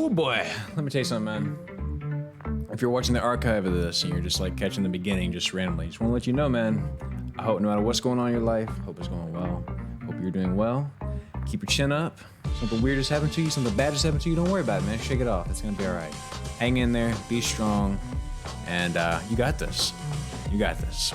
Oh boy, let me tell you something, man. If you're watching the archive of this and you're just like catching the beginning just randomly, just want to let you know, man, I hope no matter what's going on in your life, hope it's going well. Hope you're doing well. Keep your chin up. Something weird has happened to you, something bad has happened to you, don't worry about it, man. Shake it off. It's gonna be all right. Hang in there, be strong, and you got this. You got this.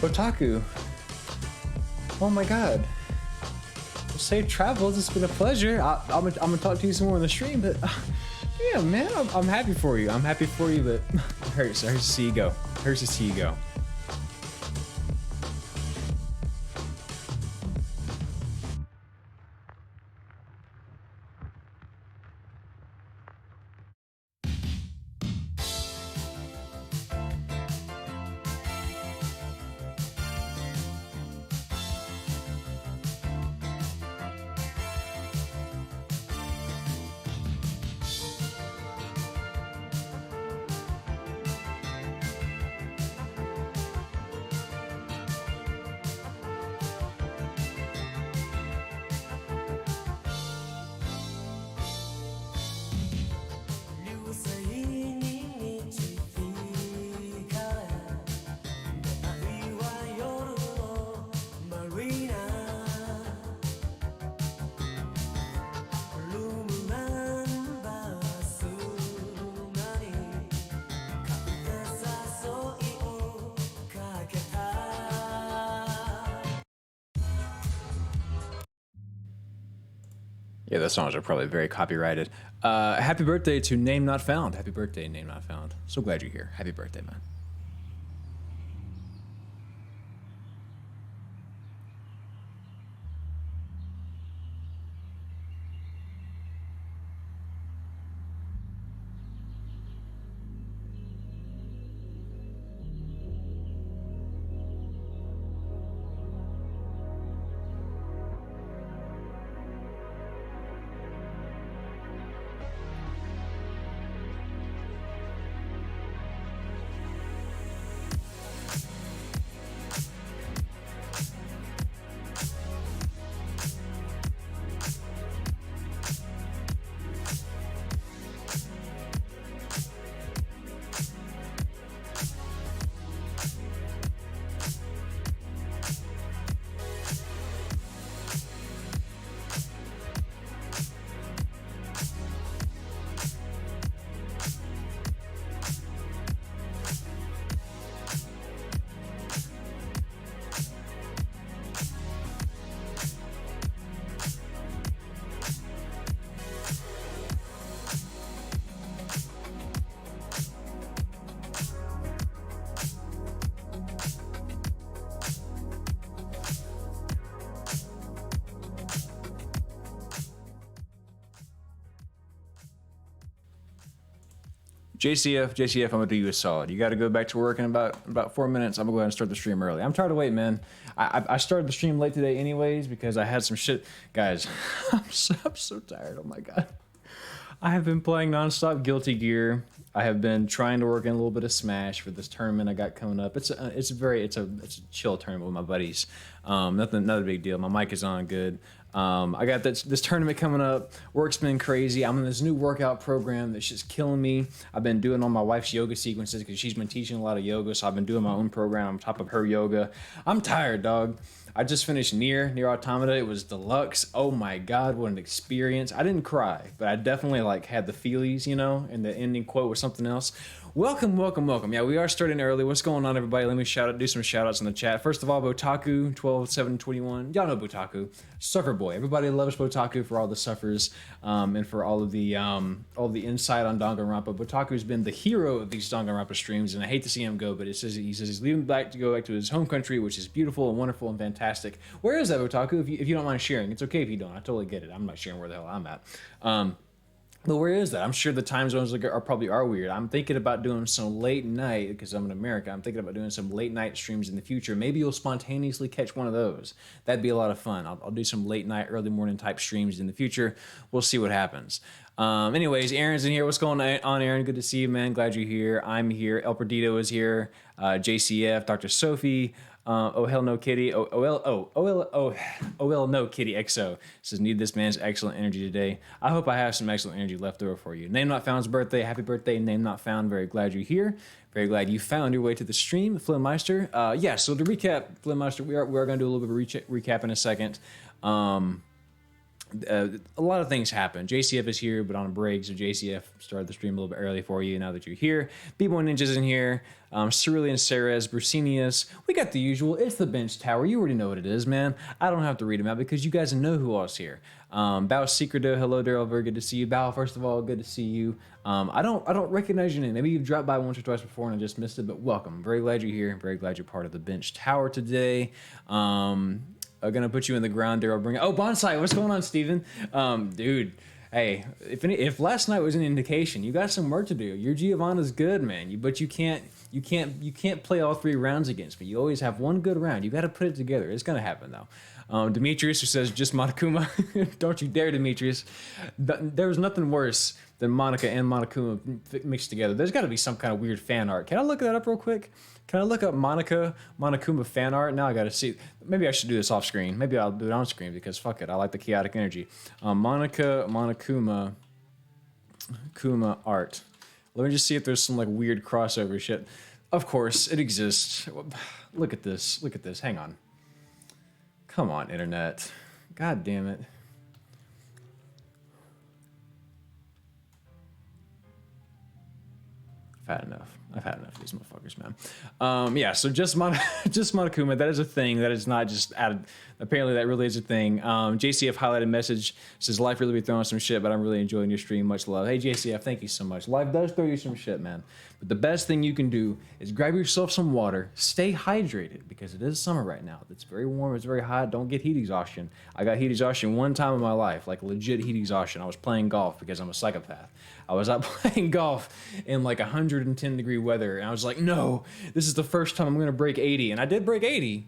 Otaku. Oh my god. Well, safe travels. It's been a pleasure. I'm gonna talk to you some more on the stream, but yeah, man, I'm happy for you. I'm happy for you, but it hurts. It hurts to see you go. It hurts to see you go. Yeah, those songs are probably very copyrighted. Happy birthday to Name Not Found. Happy birthday, Name Not Found. So glad you're here. Happy birthday, man. JCF, I'm gonna do you a solid. You got to go back to work in about 4 minutes. I'm gonna go ahead and start the stream early. I'm tired of waiting, man. I started the stream late today, anyways, because I had some shit. Guys, I'm so tired. Oh my god. I have been playing nonstop Guilty Gear. I have been trying to work in a little bit of Smash for this tournament I got coming up. It's a chill tournament with my buddies. Not a big deal. My mic is on good. I got this tournament coming up. Work's been crazy. I'm in this new workout program that's just killing me. I've been doing all my wife's yoga sequences because she's been teaching a lot of yoga, so I've been doing my own program on top of her yoga. I'm tired, dog. I just finished Nier Automata. It was deluxe. Oh my god, what an experience. I didn't cry, but I definitely like had the feelies, you know, and the ending quote was something else. Welcome. Yeah, we are starting early. What's going on, everybody? Let me do some shout outs in the chat. First of all, Botaku 12/7/21. Y'all know Botaku. Suffer Boy. Everybody loves Botaku for all the suffers and for all the insight on Danganronpa. Botaku's been the hero of these Danganronpa streams, and I hate to see him go, but he says he's leaving back to go back to his home country, which is beautiful and wonderful and fantastic. Where is that, Botaku? If you don't mind sharing, it's okay if you don't. I totally get it. I'm not sharing where the hell I'm at. But where is that? I'm sure the time zones are probably weird. I'm thinking about doing some late night, because I'm in America, I'm thinking about doing some late night streams in the future. Maybe you'll spontaneously catch one of those. That'd be a lot of fun. I'll do some late night, early morning type streams in the future. We'll see what happens. Anyways, Aaron's in here. What's going on, Aaron? Good to see you, man. Glad you're here. I'm here. El Perdido is here. JCF, Dr. Sophie. Oh hell no kitty. Oh no kitty XO says, need this man's excellent energy today. I hope I have some excellent energy left over for you. Name Not Found's birthday. Happy birthday, Name Not Found. Very glad you're here. Very glad you found your way to the stream, Flimmeister. Yeah, so to recap, Flimmeister, we are going to do a little bit of recap in a second. A lot of things happen. JCF is here, but on a break, so JCF started the stream a little bit early for you now that you're here. B-Boy Ninja's in here. Cerulean Ceres, Brusinius. We got the usual. It's the Bench Tower. You already know what it is, man. I don't have to read them out because you guys know who else here. Bao Secreto, hello, Daryl. Very good to see you. Bao, first of all, good to see you. I don't recognize your name. Maybe you've dropped by once or twice before and I just missed it, but welcome. Very glad you're here. Very glad you're part of the Bench Tower today. I'm gonna put you in the ground there. I'll bring it. Oh, Bonsai, what's going on, Steven? Dude, hey, if last night was an indication, you got some work to do. Your Giovanna's good, man. But you can't play all 3 rounds against me. You always have one good round. You got to put it together. It's gonna happen though. Demetrius, who says just Monokuma. Don't you dare, Demetrius. There was nothing worse than Monica and Monokuma mixed together. There's got to be some kind of weird fan art. Can I look that up real quick? Can I look up Monokuma fan art? Now I got to see. Maybe I should do this off screen. Maybe I'll do it on screen because fuck it. I like the chaotic energy. Monokuma art. Let me just see if there's some like weird crossover shit. Of course, it exists. Look at this. Look at this. Hang on. Come on, internet. God damn it. I've had enough of these motherfuckers, man. Yeah, so just Monokuma, that is a thing. That is not just added. Apparently, that really is a thing. JCF highlighted message says, life really be throwing some shit, but I'm really enjoying your stream. Much love. Hey, JCF, thank you so much. Life does throw you some shit, man. But the best thing you can do is grab yourself some water, stay hydrated, because it is summer right now. It's very warm, it's very hot. Don't get heat exhaustion. I got heat exhaustion one time in my life, like legit heat exhaustion. I was playing golf because I'm a psychopath. I was out playing golf in like 110 degree weather, and I was like, no, this is the first time I'm gonna break 80. And I did break 80,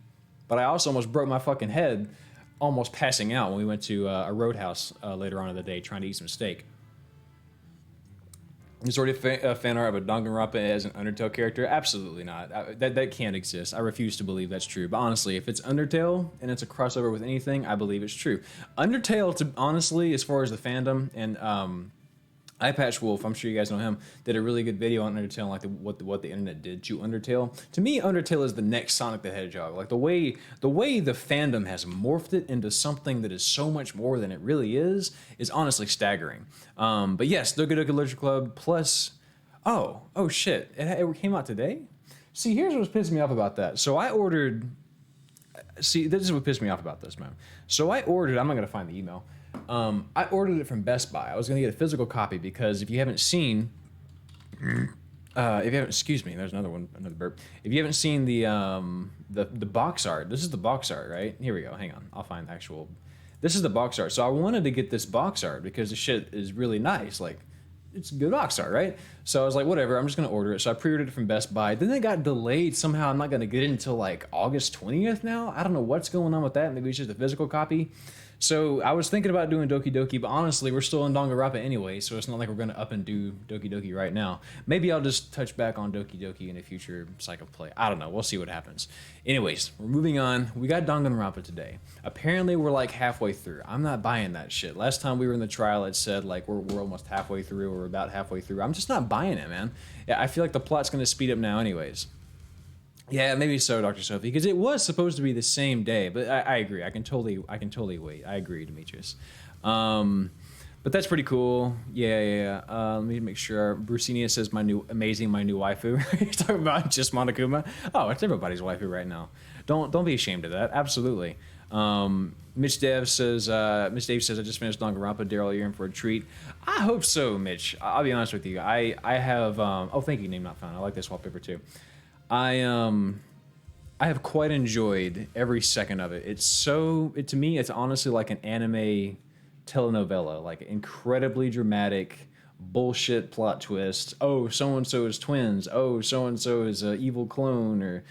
but I also almost broke my fucking head, almost passing out when we went to a roadhouse later on in the day trying to eat some steak. Is already a fan art of a Danganronpa as an Undertale character? Absolutely not. That can't exist. I refuse to believe that's true. But honestly, if it's Undertale and it's a crossover with anything, I believe it's true. Undertale, honestly, as far as the fandom, and Eyepatch Wolf, I'm sure you guys know him, did a really good video on Undertale, like what the internet did to Undertale. To me, Undertale is the next Sonic the Hedgehog. Like the way the fandom has morphed it into something that is so much more than it really is honestly staggering. But yes, Doga Doga Literature Club plus, oh shit, it came out today? See, here's what's pissing me off about that. So I ordered, see, this is what pissed me off about this, man. So I ordered, I'm not gonna find the email. I ordered it from Best Buy. I was gonna get a physical copy because if you haven't seen, excuse me, there's another burp. If you haven't seen the box art, this is the box art, right? Here we go. Hang on, I'll find the actual. This is the box art. So I wanted to get this box art because the shit is really nice. Like, it's good box art, right? So I was like, whatever, I'm just gonna order it. So I pre-ordered it from Best Buy. Then it got delayed somehow. I'm not gonna get it until like August 20th now. I don't know what's going on with that. Maybe it's just a physical copy. So I was thinking about doing Doki Doki, but honestly, we're still in Danganronpa anyway, so it's not like we're gonna up and do Doki Doki right now. Maybe I'll just touch back on Doki Doki in a future cycle play. I don't know. We'll see what happens. Anyways, we're moving on. We got Danganronpa today. Apparently, we're like halfway through. I'm not buying that shit. Last time we were in the trial, it said like we're almost halfway through, or we're about halfway through. I'm just not buying it, man. Yeah, I feel like the plot's gonna speed up now, anyways. Yeah, maybe so, Dr. Sophie, because it was supposed to be the same day. But I agree. I can totally wait. I agree, Demetrius. But that's pretty cool. Yeah. Let me make sure. Brucinia says my new waifu. You're talking about just Monokuma? Oh, it's everybody's waifu right now. Don't be ashamed of that. Absolutely. Mitch Dave says I just finished Danganronpa. Daryl, you're in for a treat. I hope so, Mitch. I'll be honest with you. I have oh, thank you, name not found. I like this wallpaper too. I have quite enjoyed every second of it. To me, it's honestly like an anime telenovela, like incredibly dramatic bullshit plot twist. Oh, so and so is twins. Oh, so and so is an evil clone, or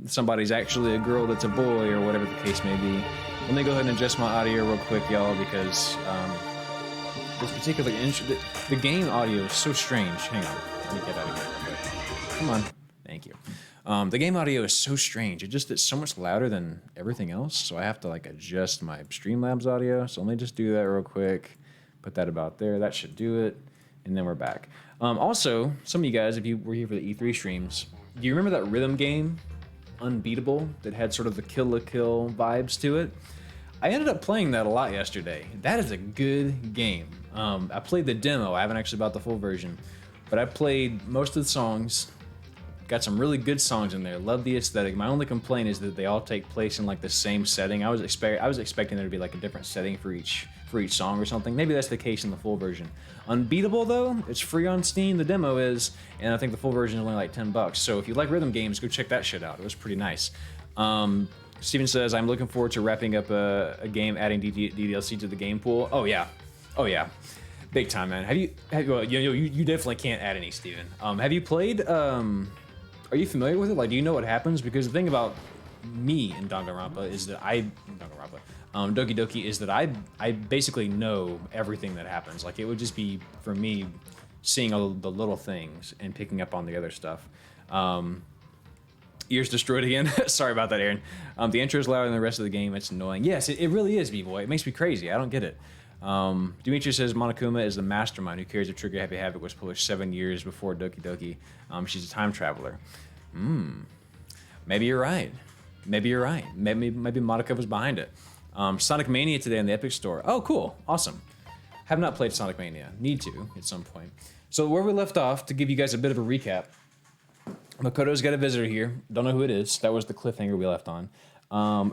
somebody's actually a girl that's a boy, or whatever the case may be. Let me go ahead and adjust my audio real quick, y'all, because this particular the game audio is so strange. Hang on, let me get out of here. Come on. Thank you. The game audio is so strange. It's so much louder than everything else, so I have to like adjust my Streamlabs audio. So let me just do that real quick. Put that about there. That should do it. And then we're back. Also, some of you guys, if you were here for the E3 streams, do you remember that rhythm game, Unbeatable, that had sort of the Kill la Kill vibes to it? I ended up playing that a lot yesterday. That is a good game. I played the demo. I haven't actually bought the full version, but I played most of the songs. Got some really good songs in there. Love the aesthetic. My only complaint is that they all take place in like the same setting. I was expecting there to be like a different setting for each song or something. Maybe that's the case in the full version. Unbeatable though, it's free on Steam. The demo is, and I think the full version is only like $10. So if you like rhythm games, go check that shit out. It was pretty nice. Steven says, I'm looking forward to wrapping up a game, adding DLC to the game pool. Oh yeah. Big time, man. You definitely can't add any, Steven. Have you played, are you familiar with it? Like, do you know what happens? Because the thing about me in Danganronpa is that Doki Doki is that I basically know everything that happens. Like, it would just be, for me, seeing all the little things and picking up on the other stuff. Ears destroyed again. Sorry about that, Aaron. The intro is louder than the rest of the game. It's annoying. Yes, it really is, B-Boy. It makes me crazy. I don't get it. Dimitri says Monokuma is the mastermind who carries a Trigger Happy Havoc was published 7 years before Doki Doki. She's a time traveler. Maybe you're right. Maybe Monokuma was behind it. Sonic Mania today in the Epic Store. Oh, cool. Awesome. Have not played Sonic Mania. Need to at some point. So where we left off, to give you guys a bit of a recap, Makoto's got a visitor here. Don't know who it is. That was the cliffhanger we left on.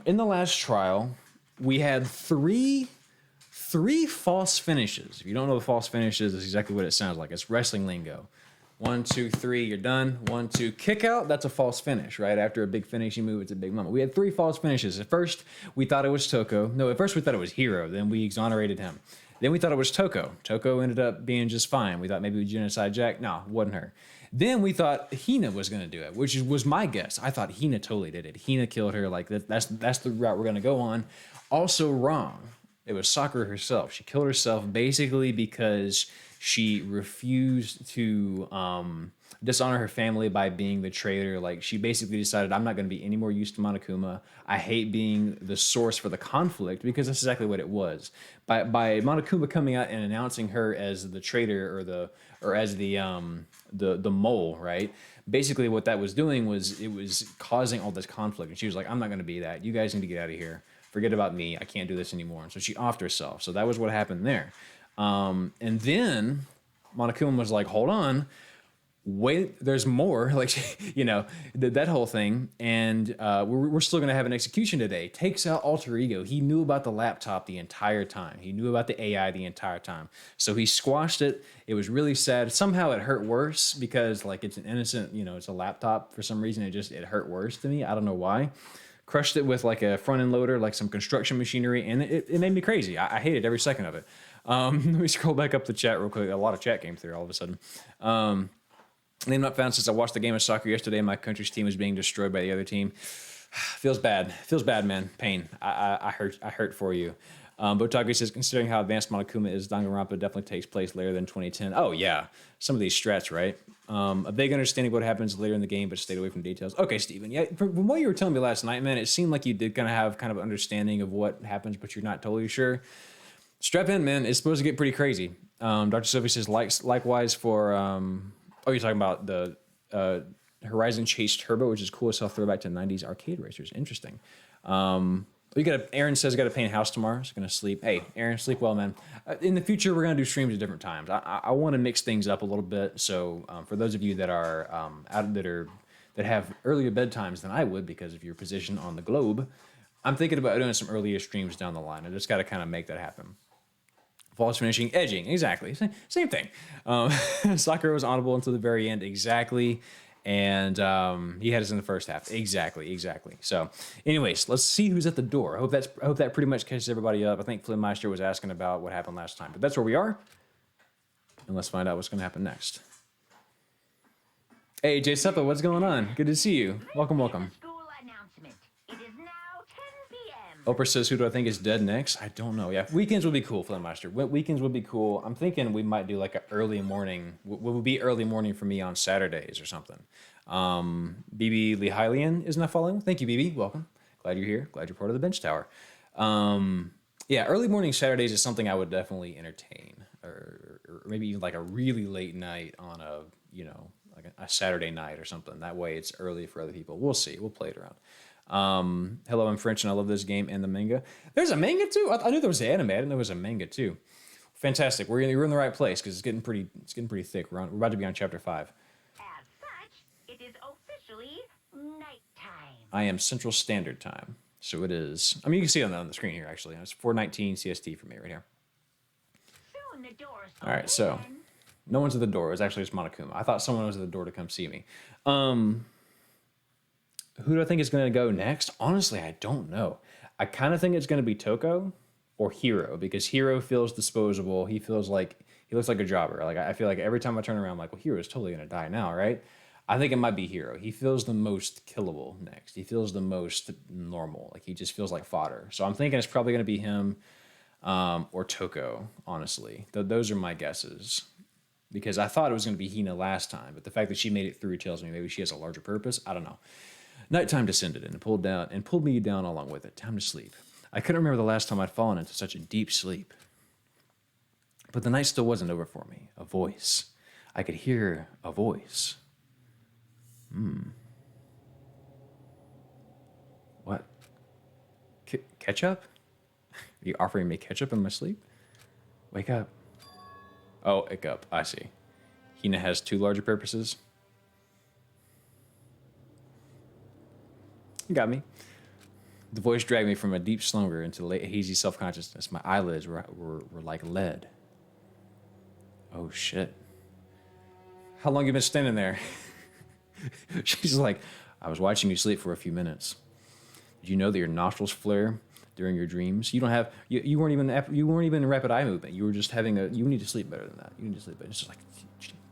In the last trial, we had three false finishes. If you don't know the false finishes, it's exactly what it sounds like. It's wrestling lingo. 1, 2, 3, you're done. 1, 2, kick out. That's a false finish, right? After a big finishing move, it's a big moment. We had 3 false finishes. At first, we thought it was Toko. No, at first we thought it was Hiro. Then we exonerated him. Then we thought it was Toko. Toko ended up being just fine. We thought maybe it was Genocide Jack. No, wasn't her. Then we thought Hina was going to do it, which was my guess. I thought Hina totally did it. Hina killed her. Like, that's the route we're going to go on. Also wrong. It was Sakura herself. She killed herself basically because she refused to dishonor her family by being the traitor. Like, she basically decided, I'm not going to be any more used to Monokuma. I hate being the source for the conflict, because that's exactly what it was. By Monokuma coming out and announcing her as the traitor or as the mole, right? Basically what that was doing was it was causing all this conflict. And she was like, I'm not going to be that. You guys need to get out of here. Forget about me. I can't do this anymore. And so she offed herself. So that was what happened there. And then Monokuma was like, hold on, wait, there's more. Like, that whole thing. And we're still going to have an execution today. Takes out Alter Ego. He knew about the laptop the entire time. He knew about the AI the entire time. So he squashed it. It was really sad. Somehow it hurt worse because, like, it's an innocent, it's a laptop. For some reason, it hurt worse to me. I don't know why. Crushed it with like a front end loader, like some construction machinery, and it made me crazy. I hated every second of it. Let me scroll back up the chat real quick. A lot of chat came through all of a sudden. Name not found since I watched the game of soccer yesterday. My country's team is being destroyed by the other team. Feels bad. Feels bad, man. Pain. I hurt for you. Botaku says, considering how advanced Monokuma is, Danganronpa definitely takes place later than 2010. Oh, yeah. Some of these strats, right? A big understanding of what happens later in the game, but stayed away from details. Okay, Steven. Yeah, from what you were telling me last night, man, it seemed like you did kind of have kind of understanding of what happens, but you're not totally sure. Strap in, man. It's supposed to get pretty crazy. Dr. Sophie says, likewise for... oh, you're talking about the Horizon Chase Turbo, which is cool as hell, throwback to 90s arcade racers. Interesting. Aaron says got to paint a house tomorrow. So gonna sleep. Hey, Aaron, sleep well, man. In the future, we're gonna do streams at different times. I want to mix things up a little bit. So for those of you that are that have earlier bedtimes than I would because of your position on the globe, I'm thinking about doing some earlier streams down the line. I just got to kind of make that happen. False finishing, edging, exactly. Same thing. Sakura was honorable until the very end, exactly. And he had us in the first half. Exactly. So, anyways, let's see who's at the door. I hope that pretty much catches everybody up. I think Flynn Meister was asking about what happened last time, but that's where we are. And let's find out what's going to happen next. Hey, Jay Seppa, what's going on? Good to see you. Welcome. Oprah says, who do I think is dead next? I don't know. Yeah, weekends would be cool, Flynn Meister. Weekends would be cool. I'm thinking we might do like an early morning. What would be early morning for me on Saturdays or something. BB Lihylian is not following. Thank you, BB. Welcome. Glad you're here. Glad you're part of the bench tower. Yeah, early morning Saturdays is something I would definitely entertain. Or maybe even like a really late night on a, like a Saturday night or something. That way it's early for other people. We'll see. We'll play it around. Hello, I'm French and I love this game and the manga. There's a manga too? I knew there was an anime. I didn't know there was a manga too. Fantastic. We're in the right place because it's getting pretty thick. We're about to be on chapter 5. As such, it is officially nighttime. I am Central Standard Time. So it is. I mean, you can see it on the screen here actually. It's 4:19 CST for me right here. Soon the doors All right, so no one's at the door. It was actually just Monokuma. I thought someone was at the door to come see me. Who do I think is going to go next? Honestly, I don't know. I kind of think it's going to be Toko or Hiro because Hiro feels disposable. He looks like a jobber. Like I feel like every time I turn around, I'm like, well, Hiro's totally going to die now, right? I think it might be Hiro. He feels the most killable next. He feels the most normal. Like he just feels like fodder. So I'm thinking it's probably going to be him or Toko, honestly. Those are my guesses. Because I thought it was going to be Hina last time, but the fact that she made it through tells me maybe she has a larger purpose. I don't know. Nighttime descended and pulled me down along with it. Time to sleep. I couldn't remember the last time I'd fallen into such a deep sleep. But the night still wasn't over for me. A voice. I could hear a voice. What? Ketchup? Are you offering me ketchup in my sleep? Wake up. Oh, wake up. I see. Hina has two larger purposes. You got me. The voice dragged me from a deep slumber into late hazy self-consciousness. My eyelids were like lead. Oh, shit. How long you been standing there? She's like, I was watching you sleep for a few minutes. Did you know that your nostrils flare during your dreams? You weren't even in rapid eye movement. You were just you need to sleep better than that. You need to sleep better. It's just like,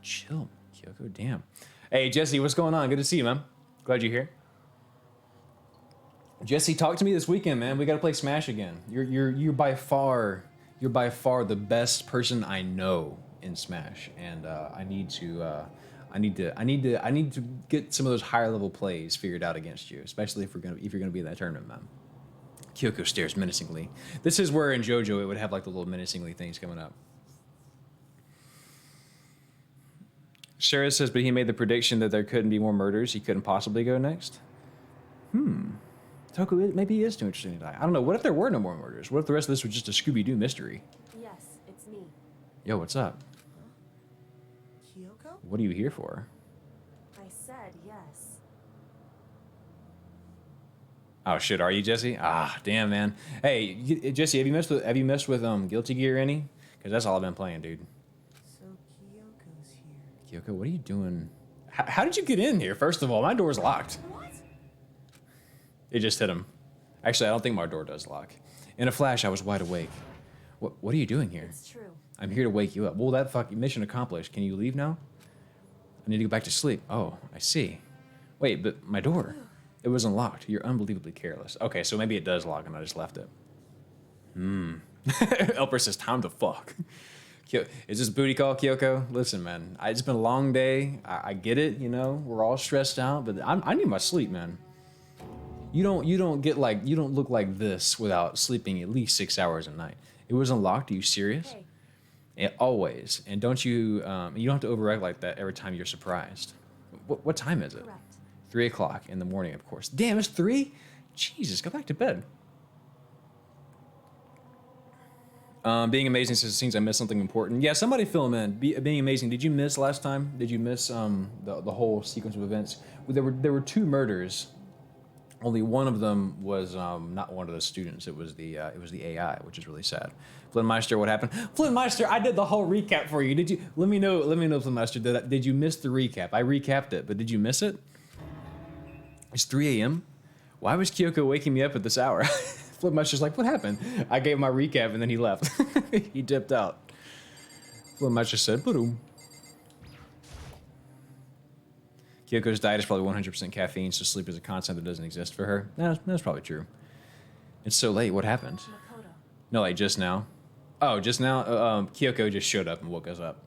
chill, Kyoko, damn. Hey, Jesse, what's going on? Good to see you, man. Glad you're here. Jesse, talk to me this weekend, man. We got to play Smash again. You're by far the best person I know in Smash, and I need to get some of those higher level plays figured out against you, especially if you're gonna be in that tournament, man. Kyoko stares menacingly. This is where in JoJo it would have like the little menacingly things coming up. Sarah says, but he made the prediction that there couldn't be more murders. He couldn't possibly go next. Toku, maybe he is too interesting to die. I don't know. What if there were no more murders? What if the rest of this was just a Scooby-Doo mystery? Yes, it's me. Yo, what's up? Kyoko? What are you here for? I said yes. Oh shit, are you Jesse? Ah, damn, man. Hey, Jesse, have you messed with Guilty Gear any? Because that's all I've been playing, dude. So Kyoko's here. Kyoko, what are you doing? How did you get in here? First of all, my door's locked. What? It just hit him. Actually, I don't think my door does lock. In a flash, I was wide awake. What are you doing here? It's true. I'm here to wake you up. Well, that fucking mission accomplished. Can you leave now? I need to go back to sleep. Oh, I see. Wait, but my door. It wasn't locked. You're unbelievably careless. Okay, so maybe it does lock and I just left it. Elper says, time to fuck. Is this booty call, Kyoko? Listen, man, it's been a long day. I get it, you know. We're all stressed out, but I need my sleep, man. You don't look like this without sleeping at least 6 hours a night. It wasn't locked. Are you serious? Hey. Always. And don't you don't have to overact like that every time you're surprised. What time is it? Correct. 3 o'clock in the morning, of course. Damn, it's 3? Jesus, go back to bed. Being amazing says it seems I missed something important. Yeah, somebody fill him in. Being amazing. Did you miss last time? Did you miss the whole sequence of events? There were 2 murders. Only one of them was not one of the students. It was the AI, which is really sad. Flintmeister, what happened? Flintmeister, I did the whole recap for you. Did you? Let me know, Flintmeister. Did you miss the recap? I recapped it, but did you miss it? It's 3 a.m. Why was Kyoko waking me up at this hour? Flintmeister's like, what happened? I gave my recap and then he left. He dipped out. Flintmeister said, boom. Kyoko's diet is probably 100% caffeine, so sleep is a concept that doesn't exist for her. That's probably true. It's so late. What happened? Makoto. No, like just now. Oh, just now? Kyoko just showed up and woke us up.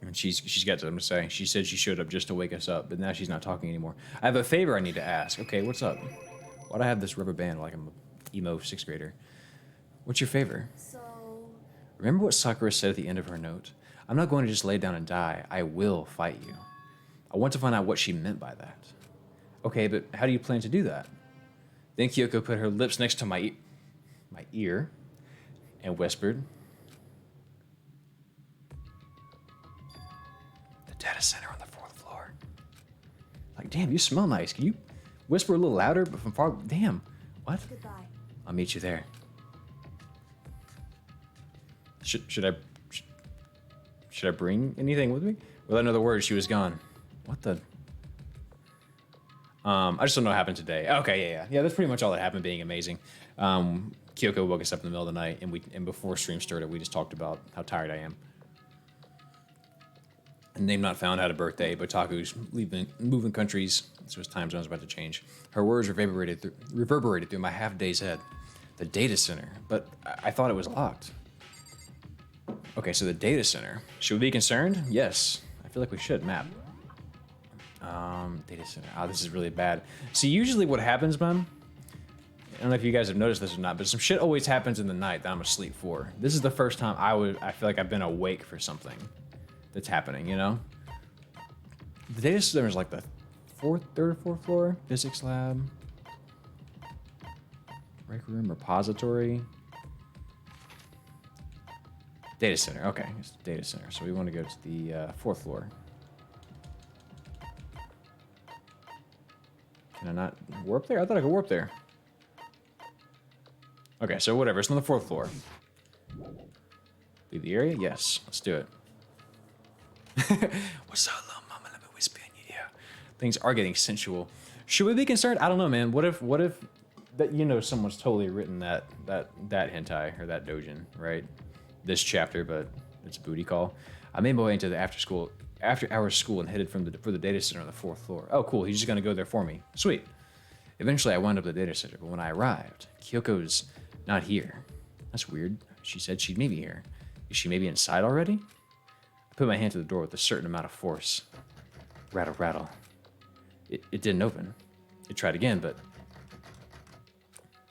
And she's got something to say. She said she showed up just to wake us up, but now she's not talking anymore. I have a favor I need to ask. Okay, what's up? Why'd I have this rubber band like I'm an emo 6th grader? What's your favor? So... Remember what Sakura said at the end of her note? I'm not going to just lay down and die. I will fight you. I want to find out what she meant by that. Okay, but how do you plan to do that? Then Kyoko put her lips next to my ear and whispered, the data center on the 4th floor. Like, damn, you smell nice. Can you whisper a little louder, but from far? Damn. What? Goodbye. I'll meet you there. Should I bring anything with me? Without another word, she was gone. What the? I just don't know what happened today. Okay, yeah. That's pretty much all that happened. Being amazing. Kyoko woke us up in the middle of the night, and before stream started, we just talked about how tired I am. Name not found had a birthday, but Taku's moving countries, so his time zone's about to change. Her words reverberated through my half-day's head. The data center, but I thought it was locked. Okay, so the data center. Should we be concerned? Yes, I feel like we should. Map. Data center. Oh, this is really bad. See, usually what happens, man, I don't know if you guys have noticed this or not, but some shit always happens in the night that I'm asleep for. This is the first time I feel like I've been awake for something that's happening, you know? The data center is like the 3rd or 4th floor. Physics lab. Break room, repository. Data center, okay, it's the data center. So we want to go to the 4th floor. Can I not warp there? I thought I could warp there. Okay, so whatever, it's on the 4th floor. Leave the area? Yes, let's do it. What's up, little mama? Let me whisper in your ear. Things are getting sensual. Should we be concerned? I don't know, man. What if that, you know, someone's totally written that hentai or that dojin, right? This chapter, but it's a booty call. I made my way into the after hours school and headed for the data center on the 4th floor. Oh, cool. He's just gonna go there for me. Sweet. Eventually, I wound up at the data center, but when I arrived, Kyoko's not here. That's weird. She said she'd meet me here. Is she maybe inside already? I put my hand to the door with a certain amount of force. Rattle, rattle. It didn't open. It tried again, but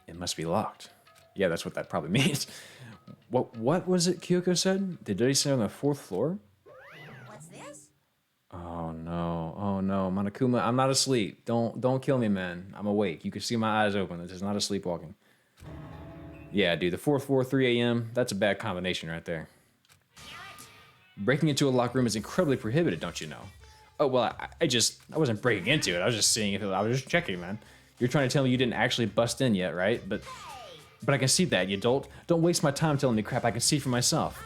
it must be locked. Yeah, that's what that probably means. What was it Kyoko said? The data center on the 4th floor? What's this? Oh no, Monokuma, I'm not asleep. Don't kill me, man. I'm awake. You can see my eyes open. This is not a sleepwalking. Yeah, dude, the 4th floor, 3 a.m. That's a bad combination right there. Breaking into a locked room is incredibly prohibited, don't you know? Oh, well, I wasn't breaking into it. I was just seeing if I was just checking, man. You're trying to tell me you didn't actually bust in yet, right? But I can see that, you dolt. Don't waste my time telling me crap I can see for myself.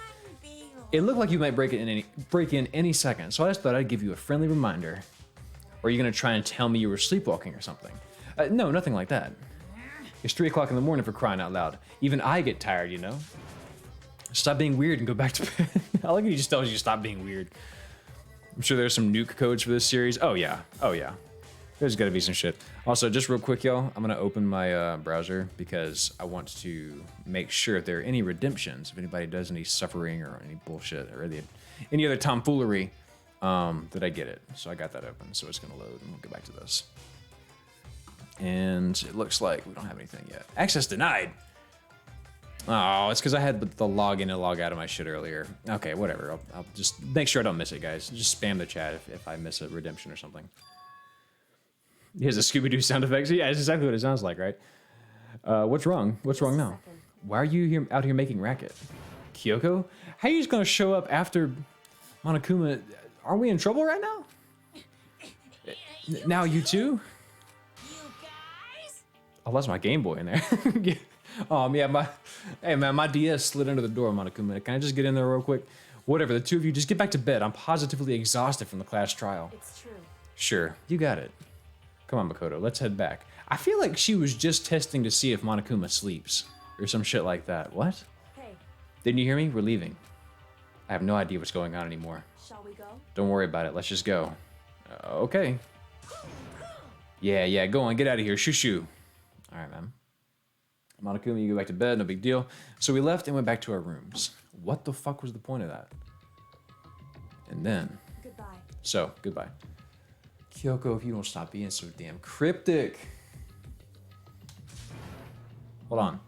It looked like you might break in any second, so I just thought I'd give you a friendly reminder. Or are you gonna try and tell me you were sleepwalking or something? No, nothing like that. It's 3 o'clock in the morning for crying out loud. Even I get tired, you know? Stop being weird and go back to bed. I like he just tells you to stop being weird. I'm sure there's some nuke codes for this series. Oh yeah. Oh yeah. There's gotta be some shit. Also, just real quick, y'all, I'm gonna open my browser because I want to make sure if there are any redemptions, if anybody does any suffering or any bullshit or any other tomfoolery, that I get it. So I got that open, so it's gonna load and we'll get back to this. And it looks like we don't have anything yet. Access denied. Oh, it's because I had the log in and log out of my shit earlier. Okay, whatever. I'll just make sure I don't miss it, guys. Just spam the chat if I miss a redemption or something. Here's a Scooby-Doo sound effects. Yeah, it's exactly what it sounds like, right? What's wrong? What's wrong now? Why are you out here making racket? Kyoko? How are you just gonna show up after Monokuma? Are we in trouble right now? Now you too? You guys? Oh, that's my Game Boy in there. Yeah. Oh, yeah, hey man, my DS slid under the door, Monokuma. Can I just get in there real quick? Whatever, the two of you, just get back to bed. I'm positively exhausted from the class trial. It's true. Sure, you got it. Come on, Makoto, let's head back. I feel like she was just testing to see if Monokuma sleeps, or some shit like that. What? Hey, Didn't you hear me? We're leaving. I have no idea what's going on anymore. shall we go? Don't worry about it, let's just go. Okay. Yeah, go on, get out of here, shoo. All right, man. Monokuma, you go back to bed, no big deal. So we left and went back to our rooms. What the fuck was the point of that? And then... Goodbye. Goodbye. Kyoko, if you don't stop being so damn cryptic. Hold on.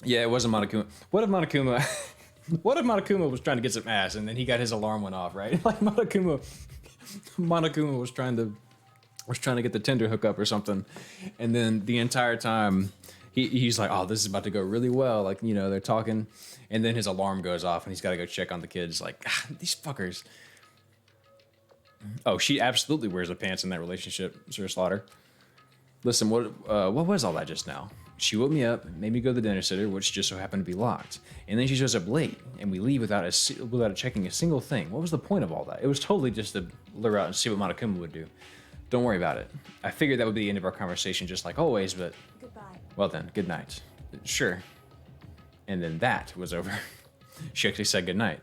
Yeah, it wasn't Monokuma. What if Monokuma was trying to get some ass and then he got his alarm went off, right? Like Monokuma was trying to get the Tinder hookup or something, and then the entire time he's like, oh, this is about to go really well, like, you know, they're talking, and then his alarm goes off and he's got to go check on the kids, like, these fuckers. Oh, she absolutely wears the pants in that relationship, Sir Slaughter. Listen, what was all that just now? She woke me up, made me go to the dinner sitter, which just so happened to be locked, and then she shows up late, and we leave without checking a single thing. What was the point of all that? It was totally just to lure out and see what Monokuma would do. Don't worry about it. I figured that would be the end of our conversation, just like always, but... Goodbye. Well then, good night. Sure. And then that was over. She actually said good night.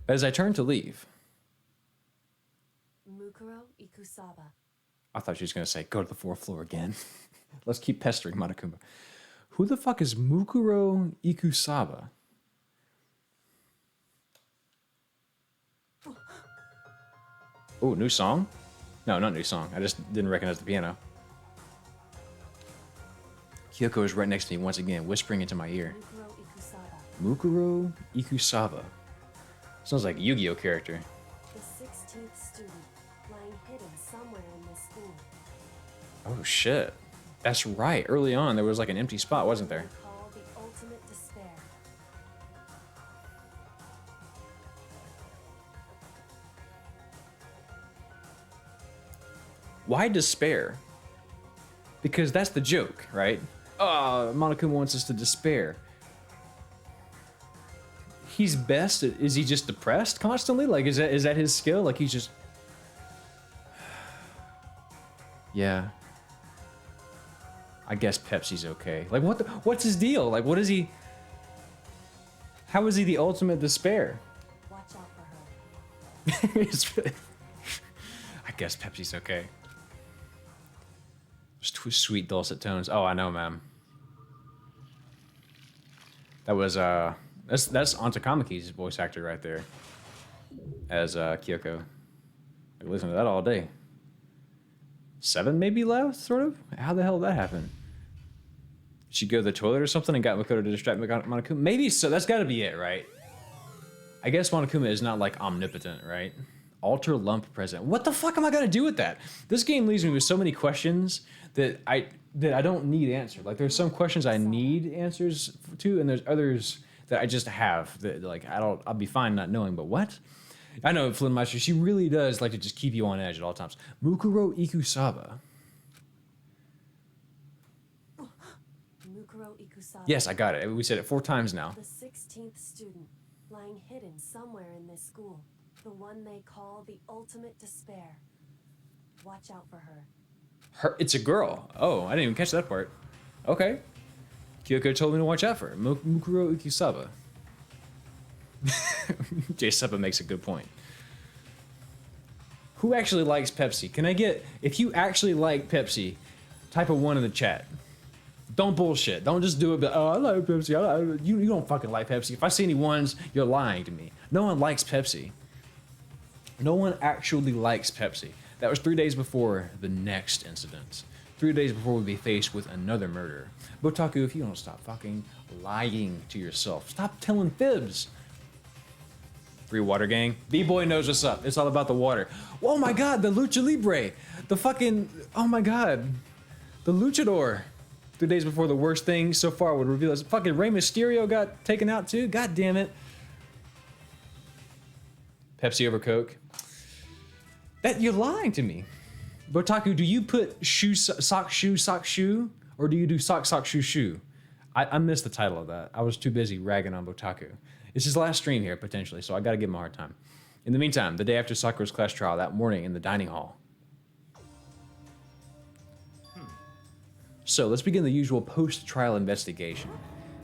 As I turned to leave... Mukuro Ikusaba. I thought she was going to say, go to the fourth floor again. Let's keep pestering Monokuma. Who the fuck is Mukuro Ikusaba? Oh, new song? No, not new song. I just didn't recognize the piano. Kyoko is right next to me once again, whispering into my ear. Mukuro Ikusaba. Mukuro Ikusaba. Sounds like a Yu-Gi-Oh character. The 16th student, lying hidden somewhere in this school. Oh shit. That's right. Early on, there was like an empty spot, wasn't there? They call the ultimate despair. Why despair? Because that's the joke, right? Oh, Monokuma wants us to despair. He's best at, is he just depressed constantly? Like, is that his skill? Like, he's just... Yeah. I guess Pepsi's okay. Like, what's his deal? Like, what is he... How is he the ultimate despair? Watch out for her. I guess Pepsi's okay. Just sweet dulcet tones. Oh, I know, ma'am. That was that's Antakamiki's voice actor right there, as Kyoko. I could listen to that all day. 7 maybe left, sort of. How the hell did that happen? She'd go to the toilet or something and got Makoto to distract Monokuma. Maybe so. That's got to be it, right? I guess Monokuma is not like omnipotent, right? Alter lump present. What the fuck am I gonna do with that? This game leaves me with so many questions that I don't need answered. Like, there's some questions I need answers to, and there's others that I just have that, like, I'll be fine not knowing. But what? I know Flynn Meister, she really does like to just keep you on edge at all times. Mukuro Ikusaba. Mukuro Ikusaba. Yes, I got it. We said it 4 times now. The 16th student, lying hidden somewhere in this school. The one they call the ultimate despair. Watch out for her. It's a girl. Oh, I didn't even catch that part. Okay. Kyoko told me to watch out for her. Mukuro Ikisaba. J-Seppa makes a good point. Who actually likes Pepsi? Can I get, if you actually like Pepsi, type a 1 in the chat. Don't bullshit. Don't just do it, but, oh, I like Pepsi. You don't fucking like Pepsi. If I see any ones, you're lying to me. No one likes Pepsi. No one actually likes Pepsi. That was 3 days before the next incident. 3 days before we'd be faced with another murder. Botaku, if you don't stop fucking lying to yourself, stop telling fibs. Free water gang. B-boy knows what's up. It's all about the water. Oh my god, the Lucha Libre. The fucking, oh my god. The Luchador. 3 days before the worst thing so far would reveal us. Fucking Rey Mysterio got taken out too? God damn it. Pepsi over Coke. That, you're lying to me. Botaku, do you put sock, shoe? Or do you do sock, shoe? I missed the title of that. I was too busy ragging on Botaku. It's his last stream here, potentially, so I gotta give him a hard time. In the meantime, the day after Sakura's class trial, that morning in the dining hall. So, let's begin the usual post-trial investigation.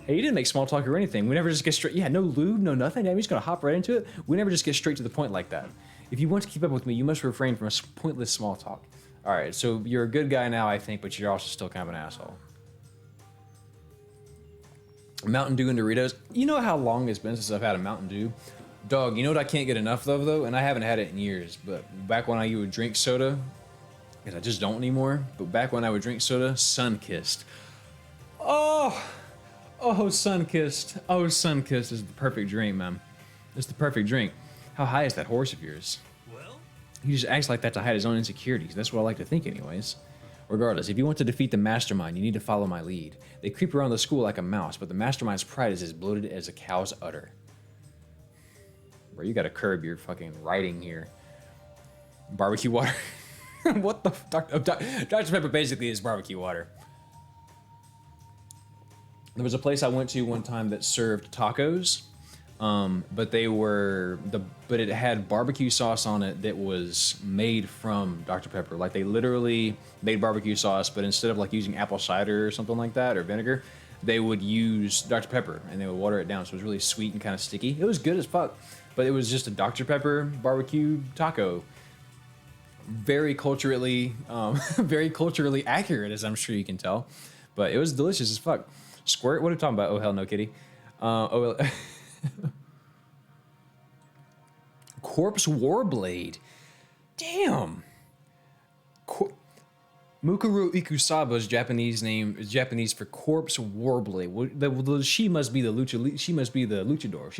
Hey, you didn't make small talk or anything. We never just get straight, yeah, no lube, no nothing. I'm just gonna hop right into it. We never just get straight to the point like that. If you want to keep up with me, you must refrain from a pointless small talk. Alright, so you're a good guy now, I think, but you're also still kind of an asshole. Mountain Dew and Doritos. You know how long it's been since I've had a Mountain Dew? Dog, you know what I can't get enough of, though? And I haven't had it in years, but back when I would drink soda, because I just don't anymore, but back when I would drink soda, Sunkissed. Oh, Sunkissed. Oh, Sunkissed is the perfect drink, man. It's the perfect drink. How high is that horse of yours? Well, He just acts like that to hide his own insecurities. That's what I like to think anyways. Regardless, if you want to defeat the mastermind, you need to follow my lead. They creep around the school like a mouse, but the mastermind's pride is as bloated as a cow's udder. Bro, you gotta curb your fucking writing here. Barbecue water? What the fuck? Dr. Pepper basically is barbecue water. There was a place I went to one time that served tacos, but it had barbecue sauce on it that was made from Dr. Pepper. Like they literally made barbecue sauce, but instead of like using apple cider or something like that or vinegar, they would use Dr. Pepper and they would water it down. So it was really sweet and kind of sticky. It was good as fuck, but it was just a Dr. Pepper barbecue taco. Very culturally accurate, as I'm sure you can tell, but it was delicious as fuck. Squirt? What are you talking about? Oh hell no, kitty. Corpse Warblade. Damn. Mukuro Ikusaba's Japanese name is Japanese for Corpse Warblade. She must be the luchador. She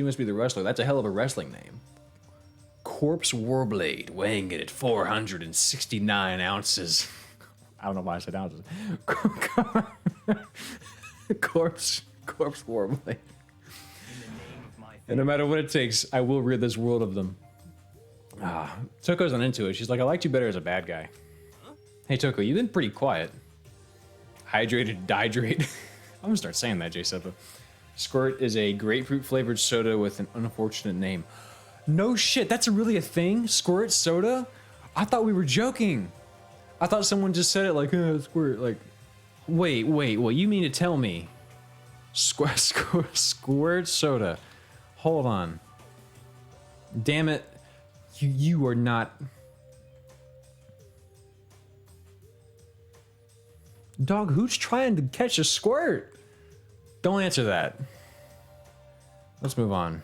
must be the wrestler. That's a hell of a wrestling name. Corpse Warblade, weighing it at 469 ounces. I don't know why I said ounces. Corpse Warblade. And no matter what it takes, I will rid this world of them. Toko's not into it. She's like, I liked you better as a bad guy. Hey Toko, you've been pretty quiet. Hydrated, dihydrate. I'm gonna start saying that, J-Seppa. Squirt is a grapefruit flavored soda with an unfortunate name. No shit, that's really a thing? Squirt soda? I thought we were joking. I thought someone just said it like, Squirt, like, wait, you mean to tell me? Squirt soda. Hold on. Damn it. You are not... Dog, who's trying to catch a squirt? Don't answer that. Let's move on.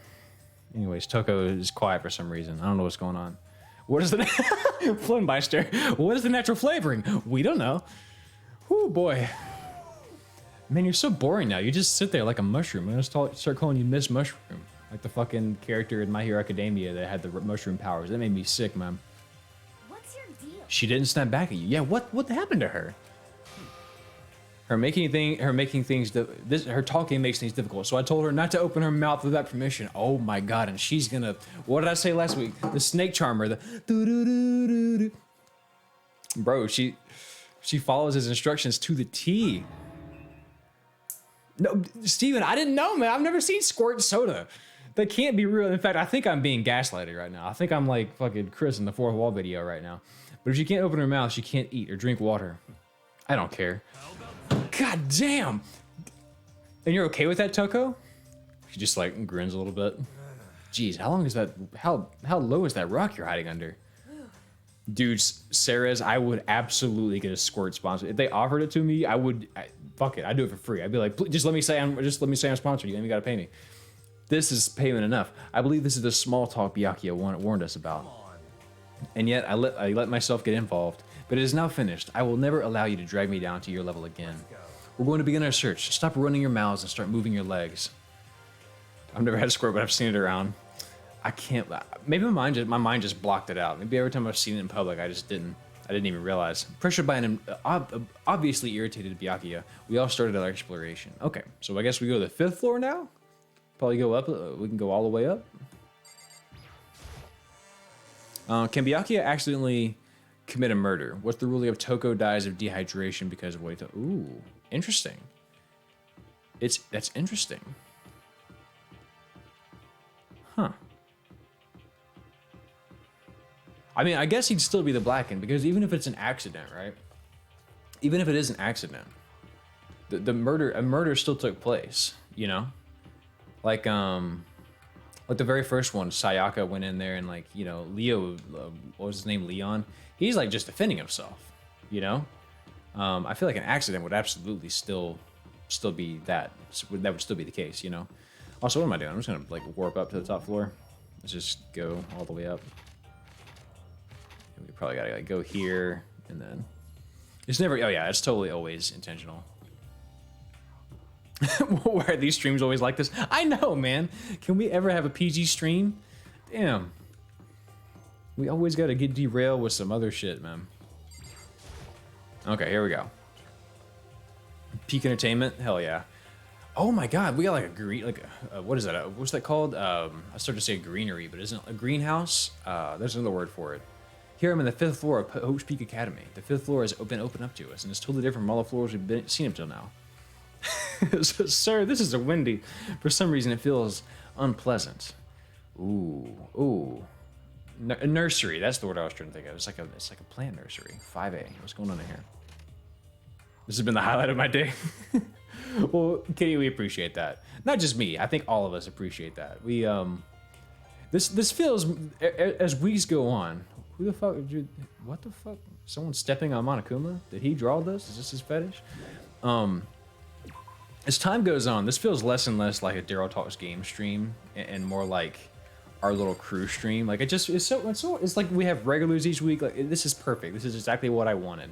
Anyways, Toko is quiet for some reason. I don't know what's going on. What is the... Flimbyster. What is the natural flavoring? We don't know. Whoo, boy. Man, you're so boring now. You just sit there like a mushroom. I'm gonna start calling you Miss Mushroom. Like the fucking character in My Hero Academia that had the mushroom powers. That made me sick, man. What's your deal? She didn't snap back at you. Yeah, what happened to her? Her talking makes things difficult. So I told her not to open her mouth without permission. Oh my god, and she's gonna... What did I say last week? The snake charmer, the... doo-doo-doo-doo-doo. Bro, she follows his instructions to the T. No, Steven, I didn't know, man. I've never seen Squirt soda. That can't be real. In fact, I think I'm being gaslighted right now. I think I'm like fucking Chris in the fourth wall video right now. But if she can't open her mouth, she can't eat or drink water. I don't care. God damn. And you're okay with that, Toko? She just like grins a little bit. Jeez, how long is that? How low is that rock you're hiding under? Dude, Sarah's, I would absolutely get a squirt sponsor. If they offered it to me, fuck it, I'd do it for free. I'd be like, just let me say I'm sponsored. You ain't gotta pay me. This is payment enough. I believe this is the small talk Byakuya warned us about. And yet I let myself get involved. But it is now finished. I will never allow you to drag me down to your level again. We're going to begin our search. Stop running your mouths and start moving your legs. I've never had a squirt, but I've seen it around. I can't. Maybe my mind just blocked it out. Maybe every time I've seen it in public, I didn't even realize. Pressured by an obviously irritated Byakuya, we all started our exploration. Okay, so I guess we go to the 5th floor now. Probably go up. We can go all the way up. Can Byakuya accidentally commit a murder? What's the ruling of Toko dies of dehydration because of what he took? Ooh, interesting. That's interesting. Huh. I mean, I guess he'd still be the Blackened, because even if it's an accident, right? Even if it is an accident, a murder still took place, you know? Like the very first one, Sayaka went in there and like, you know, Leo, what was his name, Leon? He's like just defending himself, you know? I feel like an accident would absolutely still be that would still be the case, you know? Also, what am I doing? I'm just gonna like warp up to the top floor. Let's just go all the way up. We probably gotta like go here and then it's never. Oh yeah, it's totally always intentional. Why are these streams always like this? I know, man. Can we ever have a PG stream? Damn. We always gotta get derailed with some other shit, man. Okay, here we go. Peak entertainment, hell yeah. Oh my god, we got like a green, like what is that? What's that called? I started to say greenery, but isn't it a greenhouse? There's another word for it. Here I'm in the 5th floor of Hope's Peak Academy. The 5th floor has been opened up to us, and it's totally different from all the floors we've seen up till now. So, sir, this is a windy. For some reason, it feels unpleasant. Ooh. Nursery. That's the word I was trying to think of. It's like a plant nursery. 5A. What's going on in here? This has been the highlight of my day. Well, Kitty, we appreciate that. Not just me. I think all of us appreciate that. We this feels as weeks go on. Who the fuck? What the fuck? Someone stepping on Monokuma? Did he draw this? Is this his fetish? As time goes on, this feels less and less like a Daryl Talks game stream and more like our little crew stream. Like it's like we have regulars each week. Like this is perfect. This is exactly what I wanted.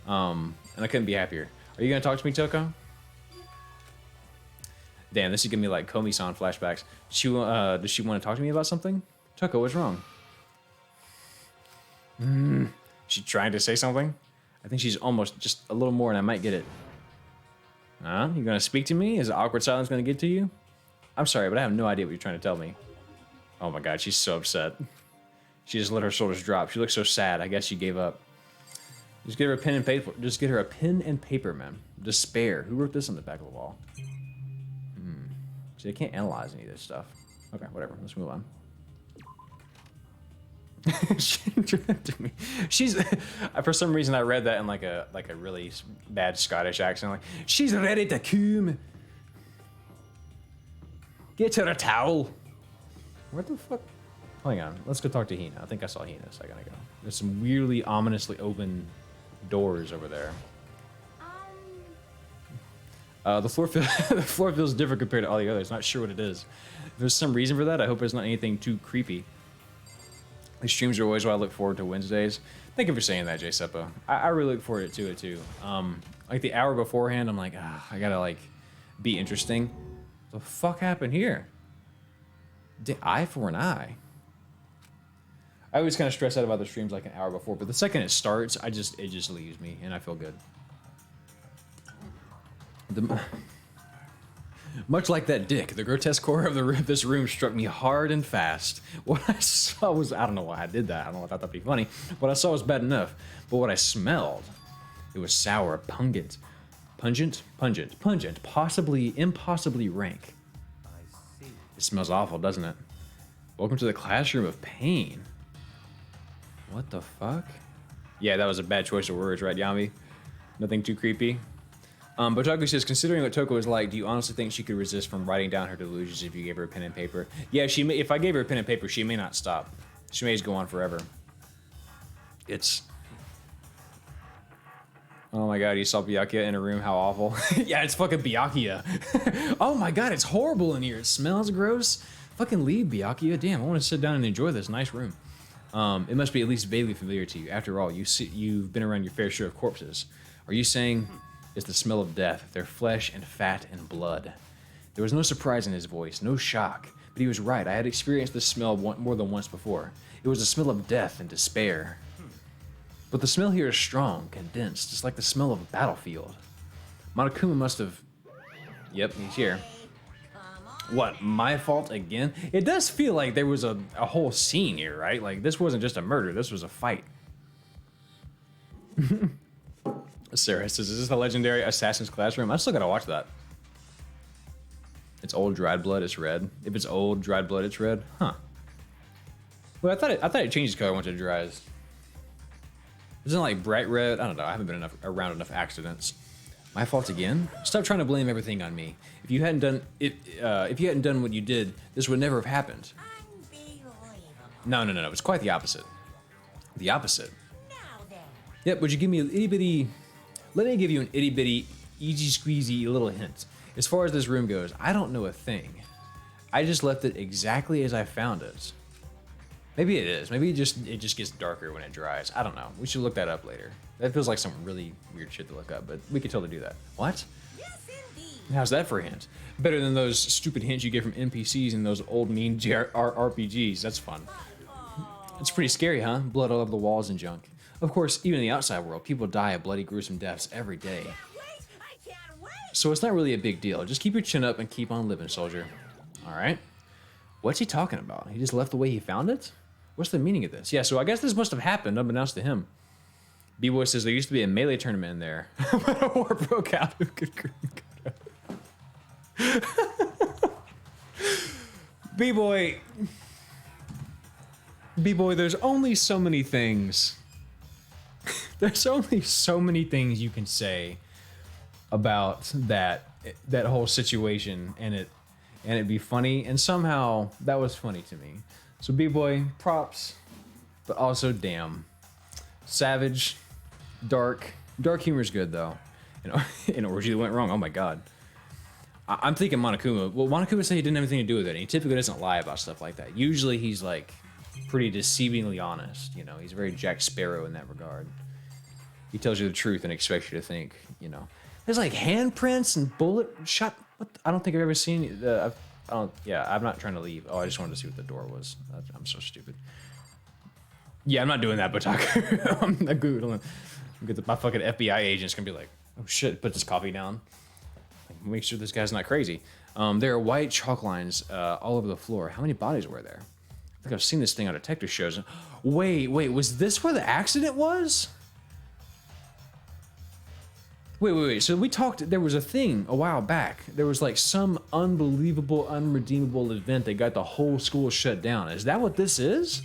And I couldn't be happier. Are you gonna talk to me, Toko? Damn, this is giving me like Komi-san flashbacks. Does she want to talk to me about something? Toko, what's wrong? She trying to say something? I think she's almost just a little more and I might get it. Huh? You gonna speak to me? Is awkward silence gonna get to you? I'm sorry, but I have no idea what you're trying to tell me. Oh my god, she's so upset. She just let her shoulders drop. She looks so sad. I guess she gave up. Just get her a pen and paper. Just get her a pen and paper, man. Despair. Who wrote this on the back of the wall? See, I can't analyze any of this stuff. Okay, whatever. Let's move on. She interrupted me. She's for some reason I read that in like a really bad Scottish accent. Like, she's ready to come. Get her a towel. What the fuck? Hang on. Let's go talk to Hina. I think I saw Hina a second ago. There's some weirdly ominously open doors over there. The floor feels different compared to all the others. Not sure what it is. If there's some reason for that, I hope it's not anything too creepy. These streams are always what I look forward to Wednesdays. Thank you for saying that, J Seppo. I really look forward to it too. Like the hour beforehand, I'm like, I gotta like be interesting. What the fuck happened here? Eye for an eye. I always kind of stress out about the streams like an hour before, but the second it starts, it just leaves me and I feel good. Much like that dick, the grotesque horror of this room struck me hard and fast. What I saw was, I don't know why I did that. I don't know if I thought that'd be funny. What I saw was bad enough, but what I smelled, it was sour, pungent, possibly, impossibly rank. I see. It smells awful, doesn't it? Welcome to the classroom of pain. What the fuck? Yeah, that was a bad choice of words, right, Yami? Nothing too creepy. Botaku says, considering what Toko is like, do you honestly think she could resist from writing down her delusions if you gave her a pen and paper? Yeah, she may, if I gave her a pen and paper, she may not stop. She may just go on forever. It's... Oh my god, you saw Byakuya in a room, how awful. Yeah, it's fucking Byakuya. Oh my god, it's horrible in here. It smells gross. Fucking leave, Byakuya. Damn, I want to sit down and enjoy this nice room. It must be at least vaguely familiar to you. After all, you've been around your fair share of corpses. Are you saying it's the smell of death, their flesh and fat and blood? There was no surprise in his voice, no shock. But he was right, I had experienced this smell more than once before. It was the smell of death and despair. But the smell here is strong, condensed, just like the smell of a battlefield. Monokuma must have... Yep, he's here. What, my fault again? It does feel like there was a whole scene here, right? Like, this wasn't just a murder, this was a fight. Sarah says, is this the legendary Assassin's Classroom? I still gotta watch that. It's old dried blood, it's red. If it's old dried blood, it's red? Huh. Well, I thought it changes color once it dries. Isn't it like bright red? I don't know, I haven't been around enough accidents. My fault again? Stop trying to blame everything on me. If you hadn't done what you did, this would never have happened. No, it's quite the opposite. The opposite. Yep, would you give me an itty bitty... Let me give you an itty bitty, easy squeezy little hint. As far as this room goes, I don't know a thing. I just left it exactly as I found it. Maybe it is. Maybe it just gets darker when it dries. I don't know. We should look that up later. That feels like some really weird shit to look up, but we could totally do that. What? Yes, indeed. How's that for a hint? Better than those stupid hints you get from NPCs and those old mean RPGs. That's fun. It's pretty scary, huh? Blood all over the walls and junk. Of course, even in the outside world, people die of bloody, gruesome deaths every day. I can't wait. So it's not really a big deal. Just keep your chin up and keep on living, soldier. All right? What's he talking about? He just left the way he found it? What's the meaning of this? Yeah, so I guess this must have happened unbeknownst to him. B-Boy says there used to be a melee tournament in there. When a war broke out, who could B-Boy, there's only so many things. There's only so many things you can say about that whole situation, and it'd be funny, and somehow that was funny to me. So B-Boy, props, but also damn. Savage, dark humor is good though. You know, an orgy that went wrong. Oh my god. I'm thinking Monokuma. Well, Monokuma said he didn't have anything to do with it. And he typically doesn't lie about stuff like that. Usually he's like pretty deceivingly honest. You know, he's very Jack Sparrow in that regard. He tells you the truth and expects you to think. You know, there's like handprints and bullet shot. What? I don't think I've ever seen. Yeah, I'm not trying to leave. Oh, I just wanted to see what the door was. I'm so stupid. Yeah, I'm not doing that, Botaku. I'm not Googling. My fucking FBI agent's gonna be like, oh shit, put this coffee down. Make sure this guy's not crazy. There are white chalk lines all over the floor. How many bodies were there? I think I've seen this thing on detective shows. Wait, was this where the accident was? Wait. So we talked, there was a thing a while back. There was like some unbelievable, unredeemable event that got the whole school shut down. Is that what this is?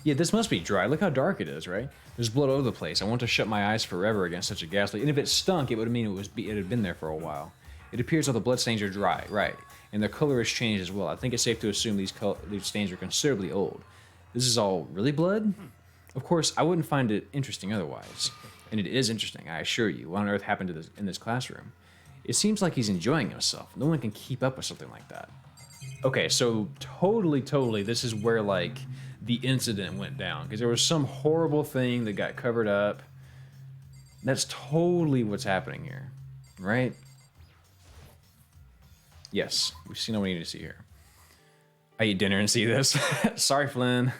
Yeah, this must be dry. Look how dark it is, right? There's blood all over the place. I want to shut my eyes forever against such a ghastly... And if it stunk, it would mean it had been there for a while. It appears all the bloodstains are dry, right? And their color has changed as well. I think it's safe to assume these stains are considerably old. This is all really blood? Of course, I wouldn't find it interesting otherwise. And it is interesting, I assure you. What on earth happened to this in this classroom? It seems like he's enjoying himself. No one can keep up with something like that. Okay, so totally, this is where, like, the incident went down. Because there was some horrible thing that got covered up. That's totally what's happening here, right? Yes, we've seen what we need to see here. I eat dinner and see this. Sorry, Flynn.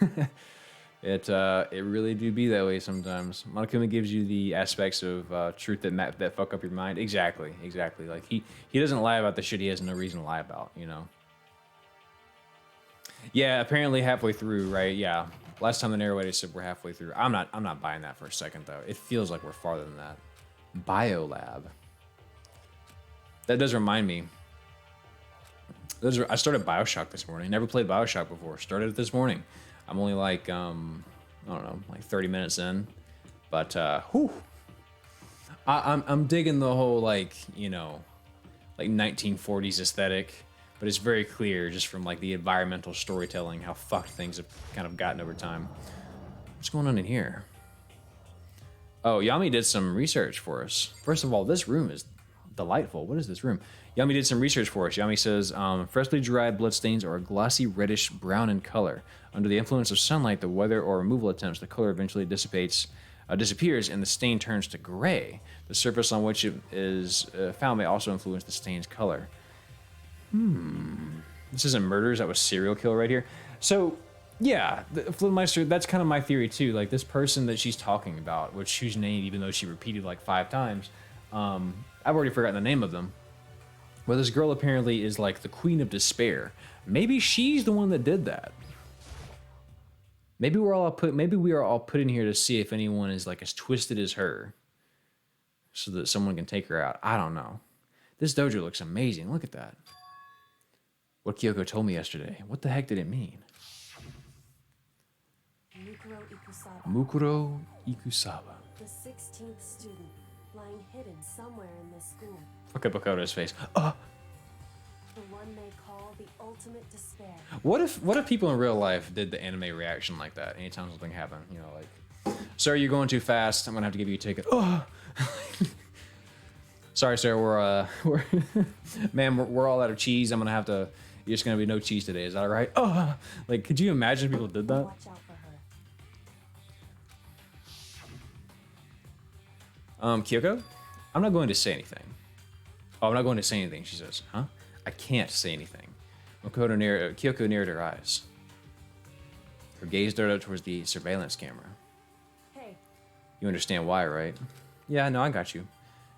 It really do be that way sometimes. Monokuma gives you the aspects of truth that fuck up your mind. Exactly. Like he doesn't lie about the shit he has no reason to lie about, you know. Yeah, apparently halfway through, right? Yeah. Last time the narrator said we're halfway through. I'm not buying that for a second though. It feels like we're farther than that. Biolab. That does remind me. I started BioShock this morning. Never played BioShock before. Started it this morning. I'm only like, I don't know, like 30 minutes in. But, whew. I'm digging the whole like, you know, like 1940s aesthetic, but it's very clear just from like the environmental storytelling how fucked things have kind of gotten over time. What's going on in here? Oh, Yami did some research for us. First of all, this room is delightful. What is this room? Yami did some research for us. Yami says, freshly dried bloodstains are a glossy reddish brown in color. Under the influence of sunlight, the weather or removal attempts, the color eventually disappears and the stain turns to gray. The surface on which it is found may also influence the stain's color. This isn't murders, that was serial kill right here. So, yeah, the Flintmeister, that's kind of my theory too. Like this person that she's talking about, whose name, even though she repeated like 5 times, I've already forgotten the name of them. Well, this girl apparently is like the Queen of Despair. Maybe she's the one that did that. Maybe we are all put in here to see if anyone is like as twisted as her, so that someone can take her out. I don't know. This dojo looks amazing. Look at that. What Kyoko told me yesterday. What the heck did it mean? Mukuro Ikusawa. The 16th student, lying hidden somewhere in this school. Look at Bakoto's face. The one they call the ultimate despair. What if people in real life did the anime reaction like that anytime something happened? You know, like, sir, you're going too fast. I'm gonna have to give you a ticket. Oh. Sorry, sir. We're ma'am, we're all out of cheese. I'm gonna have to. You're just gonna be no cheese today. Is that all right? Oh, like, could you imagine people did that? Watch out for her. Kyoko, I'm not going to say anything. Oh, I'm not going to say anything. She says, huh? I can't say anything. Kyoko narrowed her eyes. Her gaze darted towards the surveillance camera. Hey. You understand why, right? Yeah, no, I got you.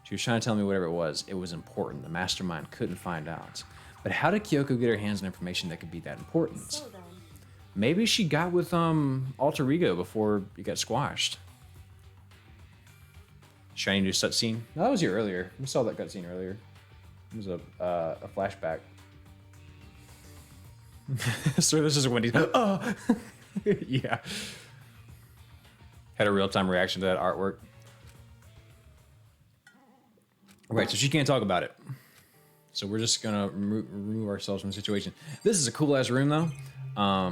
She was trying to tell me whatever it was. It was important. The mastermind couldn't find out. But how did Kyoko get her hands on information that could be that important? So then, Maybe she got with Alter Ego before it got squashed. Shiny new cutscene. No, that was here earlier. We saw that cutscene earlier. It was a flashback. So this is Wendy's. Oh, yeah. Had a real-time reaction to that artwork. Right, so she can't talk about it. So we're just gonna remove ourselves from the situation. This is a cool ass room though.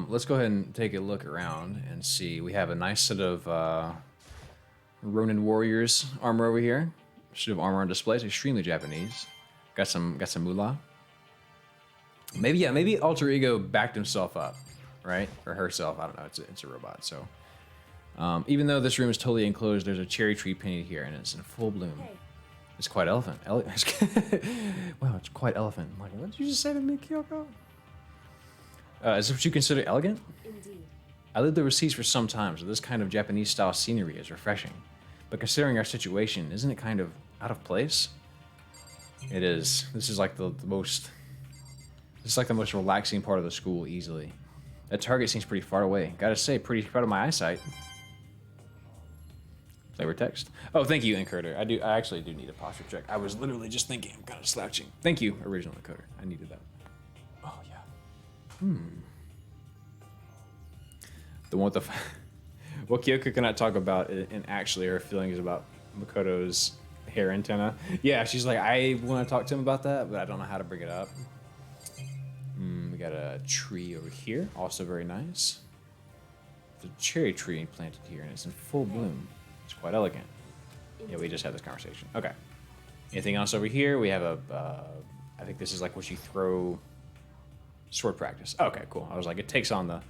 Let's go ahead and take a look around and see. We have a nice set of Ronin Warriors armor over here. Should have armor on display. It's extremely Japanese. Got some moolah. Maybe Alter Ego backed himself up, right? Or herself. I don't know. It's a robot. So even though this room is totally enclosed, there's a cherry tree painted here, and it's in full bloom. hey, It's quite elephant. Wow, it's quite elephant. I'm like, what did you just say to me, Kyoko? Is this what you consider elegant? indeed. I lived overseas for some time, so this kind of Japanese-style scenery is refreshing. But considering our situation, isn't it kind of out of place? It is. This is like the most... This is like the most relaxing part of the school, easily. That target seems pretty far away. Gotta say, pretty proud of my eyesight. Flavor text. Oh, thank you, encoder. I actually do need a posture check. I was literally just thinking I'm kind of slouching. Thank you, original encoder. I needed that. Oh, yeah. The one with the... What Kyoko cannot talk about, and actually her feelings about Makoto's hair antenna. Yeah, she's like, I want to talk to him about that, but I don't know how to bring it up. We got a tree over here, also very nice. There's a cherry tree planted here, and it's in full bloom. It's quite elegant. Yeah, we just had this conversation. Okay. Anything else over here? We have a, I think this is like what you throw sword practice. Okay, cool. I was like, it takes on the...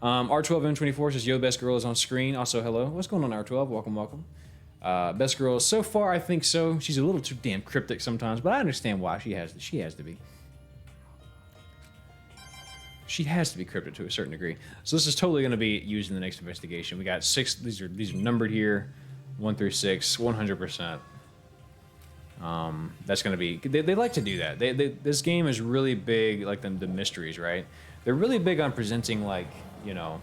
R12M24 says, yo, best girl is on screen. Also, hello. What's going on, R12? Welcome, welcome. Best girl, so far, I think so. She's a little too damn cryptic sometimes, but I understand why. She has to be. She has to be cryptic to a certain degree. So this is totally going to be used in the next investigation. We got 6. These are numbered here, 1 through 6, 100%. That's going to be. They like to do that. This game is really big, like the mysteries, right? They're really big on presenting, like, you know,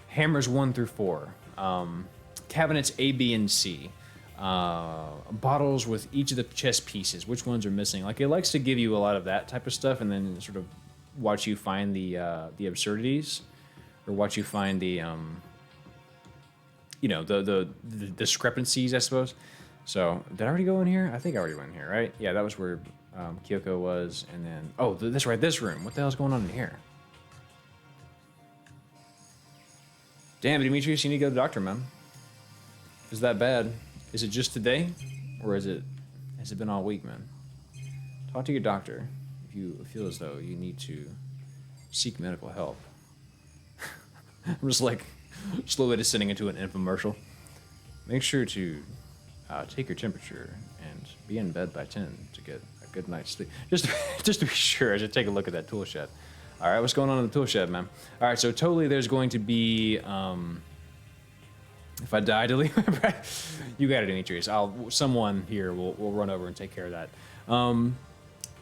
hammers 1 through 4, cabinets A, B, and C, bottles with each of the chess pieces. Which ones are missing? Like, it likes to give you a lot of that type of stuff, and then sort of watch you find the absurdities, or watch you find the you know, the discrepancies, I suppose. So, did I already go in here? I think I already went in here, right? Yeah, that was where Kyoko was, and then... Oh, this right, this room. What the hell's going on in here? Damn, Demetrius, you need to go to the doctor, man. Is that bad? Is it just today? Or has it been all week, man? Talk to your doctor if you feel as though you need to seek medical help. I'm just like slowly descending into an infomercial. Make sure to take your temperature and be in bed by 10 to get a good night's sleep. Just to be sure, I should take a look at that tool shed. All right, what's going on in the tool shed, man? All right, so totally there's going to be, if I die, delete my breath. You got it, Demetrius. Someone here will run over and take care of that.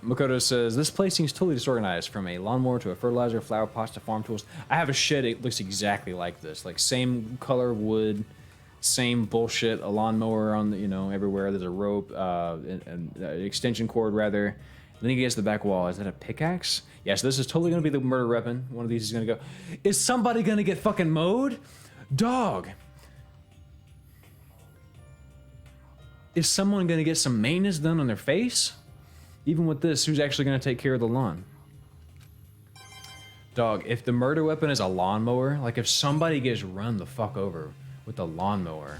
Makoto says, this place seems totally disorganized, from a lawnmower to a fertilizer, flower pots to farm tools. I have a shed, it looks exactly like this. Like, same color wood, same bullshit, a lawnmower on the, you know, everywhere. There's a rope, an extension cord, rather. And then he gets to the back wall. Is that a pickaxe? Yeah, so this is totally going to be the murder weapon. One of these is going to go. Is somebody going to get fucking mowed? Dog. Is someone going to get some maintenance done on their face? Even with this, who's actually going to take care of the lawn? Dog, if the murder weapon is a lawnmower, like if somebody gets run the fuck over with a lawnmower,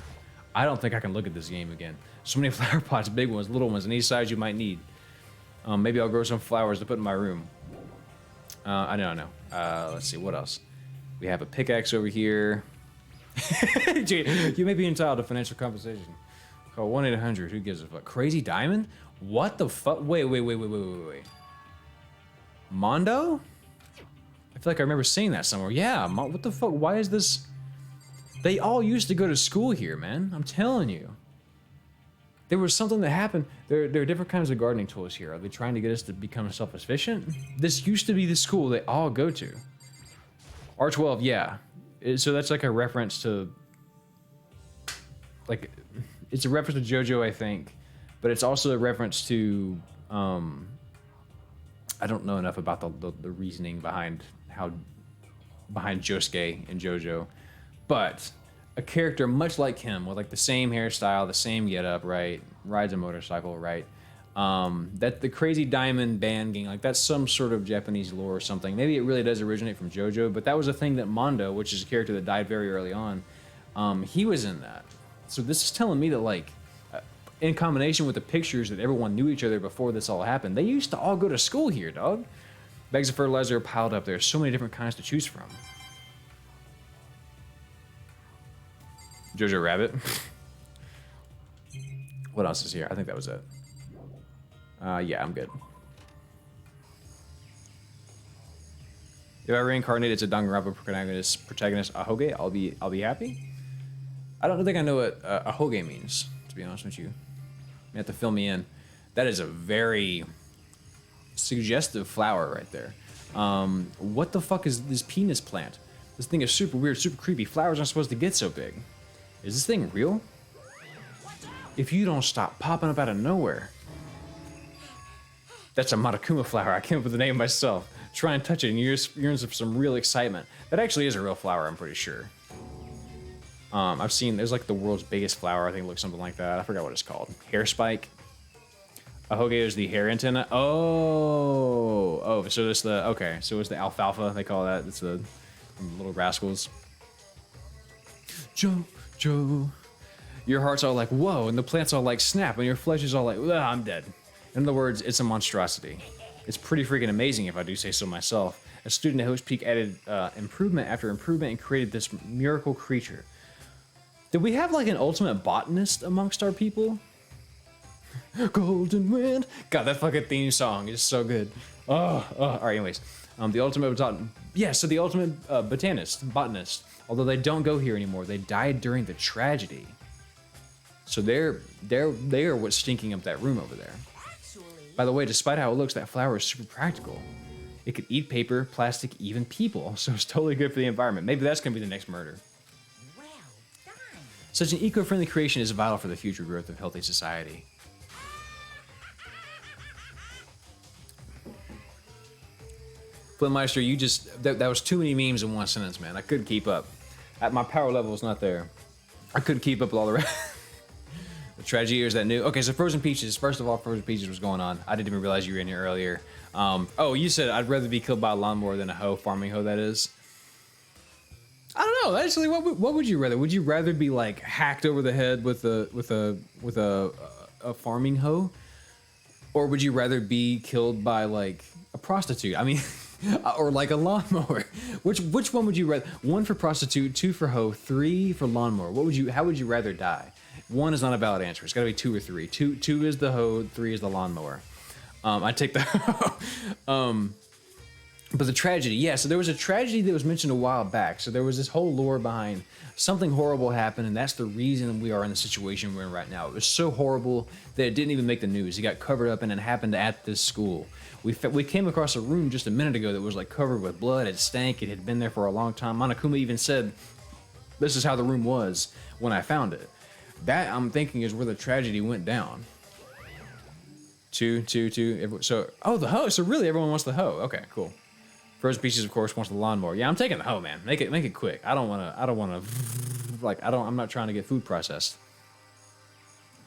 I don't think I can look at this game again. So many flower pots, big ones, little ones, any size you might need. Maybe I'll grow some flowers to put in my room. I don't know. Let's see, what else? We have a pickaxe over here. Dude, you may be entitled to financial compensation. Call 1-800, who gives a fuck? Crazy Diamond? What the fuck? Wait. Mondo? I feel like I remember seeing that somewhere. Yeah, what the fuck? Why is this? They all used to go to school here, man. I'm telling you. There was something that happened. There are different kinds of gardening tools here. Are they trying to get us to become self-sufficient? This used to be the school they all go to. R12, yeah. So that's like a reference to... Like, it's a reference to JoJo, I think. But it's also a reference to... I don't know enough about the reasoning behind Josuke and JoJo. But a character much like him, with like the same hairstyle, the same getup, right? Rides a motorcycle, right? That the Crazy Diamond band gang, like that's some sort of Japanese lore or something. Maybe it really does originate from JoJo, but that was a thing that Mondo, which is a character that died very early on, he was in that. So this is telling me that, like, in combination with the pictures that everyone knew each other before this all happened, they used to all go to school here, dog. Bags of fertilizer are piled up there. So many different kinds to choose from. Jojo Rabbit. What else is here? I think that was it. Yeah, I'm good. If I reincarnate as a Danganronpa protagonist Ahoge, I'll be happy. I don't think I know what Ahoge means, to be honest with you. You have to fill me in. That is a very suggestive flower right there. What the fuck is this penis plant? This thing is super weird, super creepy. Flowers aren't supposed to get so big. Is this thing real? If you don't stop popping up out of nowhere. That's a Matakuma flower. I came up with the name myself. Try and touch it and yearns for some real excitement. That actually is a real flower, I'm pretty sure. I've seen, there's like the world's biggest flower. I think it looks something like that. I forgot what it's called. Hair spike. Ahoge is the hair antenna. Oh, so it's the, okay. So it's the alfalfa, they call that. It's the Little Rascals. Joe. Your heart's all like, whoa, and the plant's all like, snap, and your flesh is all like, I'm dead. In other words, it's a monstrosity. It's pretty freaking amazing, if I do say so myself. A student at Host Peak added improvement after improvement and created this miracle creature. Did we have like an ultimate botanist amongst our people? Golden Wind. God, that fucking theme song is so good. All right, anyways. The ultimate the ultimate botanist. Although they don't go here anymore. They died during the tragedy. So they're what's stinking up that room over there. By the way, despite how it looks, that flower is super practical. It could eat paper, plastic, even people. So it's totally good for the environment. Maybe that's gonna be the next murder. Well done. Such an eco-friendly creation is vital for the future growth of healthy society. Flintmeister, you just, that was too many memes in one sentence, man. I couldn't keep up. My power level was not there. I couldn't keep up with all the rest. The tragedy here is that new. Okay, so Frozen Peaches. First of all, Frozen Peaches was going on. I didn't even realize you were in here earlier. Oh, you said I'd rather be killed by a lawnmower than a hoe, farming hoe. That is. I don't know. Actually, what would you rather? Would you rather be like hacked over the head with a farming hoe, or would you rather be killed by like a prostitute? I mean, or like a lawnmower. Which one would you rather? 1 for prostitute, 2 for hoe, 3 for lawnmower. How would you rather die? 1 is not a valid answer. It's got to be 2 or 3. 2 is the hoe, 3 is the lawnmower. I take the hoe. But the tragedy, yeah, so there was a tragedy that was mentioned a while back. So there was this whole lore behind something horrible happened, and that's the reason we are in the situation we're in right now. It was so horrible that it didn't even make the news. It got covered up, and it happened at this school. We came across a room just a minute ago that was like covered with blood. It stank. It had been there for a long time. Monokuma even said, this is how the room was when I found it. That, I'm thinking, is where the tragedy went down. 2. So, oh, the hoe. So really, everyone wants the hoe. Okay, cool. Frozen Peaches, of course, wants the lawnmower. Yeah, I'm taking the hoe, man. Make it quick. I'm not trying to get food processed.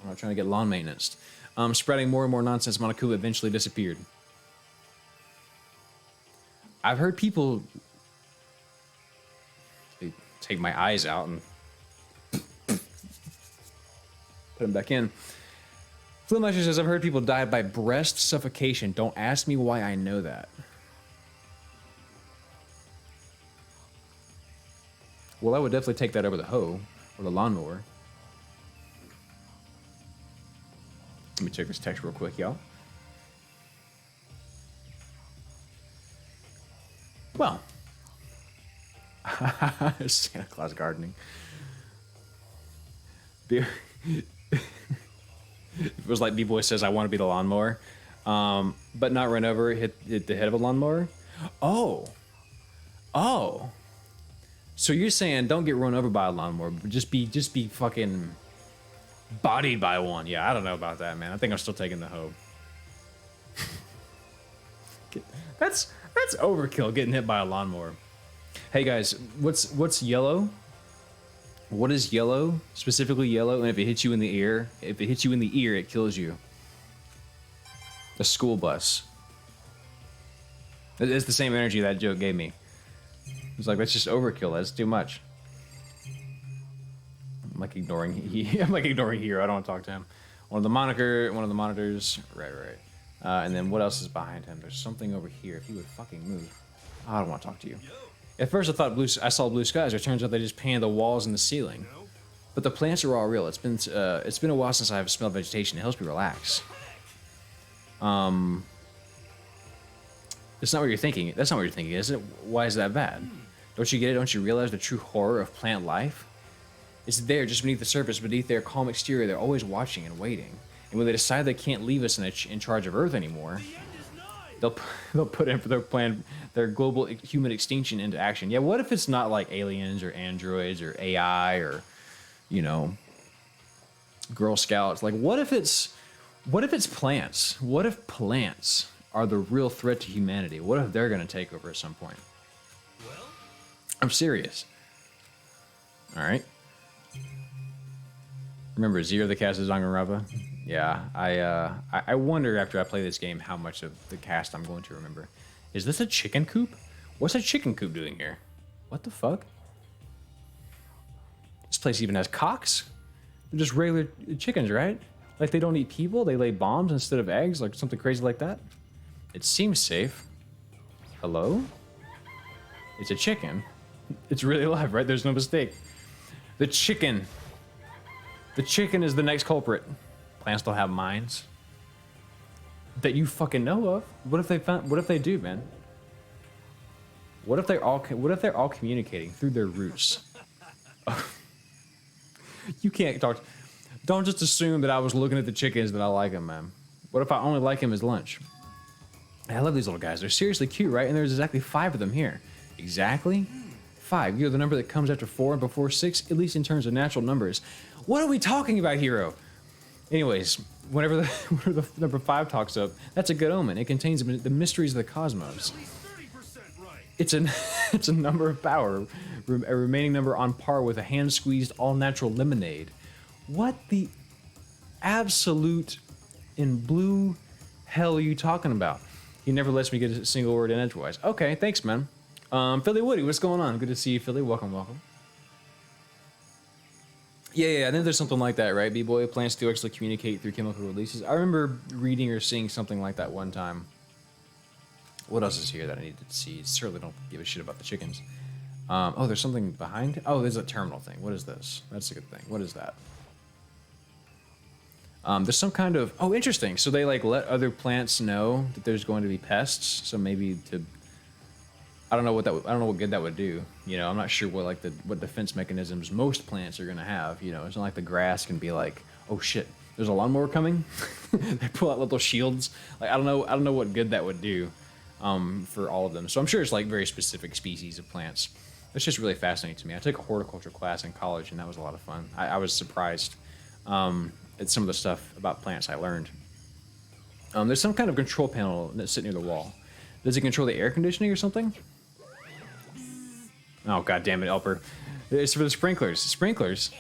I'm not trying to get lawn maintenance. Spreading more and more nonsense, Monokuma eventually disappeared. I've heard people take my eyes out and put them back in. Flimlasher says, I've heard people die by breast suffocation. Don't ask me why I know that. Well, I would definitely take that over the hoe or the lawnmower. Let me check this text real quick, y'all. Well, Santa Claus gardening. It was like B-Boy says, I want to be the lawnmower, but not run over, hit the head of a lawnmower. Oh. So you're saying don't get run over by a lawnmower, but just be fucking bodied by one. Yeah, I don't know about that, man. I think I'm still taking the hoe. That's overkill, getting hit by a lawnmower. Hey guys, what's yellow? What is yellow? Specifically yellow, and if it hits you in the ear, it kills you. A school bus. It's the same energy that joke gave me. It's like, that's just overkill. That's too much. I'm like ignoring Hero. I don't want to talk to him. One of the monitors. Right. And then what else is behind him? There's something over here. If he would fucking move. I don't want to talk to you. At first I thought I saw blue skies. It turns out they just painted the walls and the ceiling. But the plants are all real. It's been a while since I've smelled vegetation. It helps me relax. It's not what you're thinking. That's not what you're thinking, is it? Why is that bad? Don't you get it? Don't you realize the true horror of plant life? It's there, just beneath the surface, beneath their calm exterior. They're always watching and waiting. And when they decide they can't leave us in charge of Earth anymore, they'll put in for their global human extinction into action. Yeah, what if it's not like aliens or androids or AI or, Girl Scouts? Like, what if it's plants? What if plants are the real threat to humanity? What if they're going to take over at some point? I'm serious. All right. Remember Zero the cast of Danganronpa? Yeah, I wonder after I play this game how much of the cast I'm going to remember. Is this a chicken coop? What's a chicken coop doing here? What the fuck? This place even has cocks? They're just regular chickens, right? Like they don't eat people? They lay bombs instead of eggs? Like something crazy like that? It seems safe. Hello? It's a chicken. It's really alive, right? There's no mistake. The chicken. The chicken is the next culprit. Plants don't have minds. That you fucking know of. What if they do, man? What if they're all communicating through their roots? You can't talk. Don't just assume that I was looking at the chickens that I like them, man. What if I only like them as lunch? I love these little guys. They're seriously cute, right? And there's exactly 5 of them here. Exactly 5. You're the number that comes after 4 and before 6, at least in terms of natural numbers. What are we talking about, Hero? Anyways, whenever the number 5 talks up, that's a good omen. It contains the mysteries of the cosmos. It's a number of power, a remaining number on par with a hand-squeezed all-natural lemonade. What the? absolute in blue hell are you talking about? He never lets me get a single word in edgewise. Okay, thanks, man. Philly Woody, what's going on? Good to see you, Philly. Welcome, welcome. Yeah, I think there's something like that, right? B-boy, plants do actually communicate through chemical releases. I remember reading or seeing something like that one time. What else is here that I needed to see? Certainly don't give a shit about the chickens. Oh, there's something behind. Oh, there's a terminal thing. What is this? That's a good thing. What is that? There's some kind of. Oh, interesting. So they like let other plants know that there's going to be pests. So maybe to. I don't know what that. I don't know what good that would do. You know, I'm not sure what like what defense mechanisms most plants are gonna have. You know, it's not like the grass can be like, oh shit, there's a lawnmower coming. They pull out little shields. Like I don't know what good that would do. For all of them. So I'm sure it's like very specific species of plants. It's just really fascinating to me. I took a horticulture class in college and that was a lot of fun. I was surprised at some of the stuff about plants I learned. There's some kind of control panel that's sitting near the wall. Does it control the air conditioning or something? Oh, god damn it, Elper. It's for the sprinklers. Sprinklers?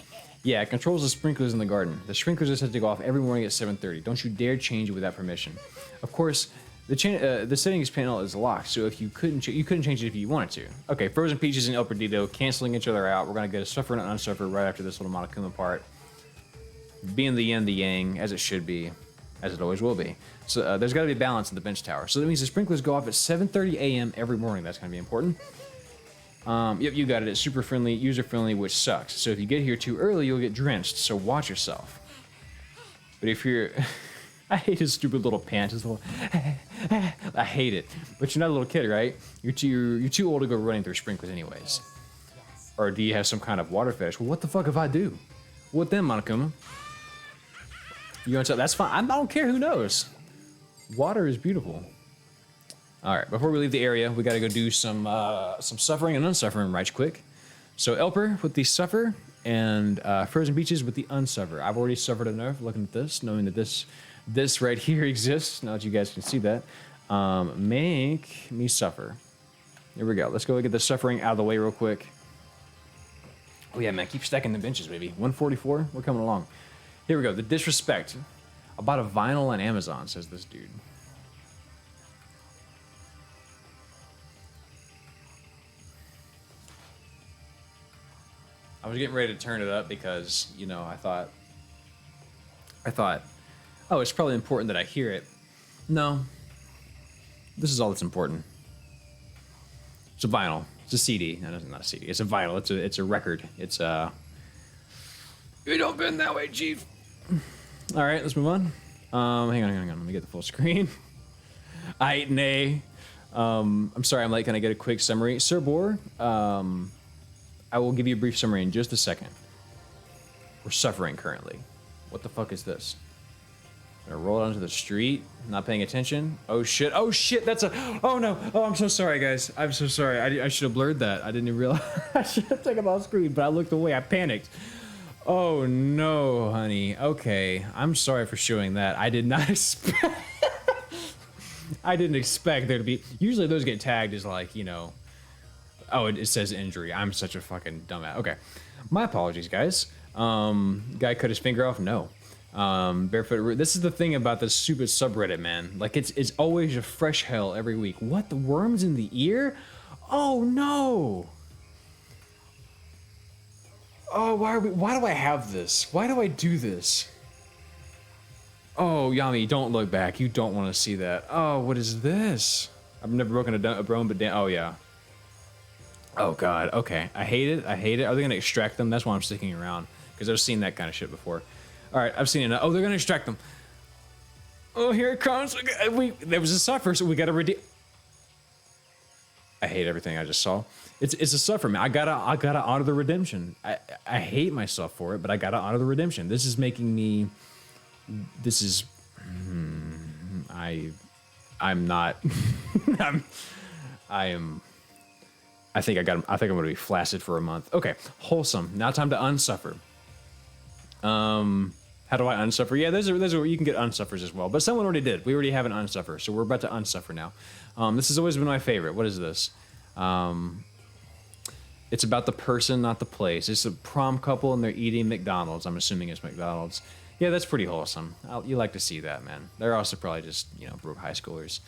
Yeah, it controls the sprinklers in the garden. The sprinklers are set to go off every morning at 7:30. Don't you dare change it without permission. Of course, the settings panel is locked, so if you couldn't change it if you wanted to. Okay, Frozen Peaches and El Perdido canceling each other out. We're gonna get a suffer and an unsuffer right after this little Monokuma part. Being the yin, the yang, as it should be, as it always will be. So there's got to be balance in the bench tower. So that means the sprinklers go off at 7:30 a.m. every morning. That's gonna be important. Yep, you got it. It's super friendly, user friendly, which sucks. So if you get here too early, you'll get drenched. So watch yourself. But if you're I hate his stupid little pants. His little I hate it. But you're not a little kid, right? You're too old to go running through sprinklers anyways. Or do you have some kind of water fetish? Well, what the fuck if I do? What then, Monokuma? You want to? That's fine. I don't care. Who knows? Water is beautiful. All right. Before we leave the area, we got to go do some suffering and unsuffering right quick. So Elper with the suffer and Frozen Beaches with the unsuffer. I've already suffered enough looking at this, knowing that this right here exists. Now that you guys can see that, make me suffer. Here we go. Let's go get the suffering out of the way real quick. Oh yeah, man, keep stacking the benches, baby. 144. We're coming along. Here we go. The disrespect. I bought a vinyl on Amazon, says this dude. I was getting ready to turn it up because, you know, I thought, oh, it's probably important that I hear it. No. This is all that's important. It's a vinyl. It's a CD. No, it's not a CD. It's a vinyl. It's a record. It's You don't bend that way, Chief. All right, let's move on. Hang on. Let me get the full screen. Aight, nay. I'm sorry I'm late. Can I get a quick summary? Sir Boar, I will give you a brief summary in just a second. We're suffering currently. What the fuck is this? Gonna roll it onto the street, not paying attention. Oh shit, that's a, oh no. Oh, I'm so sorry, guys. I'm so sorry. I should have blurred that. I didn't even realize. I should have taken it off screen, but I looked away. I panicked. Oh no, honey. Okay, I'm sorry for showing that. I did not expect. I didn't expect there to be. Usually those get tagged as like, you know. Oh, it says injury. I'm such a fucking dumbass. Okay, my apologies, guys. Guy cut his finger off. No. Barefoot. This is the thing about this stupid subreddit, man. Like it's always a fresh hell every week. What, the worms in the ear? Oh no. Oh, why do I have this? Why do I do this? Oh, Yami, don't look back. You don't want to see that. Oh, what is this? I've never broken a bone, but damn. Oh yeah. Oh god. Okay. I hate it. Are they gonna extract them? That's why I'm sticking around, because I've seen that kind of shit before. All right, I've seen it. Oh, they're gonna extract them. Oh, here it comes. There was a suffer, so we gotta redeem. I hate everything I just saw. It's a suffer, man. I gotta honor the redemption. I hate myself for it, but I gotta honor the redemption. This is making me. This is. I'm not. I am. I think I'm gonna be flaccid for a month. Okay, wholesome. Now time to unsuffer. How do I unsuffer? Yeah, there's where you can get unsuffers as well. But someone already did. We already have an unsuffer, so we're about to unsuffer now. This has always been my favorite. What is this? It's about the person, not the place. It's a prom couple and they're eating McDonald's. I'm assuming it's McDonald's. Yeah, that's pretty wholesome. You like to see that, man. They're also probably just, you know, broke high schoolers.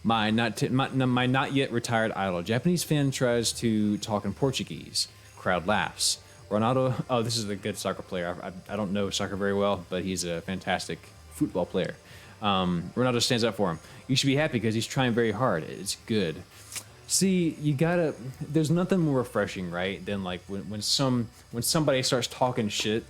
My not yet retired idol. Japanese fan tries to talk in Portuguese. Crowd laughs. Ronaldo. Oh, this is a good soccer player. I don't know soccer very well, but he's a fantastic football player. Ronaldo stands up for him. You should be happy because he's trying very hard. It's good. See, you gotta. There's nothing more refreshing, right, than like when somebody starts talking shit,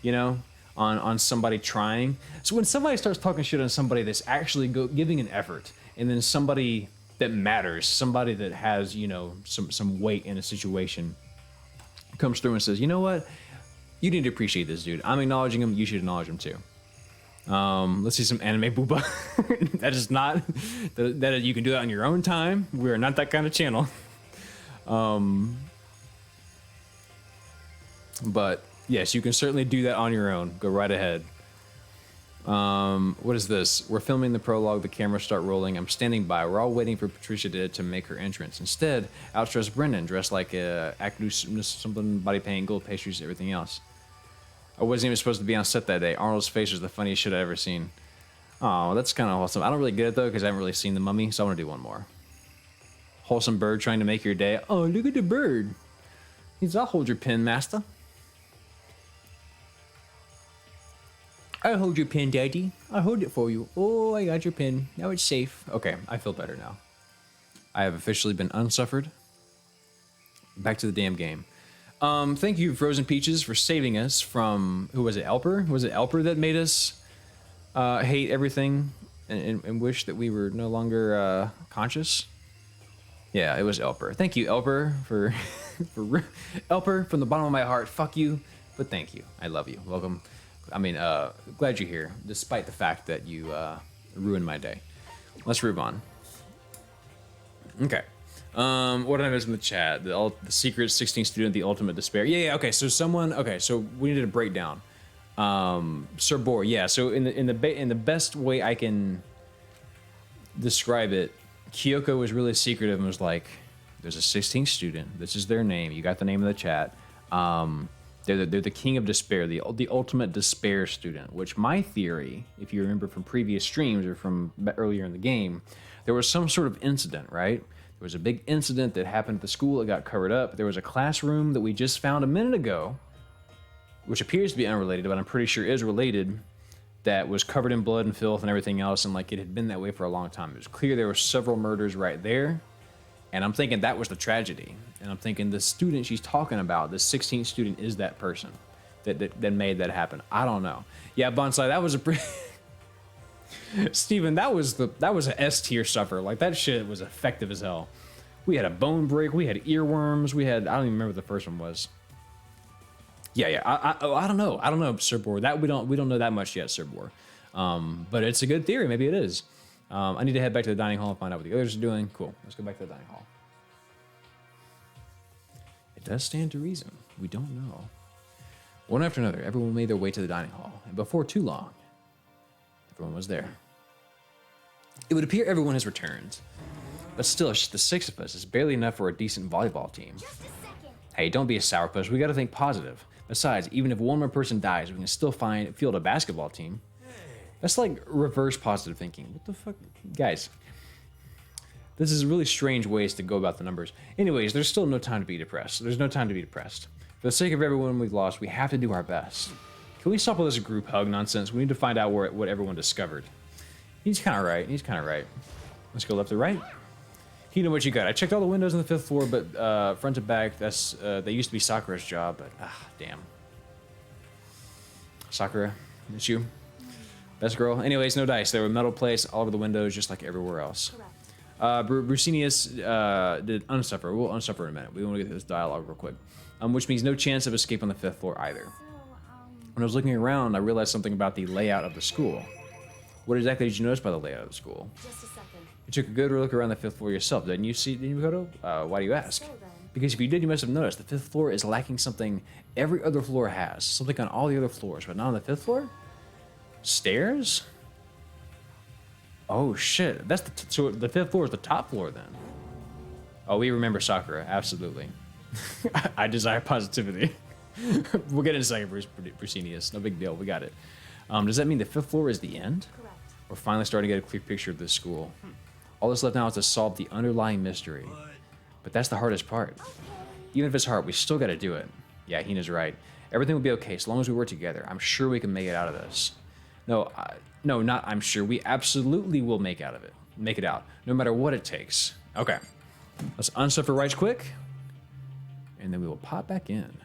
you know, on somebody trying. So when somebody starts talking shit on somebody that's actually giving an effort, and then somebody that matters, somebody that has, you know, some weight in a situation, comes through and says, you know what, you need to appreciate this dude. I'm acknowledging him. You should acknowledge him too. Let's see some anime booba. That is not that you can do that on your own time. We are not that kind of channel. But yes, you can certainly do that on your own. Go right ahead. What is this? We're filming the prologue. The cameras start rolling. I'm standing by. We're all waiting for Patricia to make her entrance. Instead, outstretched Brendan, dressed like a actor, something, body paint, gold pastries, everything else. I wasn't even supposed to be on set that day. Arnold's face was the funniest shit I've ever seen. Oh, that's kind of awesome. I don't really get it though because I haven't really seen The Mummy, so I want to do one more. Wholesome bird trying to make your day. Oh, look at the bird. I'll hold your pen, master. I'll hold your pen, daddy. I'll hold it for you. Oh, I got your pen. Now it's safe. Okay, I feel better now. I have officially been unsuffered. Back to the damn game. Thank you, Frozen Peaches, for saving us from, who was it, Elper? Was it Elper that made us hate everything and wish that we were no longer conscious? Yeah, it was Elper. Thank you, Elper, for Elper, from the bottom of my heart. Fuck you, but thank you. I love you. Welcome. I mean, glad you're here, despite the fact that you ruined my day. Let's move on. Okay. What did I miss in the chat? The secret 16 student, the ultimate despair. Yeah, okay. So so we needed a breakdown. Sir Boar, yeah. So in the best way I can describe it, Kyoko was really secretive and was like, "There's a 16th student. This is their name. You got the name of the chat. They're the king of despair, the ultimate despair student." Which my theory, if you remember from previous streams or from earlier in the game, there was some sort of incident, right? There was a big incident that happened at the school. It got covered up. There was a classroom that we just found a minute ago, which appears to be unrelated, but I'm pretty sure is related, that was covered in blood and filth and everything else, and like it had been that way for a long time. It was clear there were several murders right there, and I'm thinking that was the tragedy. And I'm thinking the student she's talking about, the 16th student, is that person that made that happen. I don't know. Yeah, Bonsai, that was a pretty... Steven, that was an S tier suffer. Like, that shit was effective as hell. We had a bone break, we had earworms, we had, I don't even remember what the first one was. Yeah, I don't know, Sir Boar. That we don't know that much yet, Sir Boar. But it's a good theory, maybe it is. I need to head back to the dining hall and find out what the others are doing. Cool, let's go back to the dining hall. It does stand to reason. We don't know. One after another, everyone made their way to the dining hall, and before too long, everyone was there. It would appear everyone has returned, but still, just the 6 of us is barely enough for a decent volleyball team. Hey, don't be a sourpuss. We gotta think positive. Besides, even if one more person dies, we can still field a basketball team. That's like reverse positive thinking. What the fuck? Guys, this is really strange ways to go about the numbers. Anyways, there's still no time to be depressed. There's no time to be depressed. For the sake of everyone we've lost, we have to do our best. Can we stop with this group hug nonsense? We need to find out what everyone discovered. He's kind of right. Let's go left to right. You know what you got. I checked all the windows on the 5th floor, but front to back, that used to be Sakura's job, but damn. Sakura, it's you. Best girl. Anyways, no dice. There were metal plates all over the windows, just like everywhere else. Brucinius did unsuffer. We'll unsuffer in a minute. We want to get this dialogue real quick. Which means no chance of escape on the 5th floor either. When I was looking around, I realized something about the layout of the school. What exactly did you notice by the layout of the school? Just a second. You took a good look around the 5th floor yourself, didn't you, Koto? Why do you ask? So then, Because if you did, you must have noticed the 5th floor is lacking something every other floor has. Something on all the other floors, but not on the 5th floor? Stairs? Oh shit, so the 5th floor is the top floor then. Oh, we remember Sakura, absolutely. I desire positivity. We'll get in a second, Brusenius. No big deal. We got it. Does that mean the 5th floor is the end? Correct. We're finally starting to get a clear picture of this school. All that's left now is to solve the underlying mystery. But that's the hardest part. Even if it's hard, we still gotta do it. Yeah, Hina's right. Everything will be okay as long as we work together. I'm sure we can make it out of this. No, not I'm sure. We absolutely will make it out, no matter what it takes. Okay, let's unsuffer right quick, and then we will pop back in.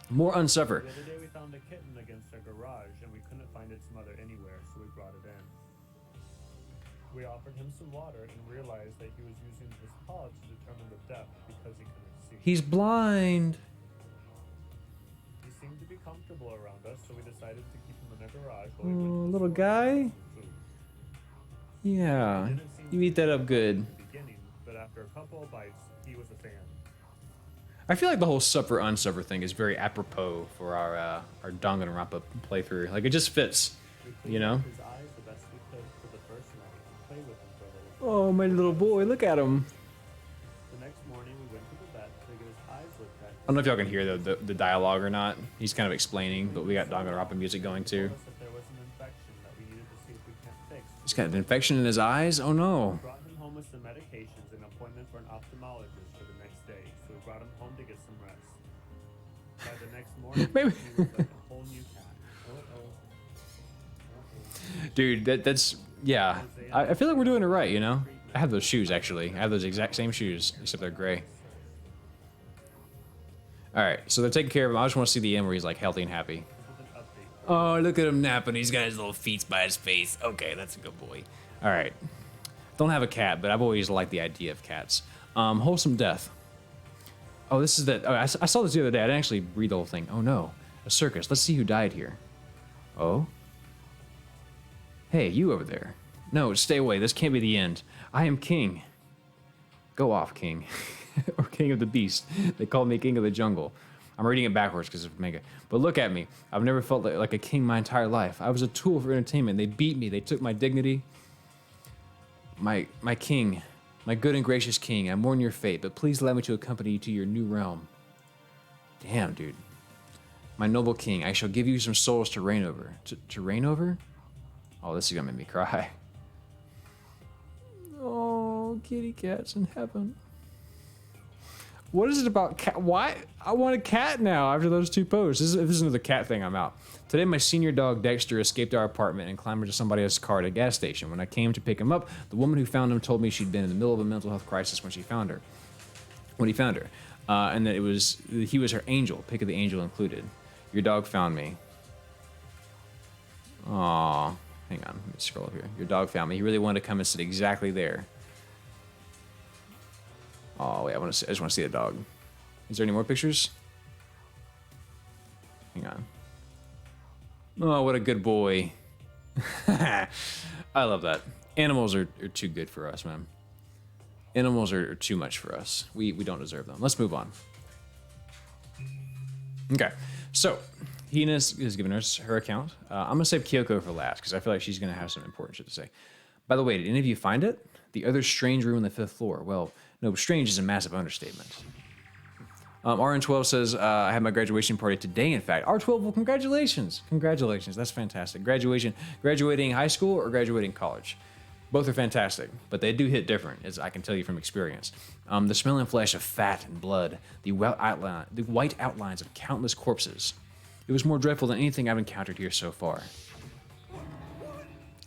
More unsuffer. The other day we found a kitten against our garage, and we couldn't find its mother anywhere, so we brought it in. We offered him some water and realized that he was using his paw to determine the depth because he couldn't see. He's blind. He seemed to be comfortable around us, so we decided to keep him in our garage while we went to the Little store to guy. get some food. Yeah, He didn't seem you to eat that up be good. in the beginning, but after a couple of bites, he was a fan. I feel like the whole suffer unsuffer thing is very apropos for our Danganronpa playthrough. Like it just fits, We you know. cleaned his eyes the best we could for the first night and played with him for a little bit. Oh, my little boy, look at him. The next morning, we went to the vet to get his eyes looked at. I don't know if y'all can hear the dialogue or not. He's kind of explaining, but we got Danganronpa music going too. Told us that there was an infection that we needed to see if we can't fix. He's got an infection in his eyes. Oh no. We brought him home with some medications and an appointment for an ophthalmologist for the next day, so we brought him home to get some rest. By the next morning, Maybe- he was like a whole new cat. Dude, that's yeah. I feel like we're doing it right, you know. I have those shoes actually. I have those exact same shoes, except they're gray. All right, so they're taking care of him. I just want to see the end where he's like healthy and happy. With an update. Oh, look at him napping. He's got his little feet by his face. Okay, that's a good boy. All right. Don't have a cat, but I've always liked the idea of cats. Wholesome death. Oh, this is that. Oh, I saw this the other day. I didn't actually read the whole thing. Oh no, a circus. Let's see who died here. Oh. Hey, you over there. No, stay away. This can't be the end. I am king. Go off, king. Or king of the beast. They call me king of the jungle. I'm reading it backwards because of Mega. But look at me. I've never felt like a king my entire life. I was a tool for entertainment. They beat me. They took my dignity. My king. My good and gracious king. I mourn your fate, but please allow me to accompany you to your new realm. Damn, dude. My noble king, I shall give you some souls to reign over. To reign over? Oh, this is gonna make me cry. Oh, kitty cats in heaven. What is it about cat? Why? I want a cat now after those two posts. If this is another cat thing, I'm out. Today, my senior dog, Dexter, escaped our apartment and climbed into somebody else's car at a gas station. When I came to pick him up, the woman who found him told me she'd been in the middle of a mental health crisis when he found her. And that he was her angel, pick of the angel included. Your dog found me. Aw. Hang on, let me scroll up here. Your dog found me. He really wanted to come and sit exactly there. Oh wait, I just want to see the dog. Is there any more pictures? Hang on. Oh, what a good boy. I love that. Animals are too good for us, man. Animals are too much for us. We don't deserve them. Let's move on. Okay, so Hina is giving us her account. I'm gonna save Kyoko for last because I feel like she's gonna have some important shit to say. By the way, did any of you find it? The other strange room on the 5th floor. Well, no, strange is a massive understatement. RN12 says, I had my graduation party today, in fact. R12, well, congratulations. Congratulations, that's fantastic. Graduating high school or graduating college? Both are fantastic, but they do hit different, as I can tell you from experience. The smell and flesh of fat and blood, the white outlines of countless corpses. It was more dreadful than anything I've encountered here so far.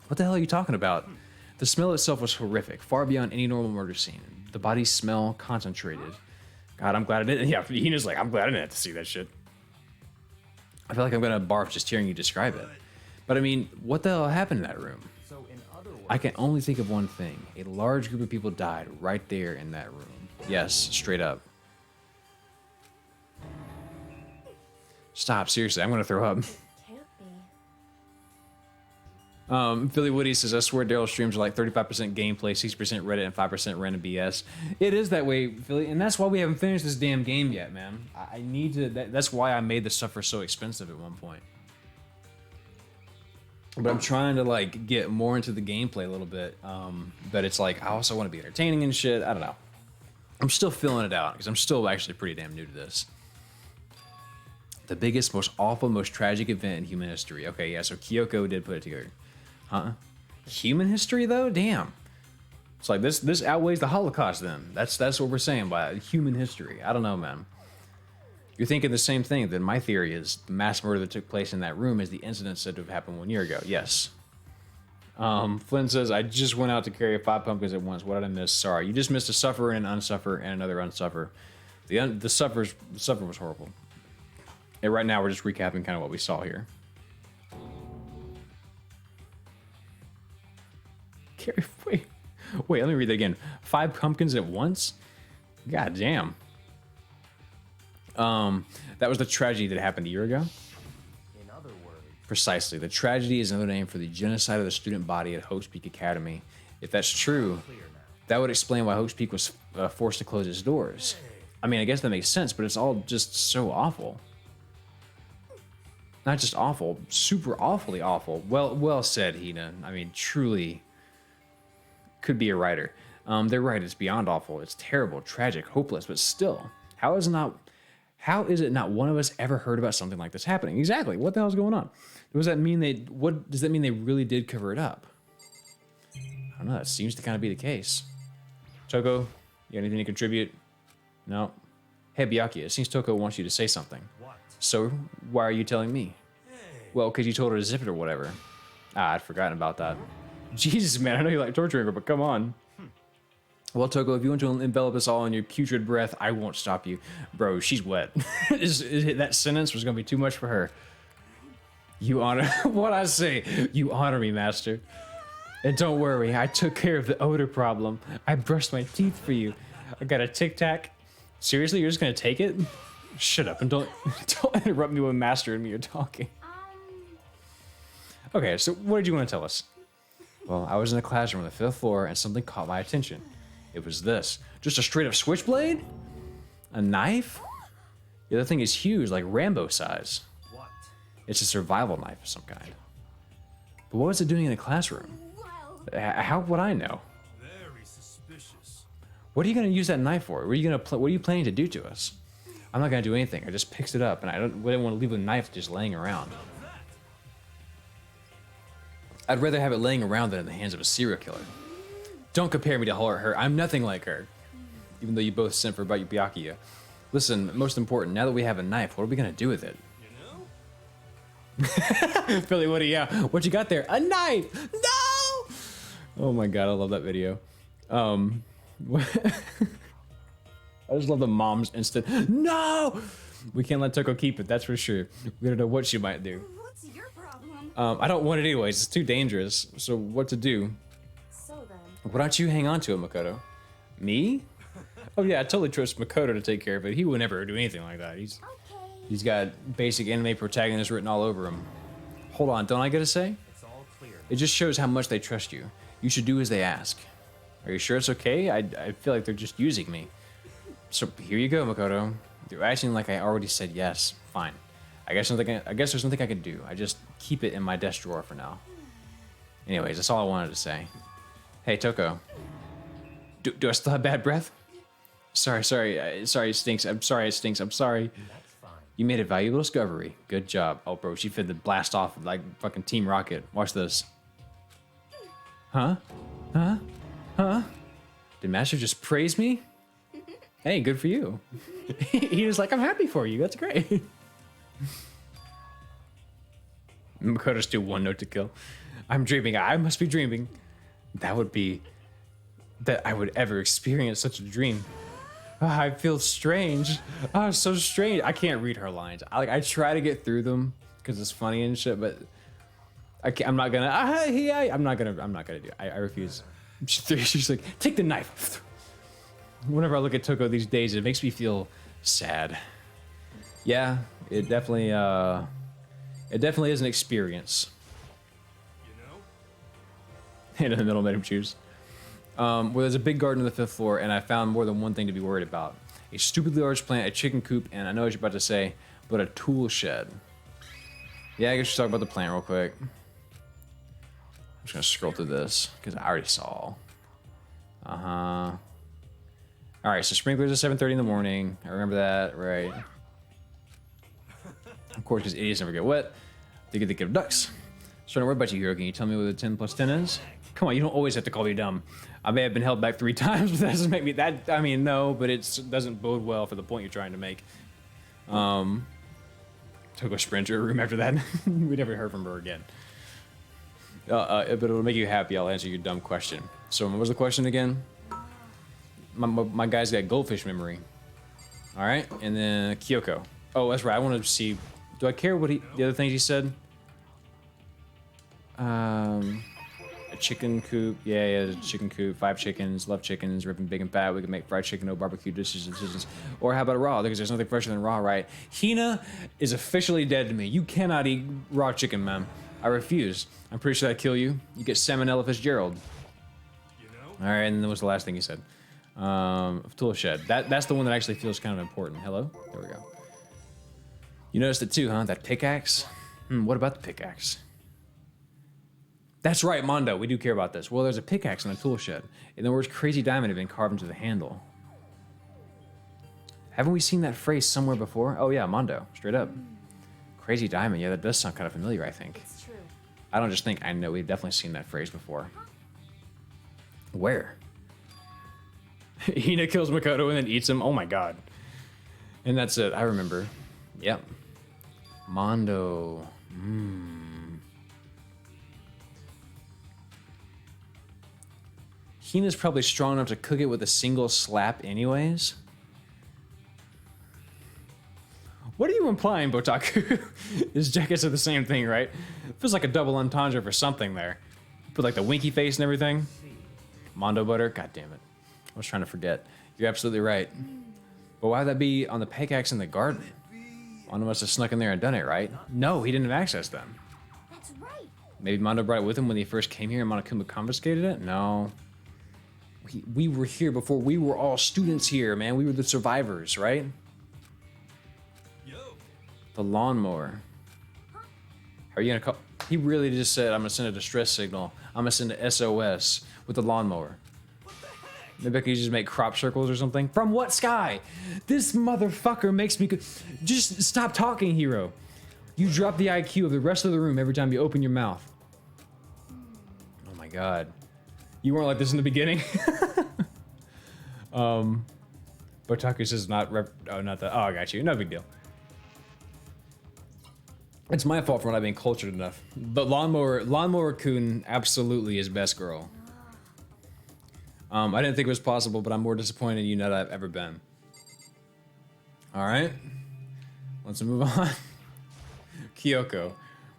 What the hell are you talking about? The smell itself was horrific, far beyond any normal murder scene. The body's smell concentrated. God, I'm glad I didn't. Yeah, Hina's like, I'm glad I didn't have to see that shit. I feel like I'm gonna barf just hearing you describe it. But I mean, what the hell happened in that room? So in other words, I can only think of one thing. A large group of people died right there in that room. Yes, straight up. Stop, seriously, I'm gonna throw up. It can't be. Philly Woody says, I swear Daryl streams are like 35% gameplay, 6% Reddit, and 5% random BS. It is that way, Philly, and that's why we haven't finished this damn game yet, man. I need to, that's why I made the suffer so expensive at one point. But I'm trying to like get more into the gameplay a little bit. But it's like, I also want to be entertaining and shit. I don't know. I'm still filling it out because I'm still actually pretty damn new to this. The biggest, most awful, most tragic event in human history. Okay, yeah, so Kyoko did put it together. Huh? Human history, though? Damn. It's like this outweighs the Holocaust, then. That's what we're saying by human history. I don't know, man. You're thinking the same thing. Then my theory is the mass murder that took place in that room is the incident said to have happened 1 year ago. Yes. Flynn says, I just went out to carry 5 pumpkins at once. What did I miss? Sorry. You just missed a sufferer and an unsufferer and another unsufferer. The suffer was horrible. And right now we're just recapping kind of what we saw here. Carry, wait, let me read that again. 5 pumpkins at once? God damn. That was the tragedy that happened a year ago. In other words, Precisely. The tragedy is another name for the genocide of the student body at Hope's Peak Academy. If that's true, that would explain why Hope's Peak was forced to close its doors. I mean, I guess that makes sense, but it's all just so awful. Not just awful, super awfully awful. Well said, Hina. I mean, truly could be a writer. They're right, it's beyond awful. It's terrible, tragic, hopeless, but still, how is it not one of us ever heard about something like this happening? Exactly. What the hell's going on? Does that mean they really did cover it up? I don't know, that seems to kind of be the case. Toko, you got anything to contribute? No. Hey, Byakuya, it seems Toko wants you to say something. what? So, why are you telling me? Well, because you told her to zip it or whatever. Ah, I'd forgotten about that. Jesus, man, I know you like torturing her, but come on. Well, Toko, if you want to envelop us all in your putrid breath, I won't stop you. Bro, she's wet. That sentence was going to be too much for her. You honor... What I say? You honor me, master. And don't worry, I took care of the odor problem. I brushed my teeth for you. I got a Tic Tac. Seriously, you're just going to take it? Shut up and don't interrupt me when Master and me are talking. Okay, so what did you want to tell us? Well, I was in a classroom on the 5th floor and something caught my attention. It was this. Just a straight up switchblade? A knife? Yeah, the thing is huge, like Rambo size. What? It's a survival knife of some kind. But what was it doing in a classroom? How would I know? Very suspicious. What are you going to use that knife for? What are you planning to do to us? I'm not going to do anything. I just picked it up, and I didn't want to leave a knife just laying around. I'd rather have it laying around than in the hands of a serial killer. Don't compare me to her. I'm nothing like her. Even though you both sent for about Byakuya. Listen, most important, now that we have a knife, what are we going to do with it? You know? Philly Woody, yeah. What you got there? A knife! No! Oh my god, I love that video. I just love the mom's instant, no! We can't let Toko keep it, that's for sure. We don't know what she might do. What's your problem? I don't want it anyways, it's too dangerous. So what to do? So then, Why don't you hang on to it, Makoto? Me? Oh yeah, I totally trust Makoto to take care of it. He would never do anything like that. He's got basic anime protagonist written all over him. Hold on, don't I get a say? It's all clear. It just shows how much they trust you. You should do as they ask. Are you sure it's okay? I feel like they're just using me. So here you go, Makoto. You're acting like I already said yes. Fine. I guess there's nothing I can do. I just keep it in my desk drawer for now. Anyways, that's all I wanted to say. Hey, Toko. Do I still have bad breath? Sorry, it stinks. I'm sorry, it stinks. I'm sorry. That's fine. You made a valuable discovery. Good job. Oh, bro, she fit the blast off like fucking Team Rocket. Watch this. Huh? Huh? Huh? Did Master just praise me? Hey, good for you. He was like, I'm happy for you. That's great. Makoto's still 1 note to kill. I'm dreaming. I must be dreaming. That would be... that I would ever experience such a dream. Oh, I feel strange. Oh, so strange. I can't read her lines. I try to get through them because it's funny and shit, but I'm not gonna. I'm not gonna do it. I refuse. She's like, take the knife. Whenever I look at Toko these days, it makes me feel sad. Yeah, it definitely is an experience. You know? And in the middle made him choose. Well, there's a big garden on the 5th floor, and I found more than one thing to be worried about. A stupidly large plant, a chicken coop, and I know what you're about to say, but a tool shed. Yeah, I guess we should talk about the plant real quick. I'm just gonna scroll through this, because I already saw. Uh-huh. Alright, so sprinklers at 7:30 in the morning. I remember that, right. course, because idiots never get wet. They get ducks. So, what about you, Hero? Can you tell me what the 10 plus 10 is? Come on, you don't always have to call me dumb. I may have been held back 3 times, but that doesn't make me that. I mean, no, but it doesn't bode well for the point you're trying to make. Took a sprint to her room after that. We never heard from her again. But it'll make you happy. I'll answer your dumb question. So, what was the question again? My guy's got goldfish memory. All right, and then Kyoko. Oh, that's right. I want to see. Do I care what the other things he said? A chicken coop. Yeah, a chicken coop. 5 chickens. Love chickens. Ripping big and fat. We can make fried chicken, no barbecue dishes and decisions. Or how about a raw? Because there's nothing fresher than raw, right? Hina is officially dead to me. You cannot eat raw chicken, man. I refuse. I'm pretty sure that'd kill you. You get Salmonella Fitzgerald. You know? All right, and then what's the last thing he said? Tool shed. That's the one that actually feels kind of important. Hello? There we go. You noticed it too, huh? That pickaxe? What about the pickaxe? That's right, Mondo. We do care about this. Well, there's a pickaxe in the tool shed. And the words crazy diamond have been carved into the handle. Haven't we seen that phrase somewhere before? Oh yeah, Mondo. Straight up. Crazy diamond. Yeah, that does sound kind of familiar, I think. It's true. I don't just think, I know. We've definitely seen that phrase before. Where? Hina kills Makoto and then eats him. Oh my god. And that's it. I remember. Yep. Mondo. Hina's probably strong enough to cook it with a single slap anyways. What are you implying, Botaku? His jackets are the same thing, right? Feels like a double entendre for something there. Put like the winky face and everything. Mondo butter? God damn it. I was trying to forget. You're absolutely right. But why would that be on the pickaxe in the garden? Mondo must have snuck in there and done it, right? No, he didn't have access to them. That's right. Maybe Mondo brought it with him when he first came here and Monokuma confiscated it? No. We were here before we were all students here, man. We were the survivors, right? Yo. The lawnmower. How are you gonna call? He really just said, I'm gonna send a distress signal. I'm gonna send a SOS with the lawnmower. Maybe I could just make crop circles or something. From what sky? This motherfucker makes me... Just stop talking, Hero. You drop the IQ of the rest of the room every time you open your mouth. Oh my god. You weren't like this in the beginning? Botaku says not not that. Oh, I got you. No big deal. It's my fault for not being cultured enough. But Lawnmower Kun absolutely is best girl. I didn't think it was possible, but I'm more disappointed in you than I've ever been. Alright. Let's move on. Kyoko.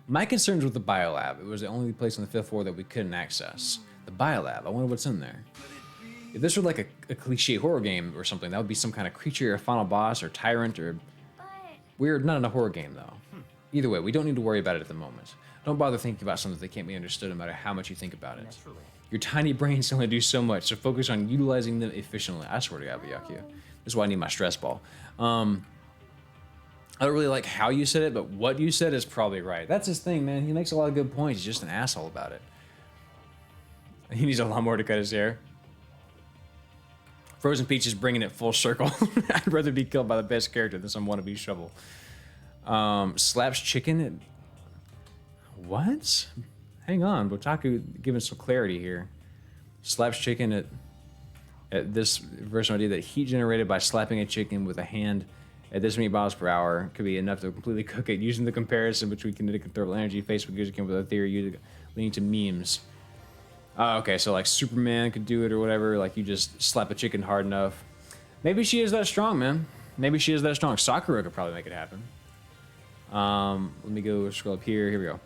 My concerns with the biolab. It was the only place on the 5th floor that we couldn't access. The biolab. I wonder what's in there. If this were like a cliche horror game or something, that would be some kind of creature or final boss or tyrant or... Weird, not in a horror game though. Either way, we don't need to worry about it at the moment. Don't bother thinking about something that can't be understood no matter how much you think about it. Naturally. Your tiny brains can only do so much, so focus on utilizing them efficiently. I swear to God, Byakuya. This is why I need my stress ball. I don't really like how you said it, but what you said is probably right. That's his thing, man. He makes a lot of good points. He's just an asshole about it. He needs a lot more to cut his hair. Frozen Peach is bringing it full circle. I'd rather be killed by the best character than some wannabe shovel. Slaps chicken. What? Hang on, Botaku giving some clarity here. Slaps chicken at this version idea that heat generated by slapping a chicken with a hand at this many miles per hour could be enough to completely cook it. Using the comparison between kinetic and thermal energy, Facebook users came up with a theory leading to memes. Okay, so like Superman could do it or whatever. Like you just slap a chicken hard enough. Maybe she is that strong, man. Maybe she is that strong. Sakura could probably make it happen. Let me go scroll up here. Here we go.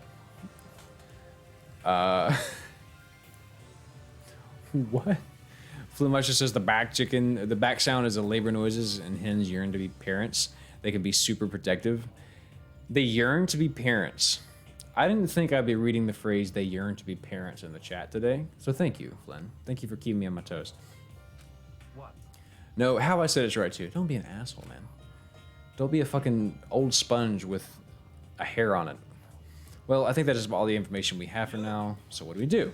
What? Flumash says the back sound is the labor noises and hens yearn to be parents. They can be super protective. They yearn to be parents. I didn't think I'd be reading the phrase they yearn to be parents in the chat today. So thank you, Flynn. Thank you for keeping me on my toes. What? No, how I said it's right too. Don't be an asshole, man. Don't be a fucking old sponge with a hair on it. Well, I think that is all the information we have for now. So what do we do?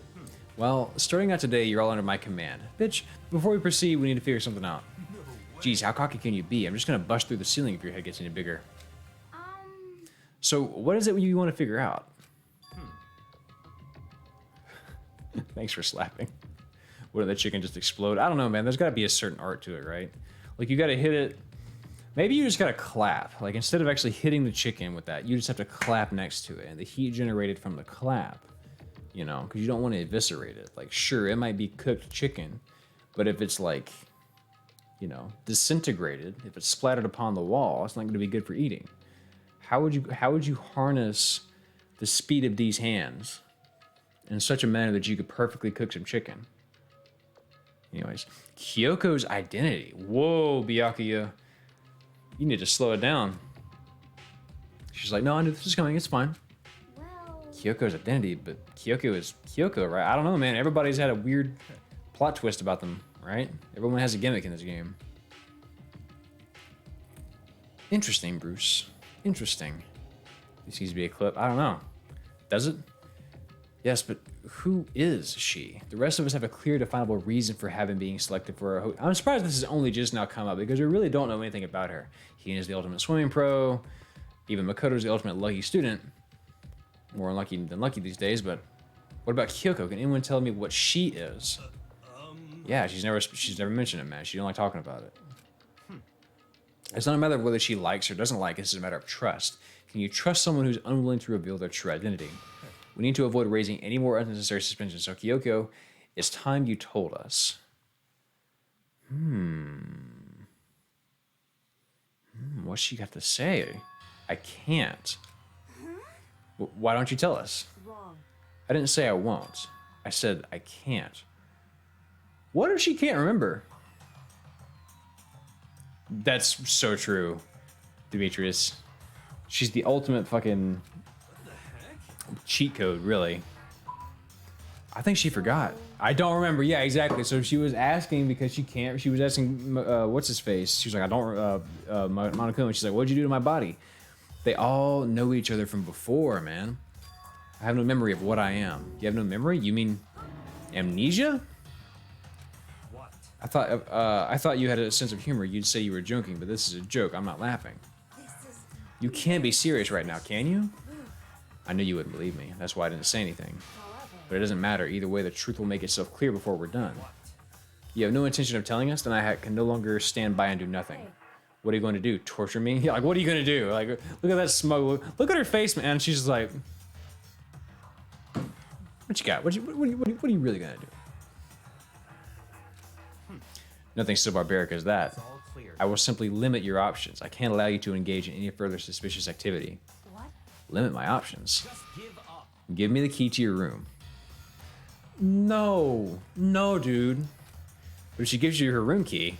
Well, starting out today, you're all under my command. Bitch, before we proceed, we need to figure something out. Jeez, how cocky can you be? I'm just gonna bust through the ceiling if your head gets any bigger. So what is it you want to figure out? Thanks for slapping. Wouldn't the chicken just explode? I don't know, man. There's got to be a certain art to it, right? Like, you got to hit it. Maybe you just got to clap. Like, instead of actually hitting the chicken with that, you just have to clap next to it. And the heat generated from the clap, you know, because you don't want to eviscerate it. Like, sure, it might be cooked chicken, but if it's, like, you know, disintegrated, if it's splattered upon the wall, it's not going to be good for eating. How would you harness the speed of these hands in such a manner that you could perfectly cook some chicken? Anyways, Kyoko's identity. Whoa, Byakuya. You need to slow it down. She's like, no, I knew this was coming. It's fine. Well, Kyoko's identity, but Kyoko is Kyoko, right? I don't know, man. Everybody's had a weird plot twist about them, right? Everyone has a gimmick in this game. Interesting, Bruce. Interesting. This needs to be a clip. I don't know. Does it? Yes, but who is she? The rest of us have a clear, definable reason for having being selected for our host. I'm surprised this has only just now come up because we really don't know anything about her. He is the ultimate swimming pro. Even Makoto's the ultimate lucky student. More unlucky than lucky these days, but what about Kyoko? Can anyone tell me what she is? Yeah, she's never mentioned it, man. She don't like talking about it. It's not a matter of whether she likes or doesn't like. It's a matter of trust. Can you trust someone who's unwilling to reveal their true identity? We need to avoid raising any more unnecessary suspicions. So, Kyoko, it's time you told us. What's she got to say? I can't. Why don't you tell us? wrong. I didn't say I won't. I said I can't. What if she can't remember? That's so true, Demetrius. She's the ultimate fucking cheat code, really. I think she forgot. I don't remember. Yeah, exactly. So she was asking because she can't. She was asking, what's his face? She was like, I don't, Monokuma. She's like, what'd you do to my body? They all know each other from before, man. I have no memory of what I am. You have no memory? You mean amnesia? What? I thought you had a sense of humor. You'd say you were joking, but this is a joke. I'm not laughing. You can't be serious right now, can you? I knew you wouldn't believe me. That's why I didn't say anything. But it doesn't matter. Either way, the truth will make itself clear before we're done. You have no intention of telling us, then I can no longer stand by and do nothing. What are you going to do? Torture me? Yeah, like, what are you going to do? Like, look at that smug look at her face, man. She's just like, what you got? What are you really going to do? Nothing so barbaric as that. All clear. I will simply limit your options. I can't allow you to engage in any further suspicious activity. What? Limit my options. Just give up. Give me the key to your room. No, dude. But if she gives you her room key,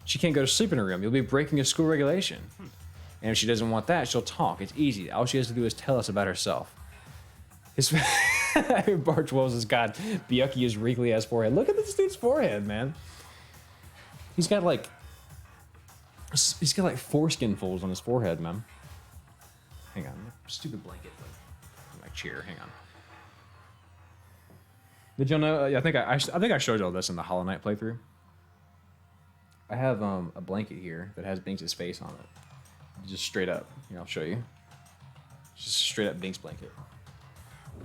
she can't go to sleep in her room. You'll be breaking a school regulation. And if she doesn't want that, she'll talk. It's easy. All she has to do is tell us about herself. His Barch Wells has got Byakuya's wrinkly ass forehead. Look at this dude's forehead, man. He's got like foreskin folds on his forehead, man. Hang on, stupid blanket on my chair. Hang on. Did y'all know? I think I showed y'all this in the Hollow Knight playthrough. I have a blanket here that has Binks' face on it. Just straight up. Here, I'll show you. Just a straight up Binks blanket.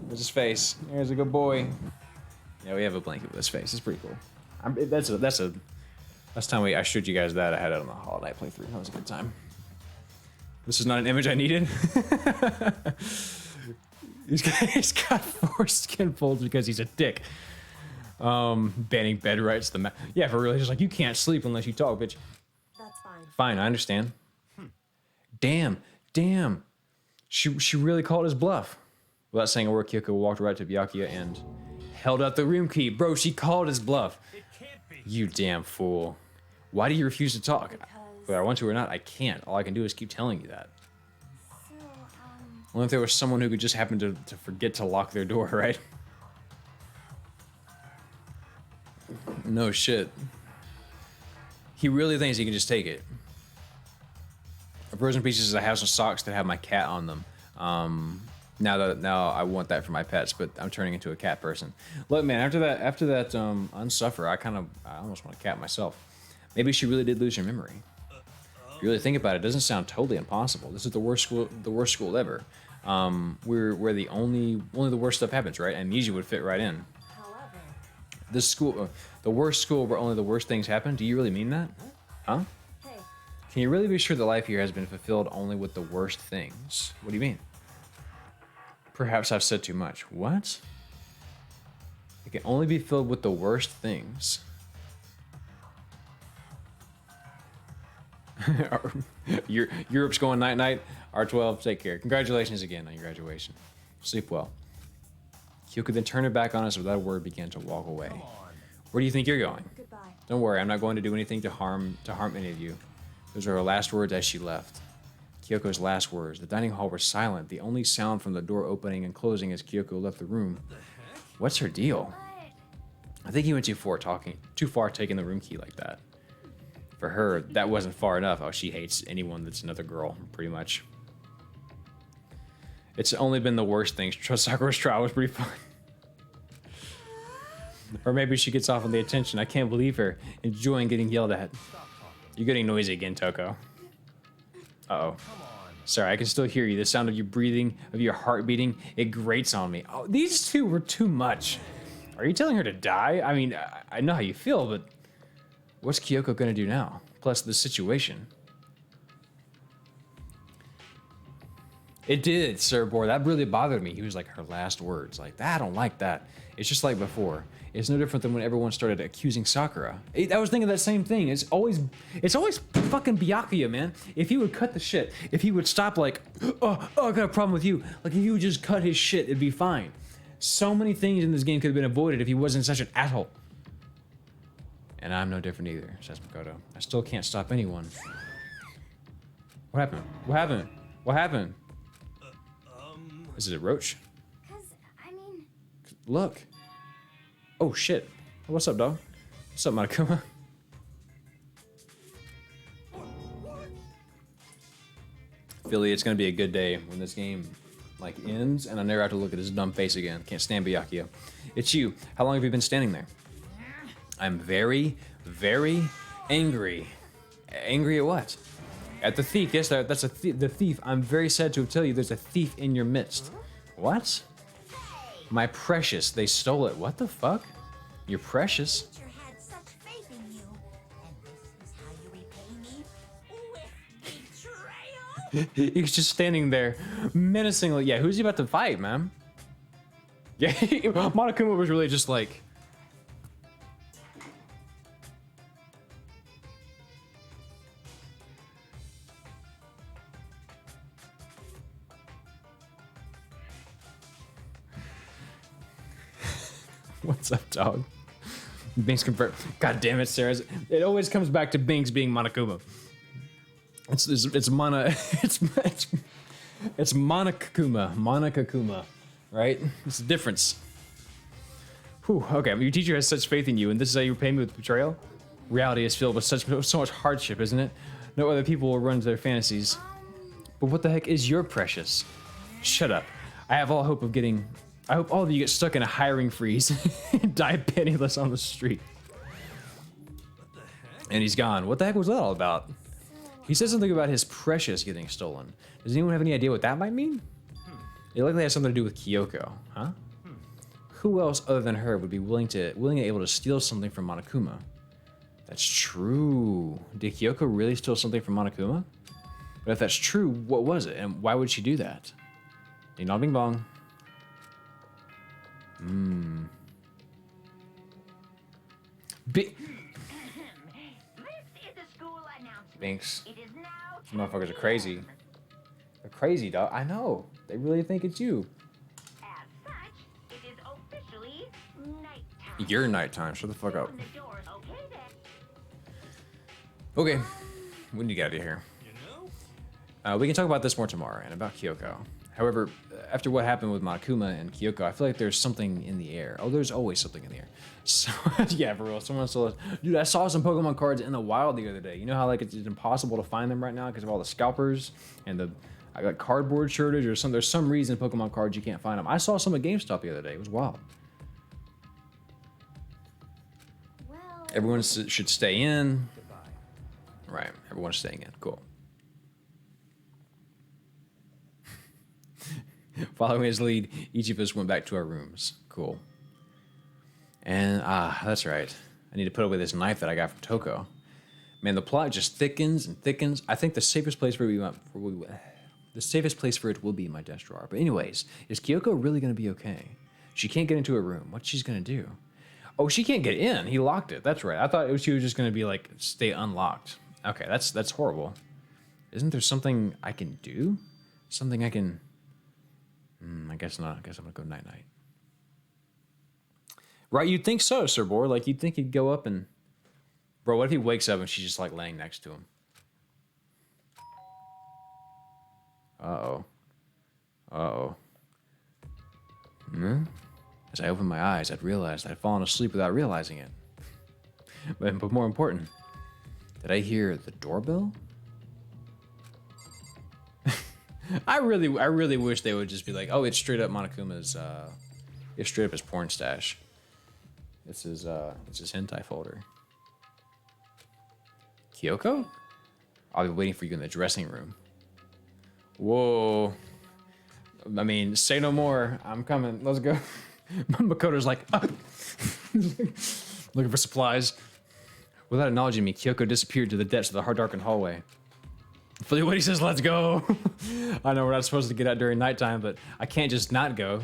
There's his face. There's a good boy. Yeah, we have a blanket with his face. It's pretty cool. Last time I showed you guys that, I had it on the Hollow Knight playthrough. That was a good time. This is not an image I needed. He's got foreskin folds because he's a dick. Banning bed rights. Yeah, for real. He's just like, you can't sleep unless you talk, bitch. That's fine. Fine, I understand. Damn. She really called his bluff. Without saying a word, Kyoko walked right to Byakuya and held out the room key. Bro, she called his bluff. It can't be. You damn fool. Why do you refuse to talk? Because- Whether I want to or not, I can't. All I can do is keep telling you that. So, Only if there was someone who could just happen to forget to lock their door, right? No shit. He really thinks he can just take it. Frozen pieces I have some socks that have my cat on them. Now I want that for my pets, but I'm turning into a cat person. Look, man, after that unsuffer, I almost want a cat myself. Maybe she really did lose her memory. If you really think about it, it doesn't sound totally impossible. This is the worst school ever. Where the only the worst stuff happens, right? Amnesia would fit right in. However, This school, the worst school where only the worst things happen. Do you really mean that? Huh? hey, Can you really be sure that life here has been fulfilled only with the worst things? What do you mean? Perhaps I've said too much. What? It can only be filled with the worst things. Europe's going night-night. R12, take care. Congratulations again on your graduation. Sleep well. Kyoko then turned her back on us without a word, began to walk away. Where do you think you're going? goodbye. Don't worry, I'm not going to do anything to harm any of you. Those are her last words as she left. Kyoko's last words. The dining hall were silent, the only sound from the door opening and closing as Kyoko left the room. What's her deal? I think he went too far taking the room key like that. For her, that wasn't far enough. Oh, she hates anyone that's another girl, pretty much. It's only been the worst things. Sakura's trial was pretty fun. Or maybe she gets off on the attention. I can't believe her. Enjoying getting yelled at. You're getting noisy again, Toko. Uh-oh. Sorry, I can still hear you. The sound of you breathing, of your heart beating, it grates on me. Oh, these two were too much. Are you telling her to die? I mean, I know how you feel, but what's Kyoko gonna do now? Plus the situation. It did, Sir Boar. That really bothered me. He was like, her last words. Like, I don't like that. It's just like before. It's no different than when everyone started accusing Sakura. I was thinking that same thing. It's always fucking Byakuya, man. If he would cut the shit, if he would stop like, oh, I got a problem with you. Like, if he would just cut his shit, it'd be fine. So many things in this game could have been avoided if he wasn't such an asshole. And I'm no different either, says Makoto. I still can't stop anyone. What happened? What happened? What happened? Is it a roach? 'Cause, I mean... Look. Oh, shit. What's up, dog? What's up, Monokuma? Philly, it's gonna be a good day when this game, like, ends, and I never have to look at his dumb face again. Can't stand Byakuya. It's you. How long have you been standing there? I'm very, very angry. Angry at what? At the thief. Yes, that's the thief. I'm very sad to tell you there's a thief in your midst. What? My precious. They stole it. What the fuck? You're precious. Teacher had such faith in you. And this is how you repay me? With betrayal? He's just standing there menacingly. Yeah, who's he about to fight, man? Yeah, Monokuma was really just like... What's up, dog? Binks convert. God damn it, Sarah. It always comes back to Binks being Monokuma. It's Monokuma, right? It's a difference. Whew, okay, your teacher has such faith in you, and this is how you repay me with betrayal? Reality is filled with so much hardship, isn't it? No other people will run to their fantasies. But what the heck is your precious? Shut up. I have all hope of getting... I hope all of you get stuck in a hiring freeze and die penniless on the street. And he's gone. What the heck was that all about? He said something about his precious getting stolen. Does anyone have any idea what that might mean? It likely has something to do with Kyoko, huh? Who else other than her would be willing and able to steal something from Monokuma? That's true. Did Kyoko really steal something from Monokuma? But if that's true, what was it? And why would she do that? Ding dong bing bong. This is the school announcement. Binks. It is now... These motherfuckers are crazy. They're crazy, dog. I know. They really think it's you. As such, it is officially nighttime. Your nighttime. Shut the fuck up. Open the doors, okay then? Okay. We need to get out of here. We can talk about this more tomorrow and about Kyoko. However, after what happened with Monokuma and Kyoko, I feel like there's something in the air. Oh, there's always something in the air. So, yeah, for real. Someone still... Dude, I saw some Pokemon cards in the wild the other day. You know how, like, it's impossible to find them right now because of all the scalpers and the... I got cardboard shortage or some... There's some reason Pokemon cards you can't find them. I saw some at GameStop the other day. It was wild. Well... Everyone should stay in. Right. Everyone's staying in. Cool. Following his lead, each of us went back to our rooms. Cool. And, that's right. I need to put away this knife that I got from Toko. Man, the plot just thickens and thickens. I think the safest place the safest place for it will be my desk drawer. But anyways, is Kyoko really going to be okay? She can't get into her room. What's she going to do? Oh, she can't get in. He locked it. That's right. I thought she was just going to be like, stay unlocked. Okay, that's horrible. Isn't there something I can do? Something I can... I guess not. I guess I'm going to go night-night. Right, you'd think so, Sir Boar. Like, you'd think he'd go up and... Bro, what if he wakes up and she's just, like, laying next to him? Uh-oh. Uh-oh. As I opened my eyes, I'd realized I'd fallen asleep without realizing it. But more important, did I hear the doorbell? I really wish they would just be like, oh, it's straight up Monokuma's, it's straight up his porn stash. It's his hentai folder. Kyoko? I'll be waiting for you in the dressing room. Whoa. I mean, say no more. I'm coming. Let's go. Makoto's like, looking for supplies. Without acknowledging me, Kyoko disappeared to the depths of the darkened hallway. Fully what he says, let's go. I know we're not supposed to get out during nighttime, but I can't just not go.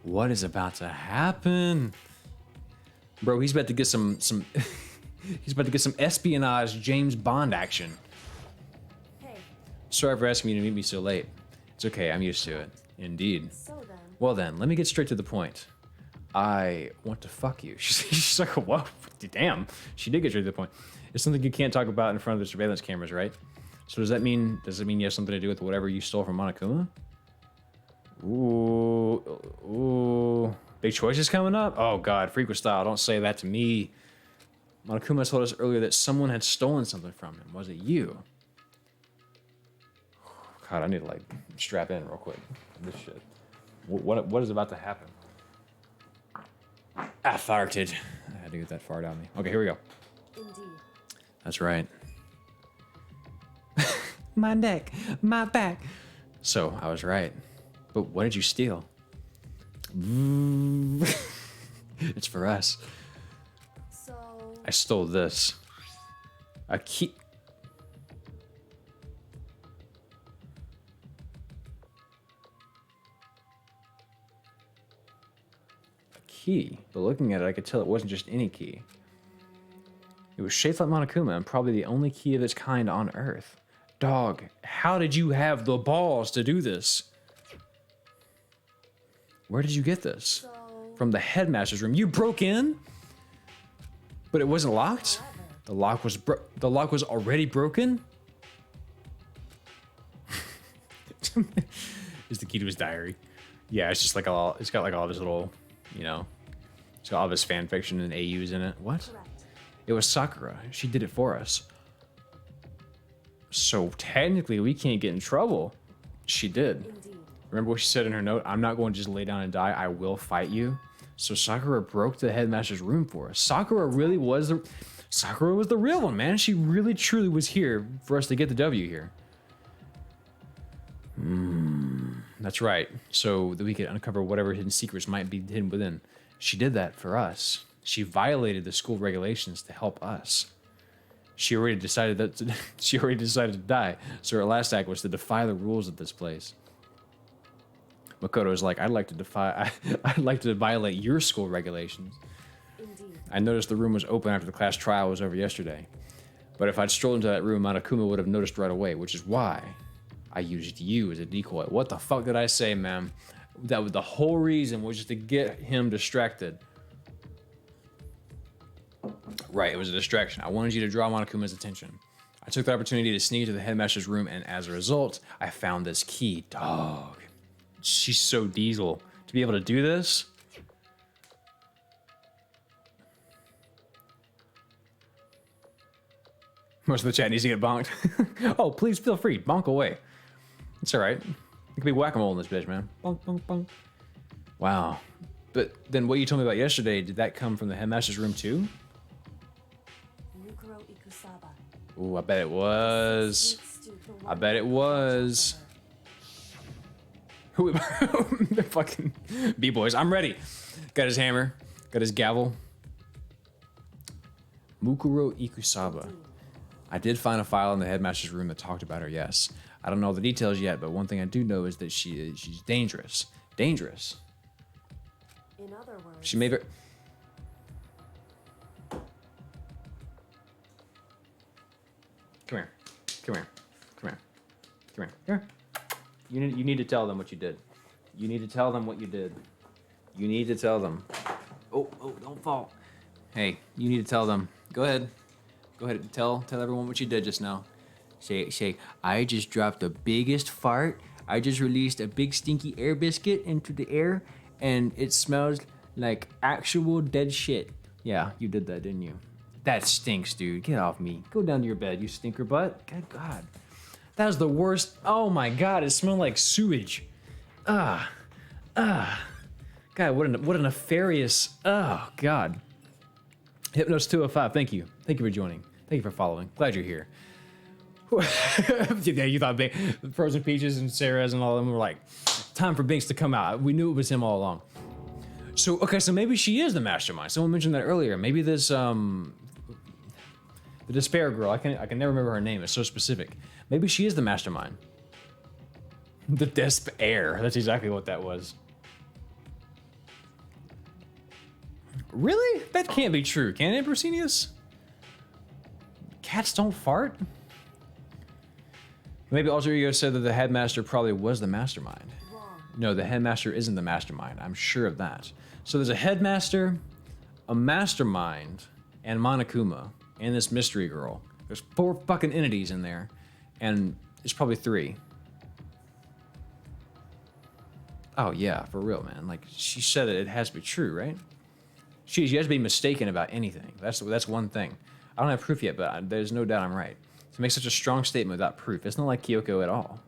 What is about to happen? Bro, he's about to get some he's about to get some espionage James Bond action. Hey, Sorry for asking you to meet me so late. It's okay, I'm used to it. Indeed. so then, Well then, let me get straight to the point. I want to fuck you. She's like, whoa, damn. She did get straight to the point. It's something you can't talk about in front of the surveillance cameras, right? So does it mean you have something to do with whatever you stole from Monokuma? Ooh. Big choices coming up? Oh god, Freak with style, don't say that to me. Monokuma told us earlier that someone had stolen something from him. Was it you? God, I need to like strap in real quick. This shit. What is about to happen? I farted. I had to get that fart out of me. Okay, here we go. indeed. That's right. My neck, my back. So, I was right. But what did you steal? It's for us. So, I stole this. A key. But looking at it, I could tell it wasn't just any key. It was shaped like Monokuma and probably the only key of its kind on Earth. Dog, how did you have the balls to do this? Where did you get this? so, From the headmaster's room. You broke in? But it wasn't locked? however, The lock was already broken? Is the key to his diary. Yeah, it's just like it's got like all of his little, you know, it's got all of his fan fiction and AUs in it. What? correct. It was Sakura. She did it for us. So technically we can't get in trouble. She did. Indeed. Remember what she said in her note? I'm not going to just lay down and die. I will fight you. So Sakura broke the headmaster's room for us. Sakura was the real one, man. She really truly was here for us to get the W here. That's right. So that we could uncover whatever hidden secrets might be hidden within. She did that for us. She violated the school regulations to help us. She already decided to die. So her last act was to defy the rules of this place. Makoto's like, I'd like to violate your school regulations. Indeed. I noticed the room was open after the class trial was over yesterday. But if I'd strolled into that room, Monokuma would have noticed right away, which is why I used you as a decoy. What the fuck did I say, man? That was the whole reason, was just to get him distracted. Right, it was a distraction. I wanted you to draw Monokuma's attention. I took the opportunity to sneak to the headmaster's room, and as a result, I found this key. Dog. She's so diesel. To be able to do this? Most of the chat needs to get bonked. Oh, please feel free. Bonk away. It's all right. It could be whack-a-mole in this bitch, man. Bonk, bonk, bonk. Wow. But then what you told me about yesterday, did that come from the headmaster's room too? Nukuro Ikusaba. Ooh, I bet it was. I bet it was. Who? The fucking B-boys. I'm ready. Got his hammer. Got his gavel. Mukuro Ikusaba. I did find a file in the headmaster's room that talked about her, yes. I don't know all the details yet, but one thing I do know is that she's dangerous. Dangerous. In other words, She may very... Come here. Come here. Come here. Come here. Here. You need to tell them what you did. You need to tell them what you did. You need to tell them. Oh, don't fall. Hey, you need to tell them. Go ahead. Go ahead and tell everyone what you did just now. Say, I just dropped the biggest fart. I just released a big stinky air biscuit into the air, and it smells like actual dead shit. Yeah, you did that, didn't you? That stinks, dude. Get off me. Go down to your bed, you stinker butt. Good God. That was the worst. Oh my God, it smelled like sewage. God, what a nefarious. Oh God. Hypnos 205, thank you. Thank you for joining. Thank you for following. Glad you're here. Yeah, you thought Frozen Peaches and Sarah's and all of them were like, time for Binks to come out. We knew it was him all along. So, okay, so maybe she is the mastermind. Someone mentioned that earlier. Maybe this, the Despair girl, I can never remember her name. It's so specific. Maybe she is the mastermind. The Despair. That's exactly what that was. Really? That can't be true, can it, Brasinius? Cats don't fart? Maybe Alter Ego said that the headmaster probably was the mastermind. wrong. No, the headmaster isn't the mastermind. I'm sure of that. So there's a headmaster, a mastermind, and Monokuma, and this mystery girl. There's 4 fucking entities in there, and it's probably 3. Oh yeah, for real, man. Like, she said it has to be true, right? She has to be mistaken about anything. That's one thing. I don't have proof yet, but there's no doubt I'm right. To make such a strong statement without proof, it's not like Kyoko at all.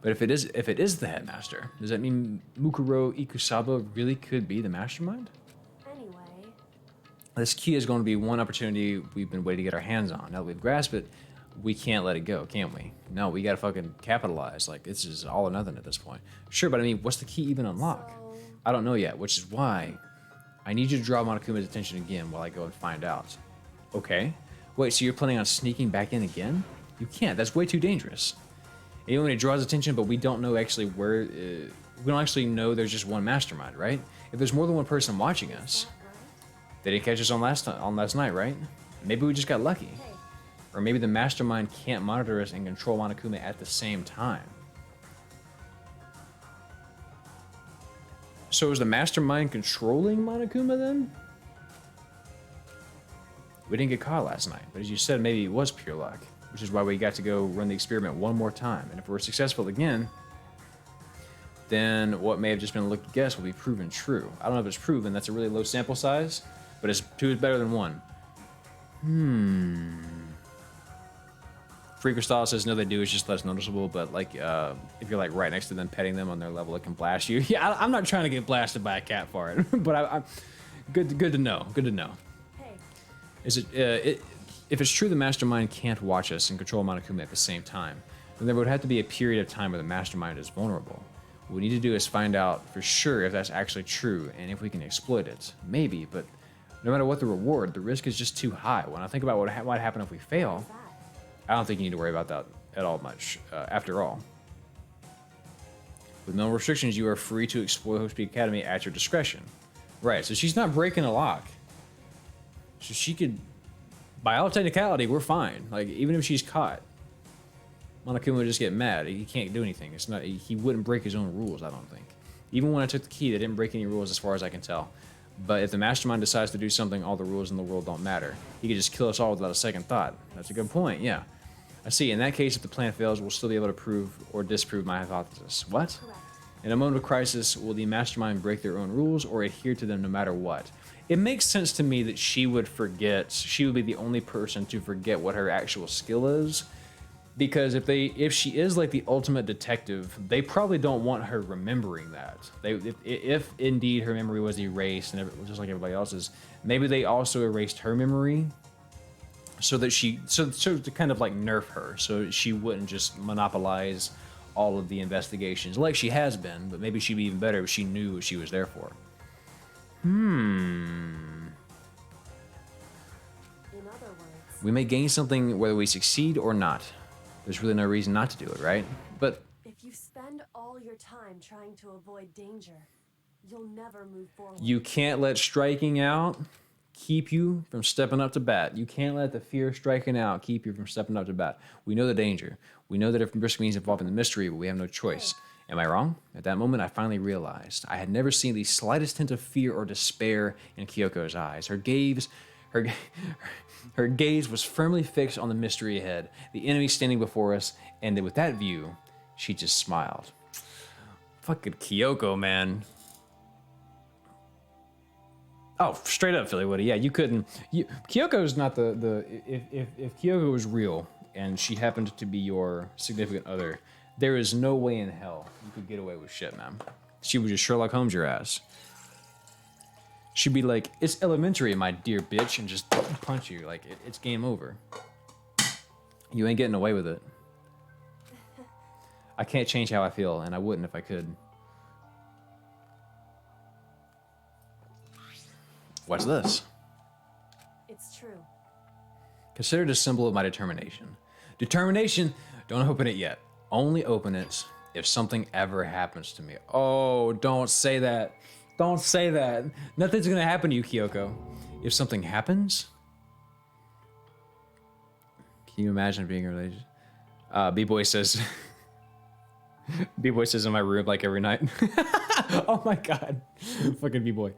But if it is the headmaster, does that mean Mukuro Ikusaba really could be the mastermind? Anyway, This key is going to be one opportunity we've been waiting to get our hands on. Now that we've grasped it, we can't let it go, can we? No, we gotta fucking capitalize. Like, this is all or nothing at this point. Sure, but I mean, what's the key even unlock? so I don't know yet, which is why I need you to draw Monokuma's attention again while I go and find out. Okay. Wait, so you're planning on sneaking back in again? You can't. That's way too dangerous. Even when it draws attention, but we don't know actually where... we don't actually know there's just one mastermind, right? If there's more than one person watching us, they didn't catch us on last night, right? Maybe we just got lucky. hey, Or maybe the mastermind can't monitor us and control Monokuma at the same time. So is the mastermind controlling Monokuma then? We didn't get caught last night, but as you said, maybe it was pure luck, which is why we got to go run the experiment one more time. And if we're successful again, then what may have just been a lucky guess will be proven true. I don't know if it's proven, that's a really low sample size, but 2 is better than 1. Freaker Style says, no, they do, it's just less noticeable, but like, if you're like right next to them, petting them on their level, it can blast you. Yeah, I'm not trying to get blasted by a cat fart, but I'm good to know, good to know. hey, Is if it's true the mastermind can't watch us and control Monokuma at the same time, then there would have to be a period of time where the mastermind is vulnerable. What we need to do is find out for sure if that's actually true and if we can exploit it. Maybe, but no matter what the reward, the risk is just too high. When I think about what might happen if we fail, what's that? I don't think you need to worry about that at all much. After all, with no restrictions, you are free to explore Hope Speed Academy at your discretion. Right, so she's not breaking a lock. So she could, by all technicality, we're fine. Like, even if she's caught, Monokuma would just get mad. He can't do anything. It's not. He wouldn't break his own rules, I don't think. Even when I took the key, they didn't break any rules as far as I can tell. But if the mastermind decides to do something, all the rules in the world don't matter. He could just kill us all without a second thought. That's a good point, yeah. I see. In that case, if the plan fails, we'll still be able to prove or disprove my hypothesis. What? Correct. In a moment of crisis, will the mastermind break their own rules or adhere to them no matter what? It makes sense to me that she would forget. She would be the only person to forget what her actual skill is. Because if she is like the ultimate detective, they probably don't want her remembering that. If indeed her memory was erased, and just like everybody else's, maybe they also erased her memory so that so to kind of like nerf her, so she wouldn't just monopolize all of the investigations like she has been, but maybe she'd be even better if she knew what she was there for. In other words, We may gain something whether we succeed or not. There's really no reason not to do it, right? But if you spend all your time trying to avoid danger, you'll never move forward. you can't let striking out keep you from stepping up to bat. You can't let the fear of striking out keep you from stepping up to bat. We know the danger. We know that if risk means involving the mystery, but we have no choice. Am I wrong? At that moment, I finally realized I had never seen the slightest hint of fear or despair in Kyoko's eyes. Her gaze was firmly fixed on the mystery ahead, the enemy standing before us, and with that view, she just smiled. Fucking Kyoko, man. Oh, straight up, Philly Woody. Yeah, you couldn't. Kyoko's not if Kyoko was real and she happened to be your significant other, there is no way in hell you could get away with shit, man. She would just Sherlock Holmes your ass. She'd be like, "It's elementary, my dear bitch," and just punch you like it's game over. You ain't getting away with it. I can't change how I feel, and I wouldn't if I could. What's this? It's true. Consider it a symbol of my determination. Determination, don't open it yet. Only open it if something ever happens to me. Oh, don't say that. Don't say that. Nothing's gonna happen to you, Kyoko. If something happens? Can you imagine being in a relationship? B-Boy says... B-Boy says in my room like every night. Oh my god. Fucking B-Boy.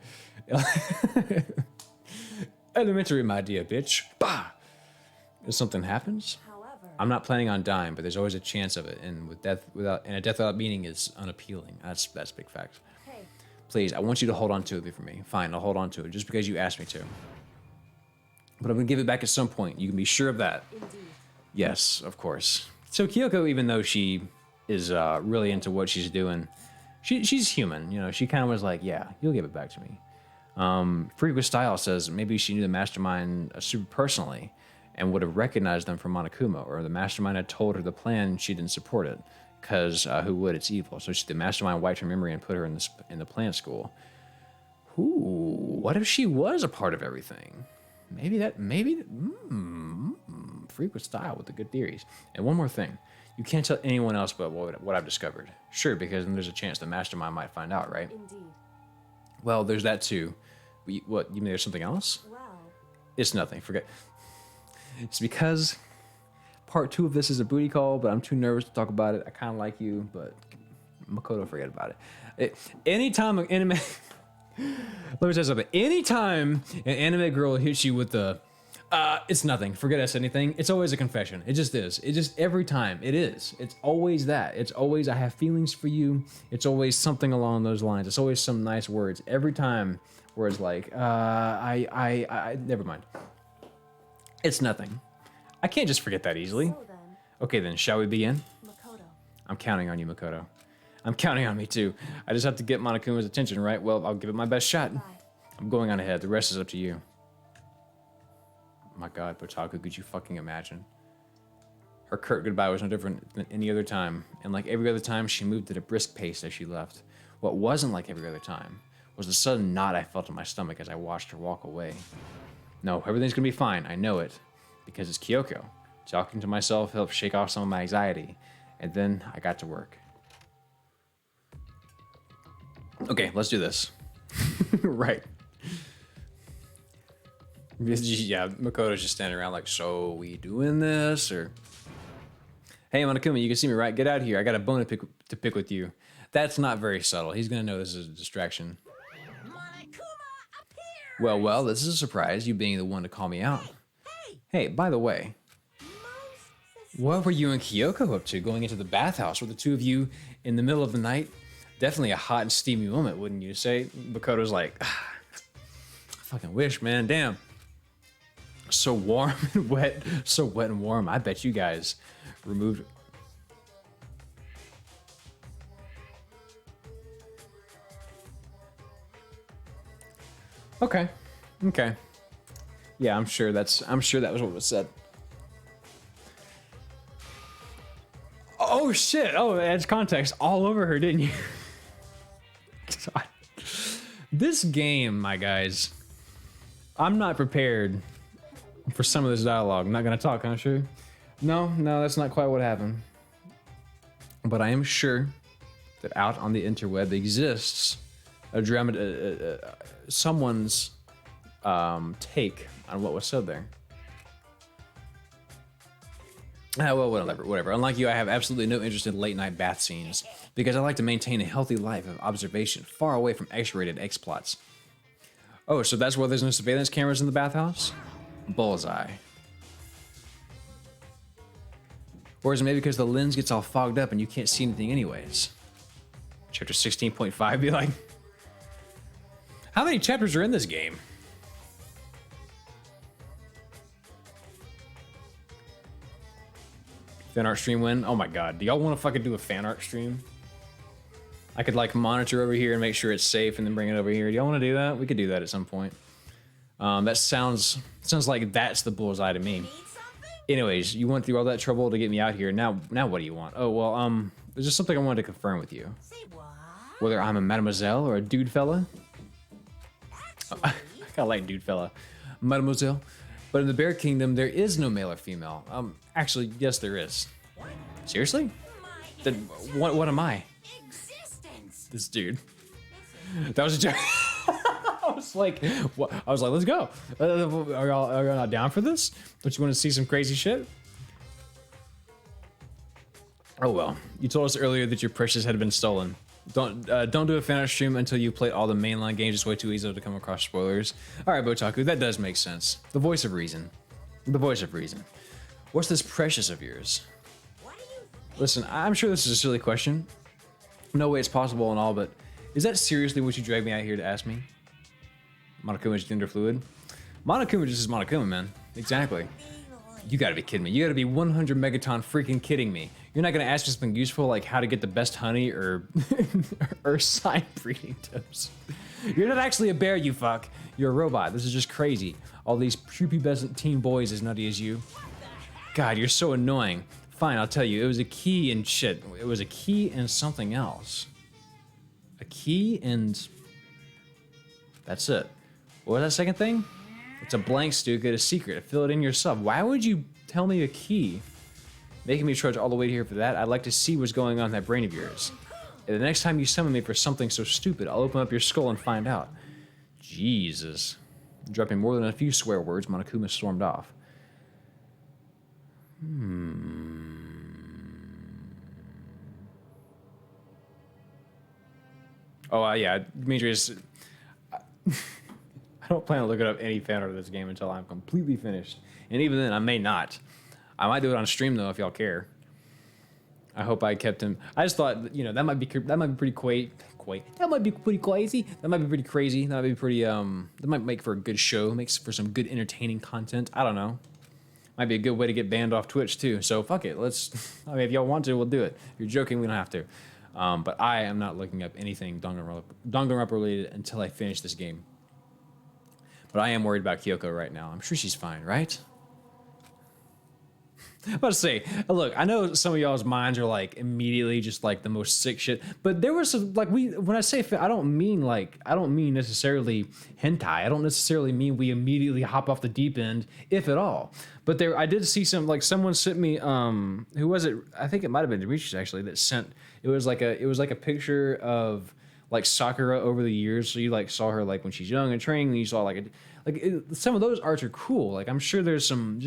Elementary, my dear bitch. Bah! If something happens, However, I'm not planning on dying, but there's always a chance of it, and with death without a death without meaning is unappealing. That's a big fact. hey, Please, I want you to hold on to it for me. Fine, I'll hold on to it just because you asked me to. But I'm gonna give it back at some point. You can be sure of that. indeed. Yes, of course. So Kyoko, even though she is really into what she's doing, she's human. You know, she kind of was like, "Yeah, you'll give it back to me." Freak with Style says maybe she knew the mastermind super personally and would have recognized them from Monokuma, or the mastermind had told her the plan, she didn't support it, because who would? It's evil. So the mastermind wiped her memory and put her in the plant school. Ooh, what if she was a part of everything? Freak with Style with the good theories. And one more thing, you can't tell anyone else about what I've discovered. Sure, because then there's a chance the mastermind might find out, right? Indeed. Well, there's that too. What, you mean there's something else? Well, It's nothing, forget. It's because part 2 of this is a booty call, but I'm too nervous to talk about it. I kind of like you, but Makoto, forget about it. Anytime an anime... Let me tell you something. Anytime an anime girl hits you with the... it's nothing. Forget I said anything. It's always a confession. It just is. It just, every time, it is. It's always that. It's always, I have feelings for you. It's always something along those lines. It's always some nice words. Every time where it's like, never mind. It's nothing. I can't just forget that easily. so then, Okay then, shall we begin? Makoto, I'm counting on you, Makoto. I'm counting on me too. I just have to get Monokuma's attention, right? Well, I'll give it my best shot. bye. I'm going on ahead. The rest is up to you. My god, Botaku, could you fucking imagine? Her curt goodbye was no different than any other time, and like every other time, she moved at a brisk pace as she left. What wasn't like every other time was the sudden knot I felt in my stomach as I watched her walk away. No, everything's gonna be fine, I know it, because it's Kyoko. Talking to myself helped shake off some of my anxiety, and then I got to work. Okay, let's do this. Right. Yeah, Makoto's just standing around like, so we doing this, or... Hey, Monokuma, you can see me, right? Get out here. I got a bone to pick with you. That's not very subtle. He's gonna know this is a distraction. Monokuma appears! Well, this is a surprise, you being the one to call me out. Hey! Hey, by the way, what were you and Kyoko up to going into the bathhouse with the two of you in the middle of the night? Definitely a hot and steamy moment, wouldn't you say? Makoto's like, I fucking wish, man, damn. So warm and wet, so wet and warm. I bet you guys removed... Okay. Yeah, I'm sure that was what was said. Oh shit! Oh, it adds context all over her, didn't you? God. This game, my guys, I'm not prepared for some of this dialogue. I'm not gonna talk, huh, sure? No, that's not quite what happened. But I am sure that out on the interweb exists a drama, someone's take on what was said there. Well, whatever. Unlike you, I have absolutely no interest in late night bath scenes because I like to maintain a healthy life of observation far away from X-rated exploits. Oh, so that's why there's no surveillance cameras in the bathhouse? Bullseye. Or is it maybe because the lens gets all fogged up and you can't see anything anyways? Chapter 16.5 be like... How many chapters are in this game? Fan art stream win? Oh my god, do y'all want to fucking do a fan art stream? I could like monitor over here and make sure it's safe and then bring it over here. Do y'all want to do that? We could do that at some point. That sounds like that's the bullseye to me. Anyways, you went through all that trouble to get me out here. Now what do you want? Oh, well, there's just something I wanted to confirm with you. Say what? Whether I'm a mademoiselle or a dude fella. I kinda like dude fella. Mademoiselle. But in the Bear Kingdom, there is no male or female. Actually, yes, there is. Seriously? Then what am I? Existence. This dude. That was a joke. I was like, what? I was like, let's go. Are y'all not down for this? Don't you want to see some crazy shit? Oh well. You told us earlier that your precious had been stolen. Don't do a fan art stream until you play all the mainline games. It's way too easy to come across spoilers. All right, Botaku, that does make sense. The voice of reason. The voice of reason. What's this precious of yours? What do you think? Listen, I'm sure this is a silly question. No way it's possible and all, but is that seriously what you dragged me out here to ask me? Monokuma's gender fluid? Monokuma just is Monokuma, man. Exactly. You gotta be kidding me. You gotta be 100 megaton freaking kidding me. You're not gonna ask me something useful like how to get the best honey or sign breeding tips. You're not actually a bear, you fuck. You're a robot. This is just crazy. All these prepubescent teen boys as nutty as you. God, you're so annoying. Fine, I'll tell you. It was a key and shit. It was a key and something else. A key and... That's it. What was that second thing? It's a blank, Stuka, a secret. Fill it in yourself. Why would you tell me a key? Making me trudge all the way here for that? I'd like to see what's going on in that brain of yours. And the next time you summon me for something so stupid, I'll open up your skull and find out. Jesus. Dropping more than a few swear words, Monokuma stormed off. Oh, yeah, Demetrius... I don't plan on looking up any fan art of this game until I'm completely finished. And even then, I may not. I might do it on stream, though, if y'all care. I hope I kept him... I just thought, you know, that might be pretty That might be pretty crazy. That might be pretty crazy. That might be pretty, that might make for a good show. Makes for some good entertaining content. I don't know. Might be a good way to get banned off Twitch, too. So, fuck it. Let's... I mean, if y'all want to, we'll do it. If you're joking, we don't have to. But I am not looking up anything Danganronpa related until I finish this game. But I am worried about Kyoko right now. I'm sure she's fine, right? I'm about to say, look, I know some of y'all's minds are like immediately just like the most sick shit, but there was some, like when I say I don't mean necessarily hentai. I don't necessarily mean we immediately hop off the deep end, if at all. But there, I did see some, like someone sent me, who was it? I think it might have been Demetrius actually that sent. It was like a picture of like Sakura over the years. So you like saw her like when she's young and training, and you saw some of those arts are cool. Like I'm sure there's some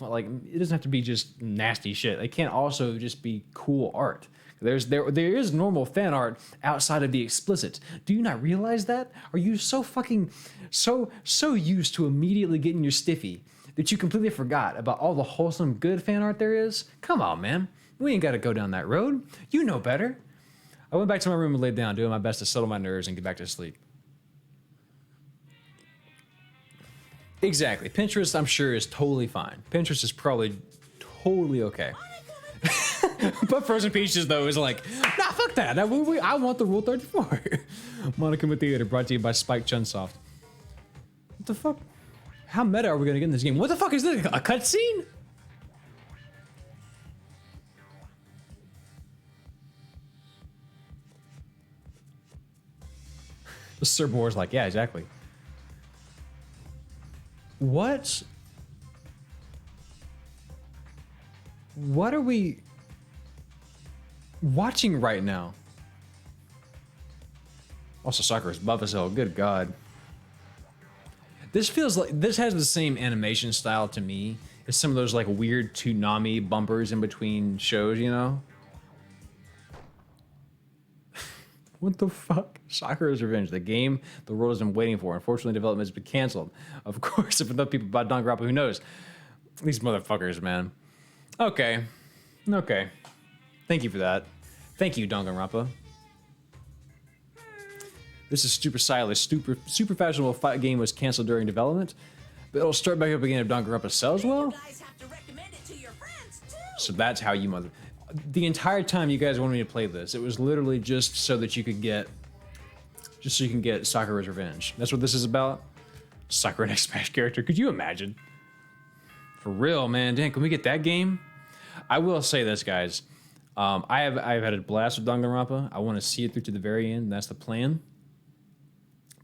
like it doesn't have to be just nasty shit. It can't also just be cool art. There is normal fan art outside of the explicit. Do you not realize that? Are you so fucking so used to immediately getting your stiffy that you completely forgot about all the wholesome good fan art there is? Come on, man. We ain't got to go down that road. You know better. I went back to my room and laid down, doing my best to settle my nerves and get back to sleep. Exactly. Pinterest, I'm sure, is totally fine. Pinterest is probably totally okay. But Frozen Peaches, though, is like, nah, fuck that. I want the Rule 34. Monokuma Theater, brought to you by Spike Chunsoft. What the fuck? How meta are we gonna get in this game? What the fuck is this? A cutscene? The Sir Boar's like, yeah, exactly. What? What are we watching right now? Also, Sakura's buff as hell. Good God. This feels like this has the same animation style to me as some of those like weird Toonami bumpers in between shows, you know? What the fuck? Sakura's Revenge, the game the world has been waiting for. Unfortunately, development has been canceled. Of course, if enough people bought Danganronpa, who knows? These motherfuckers, man. Okay. Okay. Thank you for that. Thank you, Danganronpa. This is super stylish. Super fashionable fight game was canceled during development, but it'll start back up again if Danganronpa sells well. You guys have to recommend it to your friends too. So that's how you mother. The entire time you guys wanted me to play this, it was literally just so that you could get, just so you can get Sakura's Revenge. That's what this is about. Sakura next Smash character. Could you imagine? For real, man. Dang, can we get that game? I will say this, guys. I've had a blast with Danganronpa. I want to see it through to the very end. That's the plan.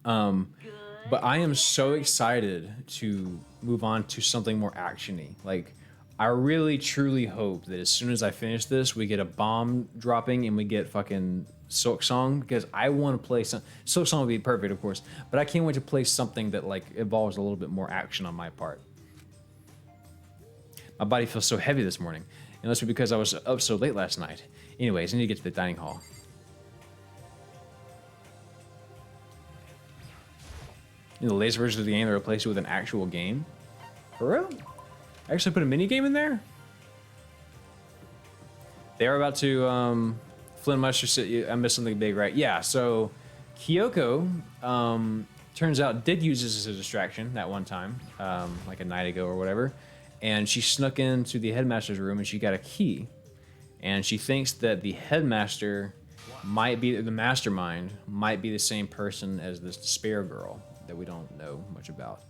But I am so excited to move on to something more actiony. Like, I really truly hope that as soon as I finish this, we get a bomb dropping and we get fucking Silk Song, because I want to play some. Silk Song would be perfect, of course, but I can't wait to play something that like involves a little bit more action on my part. My body feels so heavy this morning. It must be because I was up so late last night. Anyways, I need to get to the dining hall. In the latest version of the game, they replaced it with an actual game. For real? Actually put a mini game in there? They are about to, Flynn Muster said, I missed something big, right? Yeah, so Kyoko, turns out did use this as a distraction that one time, like a night ago or whatever. And she snuck into the headmaster's room and she got a key. And she thinks that the headmaster might be, the mastermind, might be the same person as this despair girl that we don't know much about.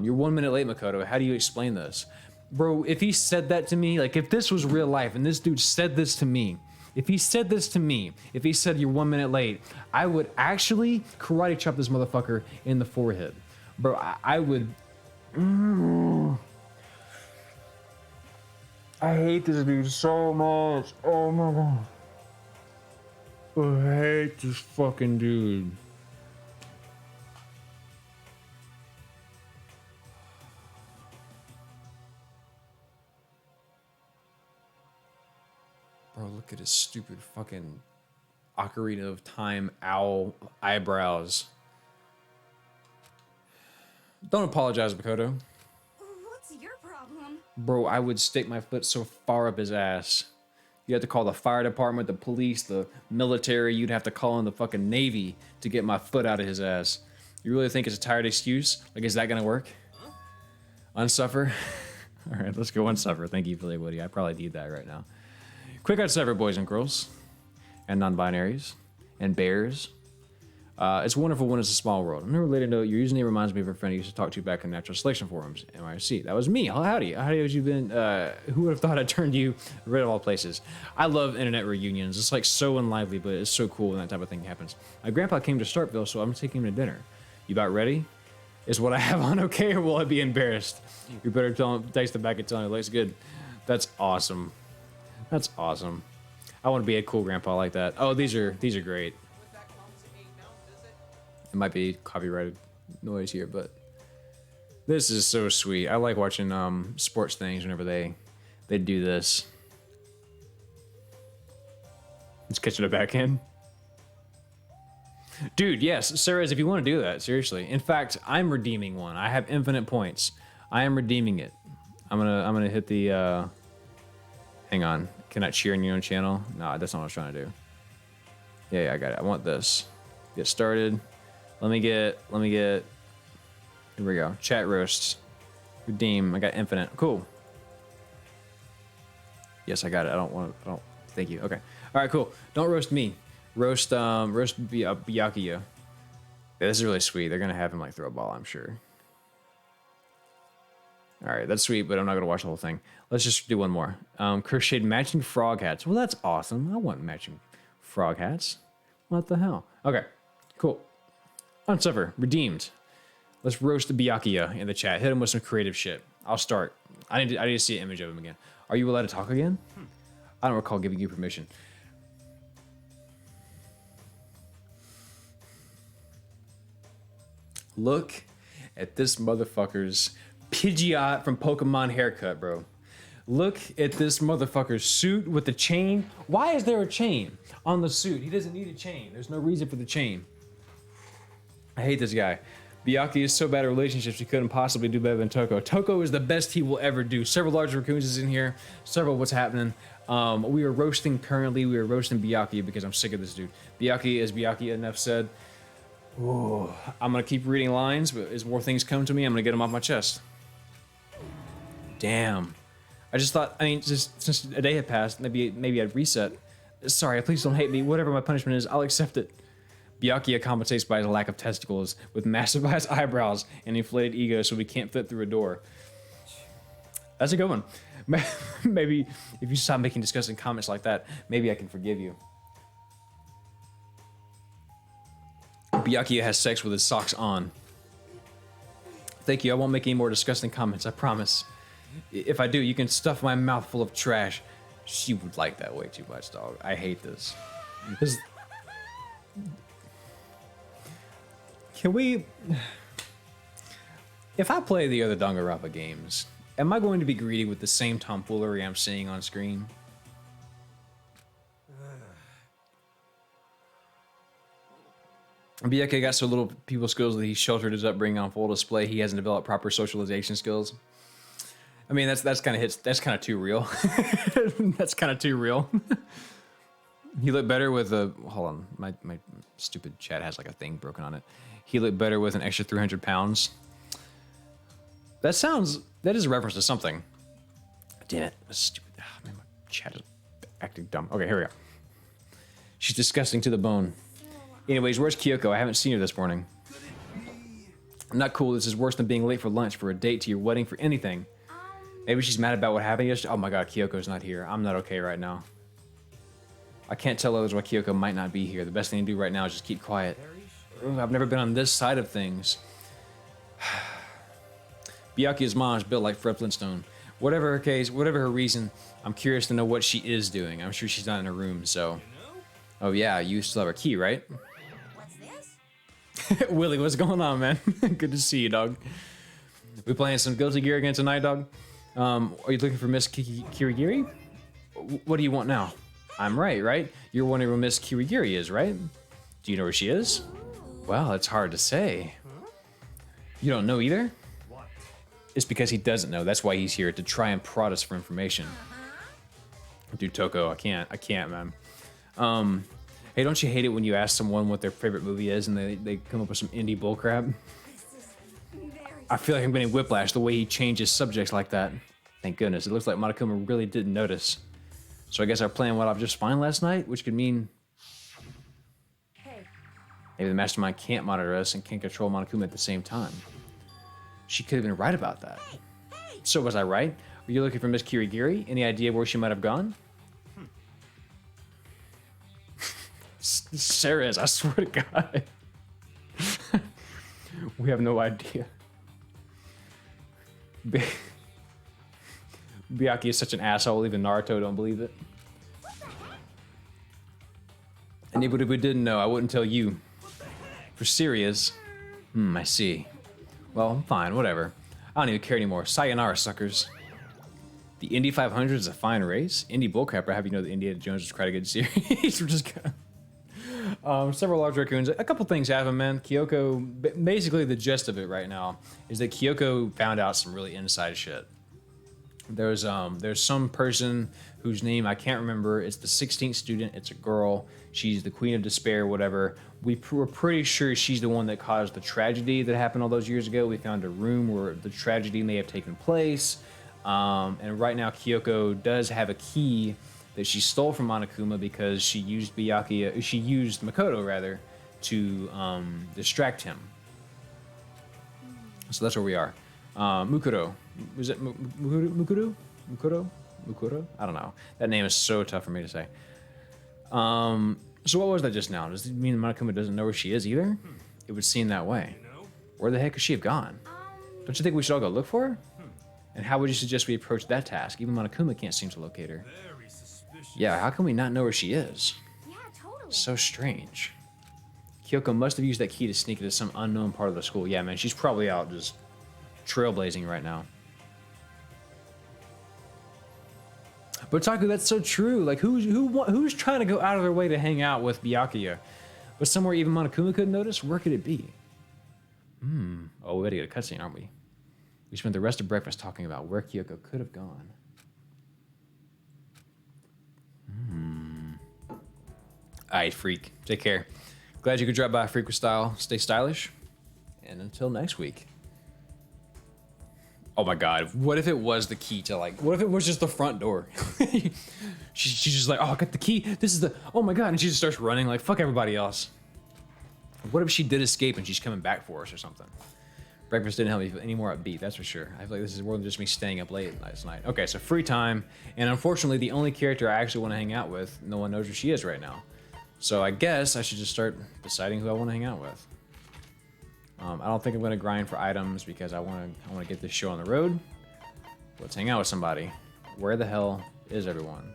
You're 1 minute late, Makoto. How do you explain this? Bro, if he said that to me, like if this was real life and this dude said this to me, if he said this to me, if he said you're 1 minute late, I would actually karate chop this motherfucker in the forehead. Bro, I would... I hate this dude so much. Oh my god. I hate this fucking dude. Bro, look at his stupid fucking Ocarina of Time owl eyebrows. Don't apologize, Makoto. What's your problem? Bro, I would stick my foot so far up his ass. You have to call the fire department, the police, the military. You'd have to call in the fucking Navy to get my foot out of his ass. You really think it's a tired excuse? Like, is that gonna work? Unsuffer? Alright, let's go unsuffer. Thank you, Philly Woody. I probably need that right now. Quick unsuffer, boys and girls. And non-binaries. And bears. It's wonderful when it's a small world. On a related note, your username reminds me of a friend I used to talk to back in natural selection forums. NYC. That was me. Howdy. Howdy have you been? Who would have thought I'd turned you rid of all places? I love internet reunions. It's like so unlively, but it's so cool when that type of thing happens. My grandpa came to Starkville, so I'm taking him to dinner. You about ready? Is what I have on okay, or will I be embarrassed? You better tell him, text him back and tell him it looks good. That's awesome. That's awesome. I want to be a cool grandpa like that. Oh, these are great. It might be copyrighted noise here, but this is so sweet. I like watching sports things whenever they do this. Let's catch it back in. Dude, yes, Sarah's, if you want to do that, seriously. In fact, I'm redeeming one. I have infinite points. I am redeeming it. I'm gonna hit the hang on. Can I cheer on your own channel? No, that's not what I was trying to do. Yeah, I got it. I want this. Get started. Let me get, here we go. Chat roasts. Redeem. I got infinite. Cool. Yes, I got it. I don't, thank you. Okay. All right, cool. Don't roast me. Roast Byakuya. Yeah, this is really sweet. They're going to have him like throw a ball, I'm sure. All right, that's sweet, but I'm not gonna watch the whole thing. Let's just do one more. Crocheted matching frog hats. Well, that's awesome. I want matching frog hats. What the hell? Okay, cool. Unsuffer, redeemed. Let's roast the Byakuya in the chat. Hit him with some creative shit. I'll start. I need to see an image of him again. Are you allowed to talk again? I don't recall giving you permission. Look at this motherfucker's Pidgeot from Pokemon haircut, bro. Look at this motherfucker's suit with the chain. Why is there a chain on the suit? He doesn't need a chain. There's no reason for the chain. I hate this guy. Byakuya is so bad at relationships, he couldn't possibly do better than Toko. Toko is the best he will ever do. Several large raccoons is in here. Several what's happening. We are roasting currently. We are roasting Byakuya because I'm sick of this dude. Byakuya is Byakuya, enough said. Ooh, I'm going to keep reading lines, but as more things come to me, I'm going to get them off my chest. Damn. I just thought, I mean, just since a day had passed, maybe I'd reset. Sorry, please don't hate me. Whatever my punishment is, I'll accept it. Byakuya compensates by his lack of testicles with massive eyebrows and inflated ego so we can't fit through a door. That's a good one. Maybe if you stop making disgusting comments like that, maybe I can forgive you. Byakuya has sex with his socks on. Thank you, I won't make any more disgusting comments, I promise. If I do, you can stuff my mouth full of trash. She would like that way too much, dog. I hate this. Can we... If I play the other Danganronpa games, am I going to be greeted with the same tomfoolery I'm seeing on screen? Byakuya got so little people skills that he sheltered his upbringing on full display. He hasn't developed proper socialization skills. I mean, that's kind of too real. That's kind of too real. He looked better with a... Hold on, my stupid chat has like a thing broken on it. He looked better with an extra 300 pounds. That is a reference to something. Damn it, that's stupid. Oh, man, my chat is acting dumb. Okay, here we go. She's disgusting to the bone. Anyways, where's Kyoko? I haven't seen her this morning. Not cool. This is worse than being late for lunch, for a date, to your wedding, for anything. Maybe she's mad about what happened yesterday. Oh my god, Kyoko's not here. I'm not okay right now. I can't tell others why Kyoko might not be here. The best thing to do right now is just keep quiet. I've never been on this side of things. Byakuya's mom is built like Fred Flintstone. Whatever her case, whatever her reason, I'm curious to know what she is doing. I'm sure she's not in her room, so... Oh yeah, you still have her key, right? What's this? Willie, what's going on, man? Good to see you, dog. We playing some Guilty Gear again tonight, dog? Are you looking for Miss Kirigiri? What do you want now? I'm right? You're wondering where Miss Kirigiri is, right? Do you know where she is? Well, it's hard to say. You don't know either? What? It's because he doesn't know. That's why he's here, to try and prod us for information. Dude, Toko, I can't, man. Hey, don't you hate it when you ask someone what their favorite movie is and they come up with some indie bullcrap? I feel like I'm getting whiplash the way he changes subjects like that. Thank goodness. It looks like Monokuma really didn't notice. So I guess our plan went off just fine last night, which could mean... Hey, Maybe the mastermind can't monitor us and can't control Monokuma at the same time. She could have been right about that. So was I right? Were you looking for Miss Kirigiri? Any idea where she might have gone? Sarah is, I swear to God. We have no idea. Byakuya is such an asshole, even Naruto don't believe it. And even if we didn't know, I wouldn't tell you. For serious? I see. Well, fine, whatever. I don't even care anymore. Sayonara, suckers. The Indy 500 is a fine race. Indy bullcrapper, have you know that Indiana Jones is quite a good series? We're just gonna... several large raccoons. A couple things happen, man. Kyoko, basically the gist of it right now is that Kyoko found out some really inside shit. There's some person whose name I can't remember. It's the 16th student. It's a girl. She's the queen of despair, whatever. We're pretty sure she's the one that caused the tragedy that happened all those years ago. We found a room where the tragedy may have taken place. And right now Kyoko does have a key that she stole from Monokuma because she used Makoto rather, to distract him. So that's where we are. Mukuro, Was it Mukuro? Mukuro? I don't know. That name is so tough for me to say. So what was that just now? Does it mean Monokuma doesn't know where she is either? It would seem that way. Where the heck could she have gone? Don't you think we should all go look for her? And how would you suggest we approach that task? Even Monokuma can't seem to locate her. Very suspicious. Yeah, how can we not know where she is? Yeah, totally. So strange. Kyoko must have used that key to sneak into some unknown part of the school. Yeah, man, she's probably out just trailblazing right now. But Taku, that's so true. Like, who's trying to go out of their way to hang out with Byakuya? But somewhere even Monokuma couldn't notice? Where could it be? Oh, we gotta get a cutscene, aren't we? We spent the rest of breakfast talking about where Kyoko could have gone. Alright, Freak. Take care. Glad you could drop by Freak with Style. Stay stylish. And until next week. Oh my god, what if it was the key to like, what if it was just the front door? she's just like, oh, I got the key. This is the, oh my god. And she just starts running like, fuck everybody else. What if she did escape and she's coming back for us or something? Breakfast didn't help me any more upbeat, that's for sure. I feel like this is more than just me staying up late last night. Okay, so free time. And unfortunately, the only character I actually want to hang out with, no one knows where she is right now. So I guess I should just start deciding who I want to hang out with. I don't think I'm going to grind for items because I want to get this show on the road. Let's hang out with somebody. Where the hell is everyone?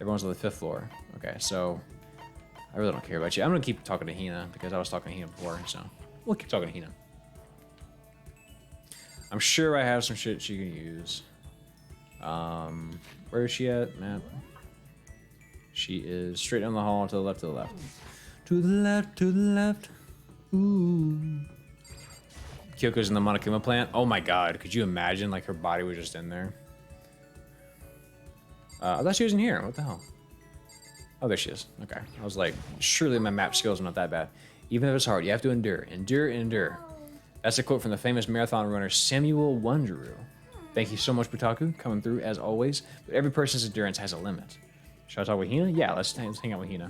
Everyone's on the 5th floor. Okay, so I really don't care about you. I'm going to keep talking to Hina because I was talking to Hina before, so we'll keep talking to Hina. I'm sure I have some shit she can use. Where is she at, map? She is straight down the hall to the left, to the left. To the left, to the left. Ooh. Kyoko's in the Monokuma plant. Oh my god, could you imagine like her body was just in there? I thought she was in here. What the hell? Oh, there she is. Okay. I was like, surely my map skills are not that bad. Even if it's hard, you have to endure. Endure, endure. That's a quote from the famous marathon runner Samuel Wonderu. Thank you so much, Butaku, coming through as always. But every person's endurance has a limit. Should I talk with Hina? Yeah, let's hang out with Hina.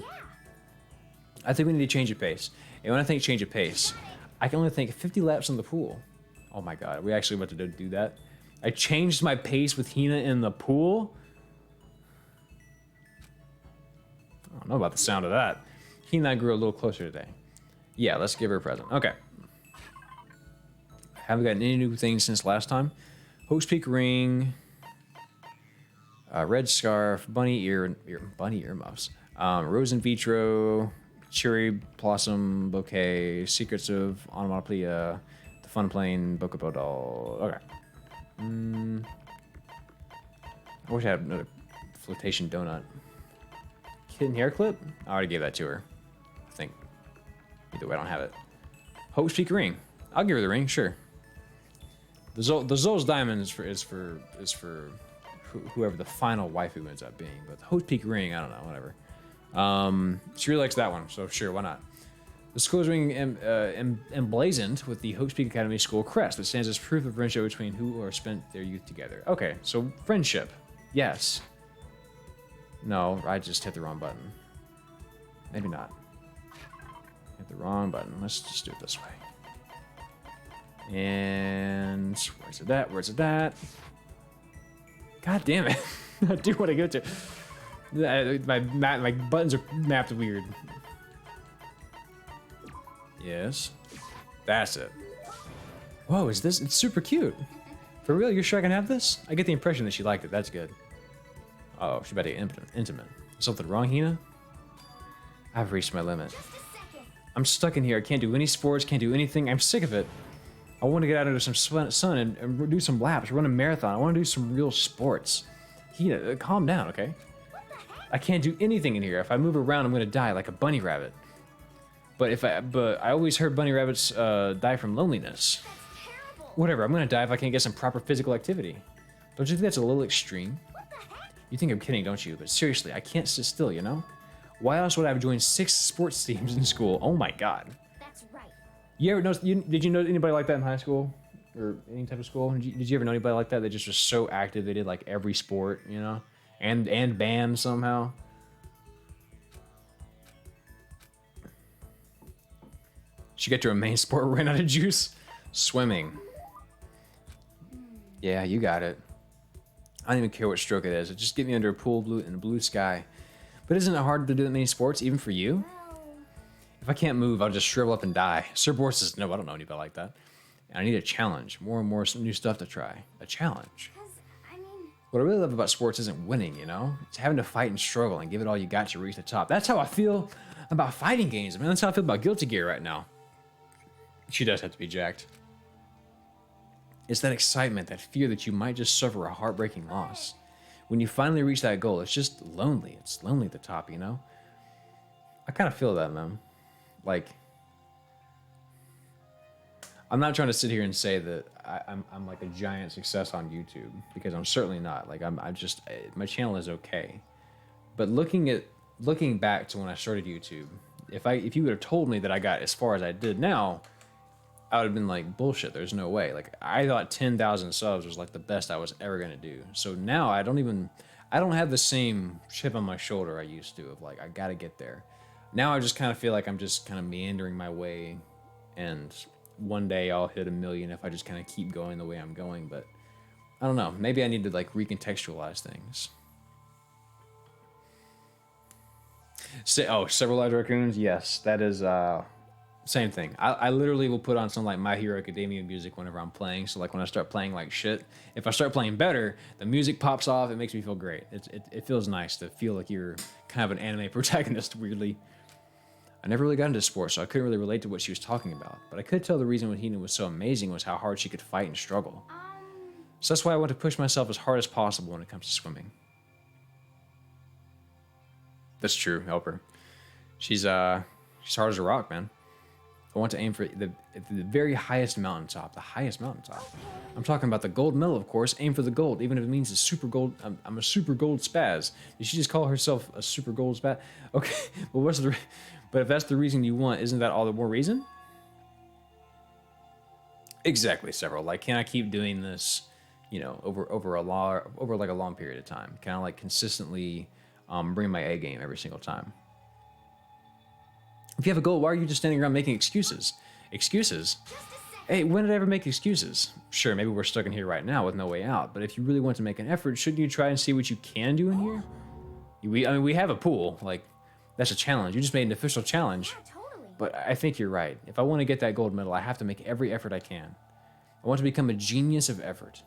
I think we need to change of pace. And when I think change of pace, I can only think 50 laps in the pool. Oh my god, are we actually about to do that? I changed my pace with Hina in the pool? I don't know about the sound of that. Hina and I grew a little closer today. Yeah, let's give her a present. Okay. Haven't gotten any new things since last time. Hope's Peak ring. Red scarf. Bunny earmuffs. Rose in vitro. Cherry blossom bouquet. Secrets of onomatopoeia. The fun plane. Bokobo doll. Okay. I wish I had another flotation donut. Kitten hair clip? I already gave that to her. I think. Either way, I don't have it. Hope's Peak ring. I'll give her the ring, sure. The Zol's diamond is for whoever the final waifu ends up being. But the Hope's Peak ring, I don't know, whatever. She really likes that one, so sure, why not? The school is ring emblazoned with the Hope's Peak Academy school crest that stands as proof of friendship between who are spent their youth together. Okay, so friendship, yes. No, I just hit the wrong button. Maybe not. Hit the wrong button. Let's just do it this way. And where's it at? Where's it at? God damn it! I do want to go to. My buttons are mapped weird. Yes, that's it. Whoa, is this? It's super cute. For real, you're sure I can have this? I get the impression that she liked it. That's good. Oh, she's about to get intimate. Something wrong, Hina? I've reached my limit. I'm stuck in here. I can't do any sports. Can't do anything. I'm sick of it. I want to get out into some sun and do some laps, run a marathon. I want to do some real sports. Hina, calm down, okay? I can't do anything in here. If I move around, I'm gonna die like a bunny rabbit. But I always heard bunny rabbits die from loneliness. Whatever, I'm gonna die if I can't get some proper physical activity. Don't you think that's a little extreme? You think I'm kidding, don't you? But seriously, I can't sit still, you know? Why else would I have joined 6 sports teams in school? Oh my god. That's right. You ever notice? Did you know anybody like that in high school, or any type of school? Did you ever know anybody like that? They just was so active. They did like every sport, you know, and band somehow. She got to her main sport, ran out of juice. Swimming. Yeah, you got it. I don't even care what stroke it is. Just get me under a pool blue in a blue sky. But isn't it hard to do in many sports, even for you? If I can't move, I'll just shrivel up and die. Surfboard says, no, I don't know anybody like that. And I need a challenge. More and more new stuff to try. A challenge. What I really love about sports isn't winning, you know? It's having to fight and struggle and give it all you got to reach the top. That's how I feel about fighting games, man. That's how I feel about Guilty Gear right now. She does have to be jacked. It's that excitement, that fear that you might just suffer a heartbreaking loss. When you finally reach that goal, it's just lonely. It's lonely at the top, you know? I kind of feel that, man. Like, I'm not trying to sit here and say that I'm like a giant success on YouTube, because I'm certainly not. Like, my channel is okay. But looking back to when I started YouTube, if you would have told me that I got as far as I did now, I would have been like, bullshit, there's no way. Like, I thought 10,000 subs was like the best I was ever gonna do. So now I don't have the same chip on my shoulder I used to, of like, I gotta get there. Now I just kind of feel like I'm just kind of meandering my way, and one day I'll hit 1 million if I just kind of keep going the way I'm going. But I don't know, maybe I need to like recontextualize things. Several large raccoons, yes, that is same thing. I literally will put on some like My Hero Academia music whenever I'm playing. So like when I start playing like shit, if I start playing better, the music pops off. It makes me feel great. It feels nice to feel like you're kind of an anime protagonist, weirdly. I never really got into sports, so I couldn't really relate to what she was talking about. But I could tell the reason what Hina was so amazing was how hard she could fight and struggle. So that's why I want to push myself as hard as possible when it comes to swimming. That's true, help her. She's hard as a rock, man. I want to aim for the very highest mountaintop, the highest mountaintop. I'm talking about the gold medal, of course. Aim for the gold, even if it means a super gold. I'm a super gold spaz. Did she just call herself a super gold spaz? Okay, well, but if that's the reason you want, isn't that all the more reason? Exactly, several. Like, can I keep doing this, you know, over like a long period of time? Can I like consistently bring my A game every single time? If you have a goal, why are you just standing around making excuses? Excuses? Hey, when did I ever make excuses? Sure, maybe we're stuck in here right now with no way out, but if you really want to make an effort, shouldn't you try and see what you can do in here? We have a pool. Like, that's a challenge. You just made an official challenge. Yeah, totally. But I think you're right. If I want to get that gold medal, I have to make every effort I can. I want to become a genius of effort.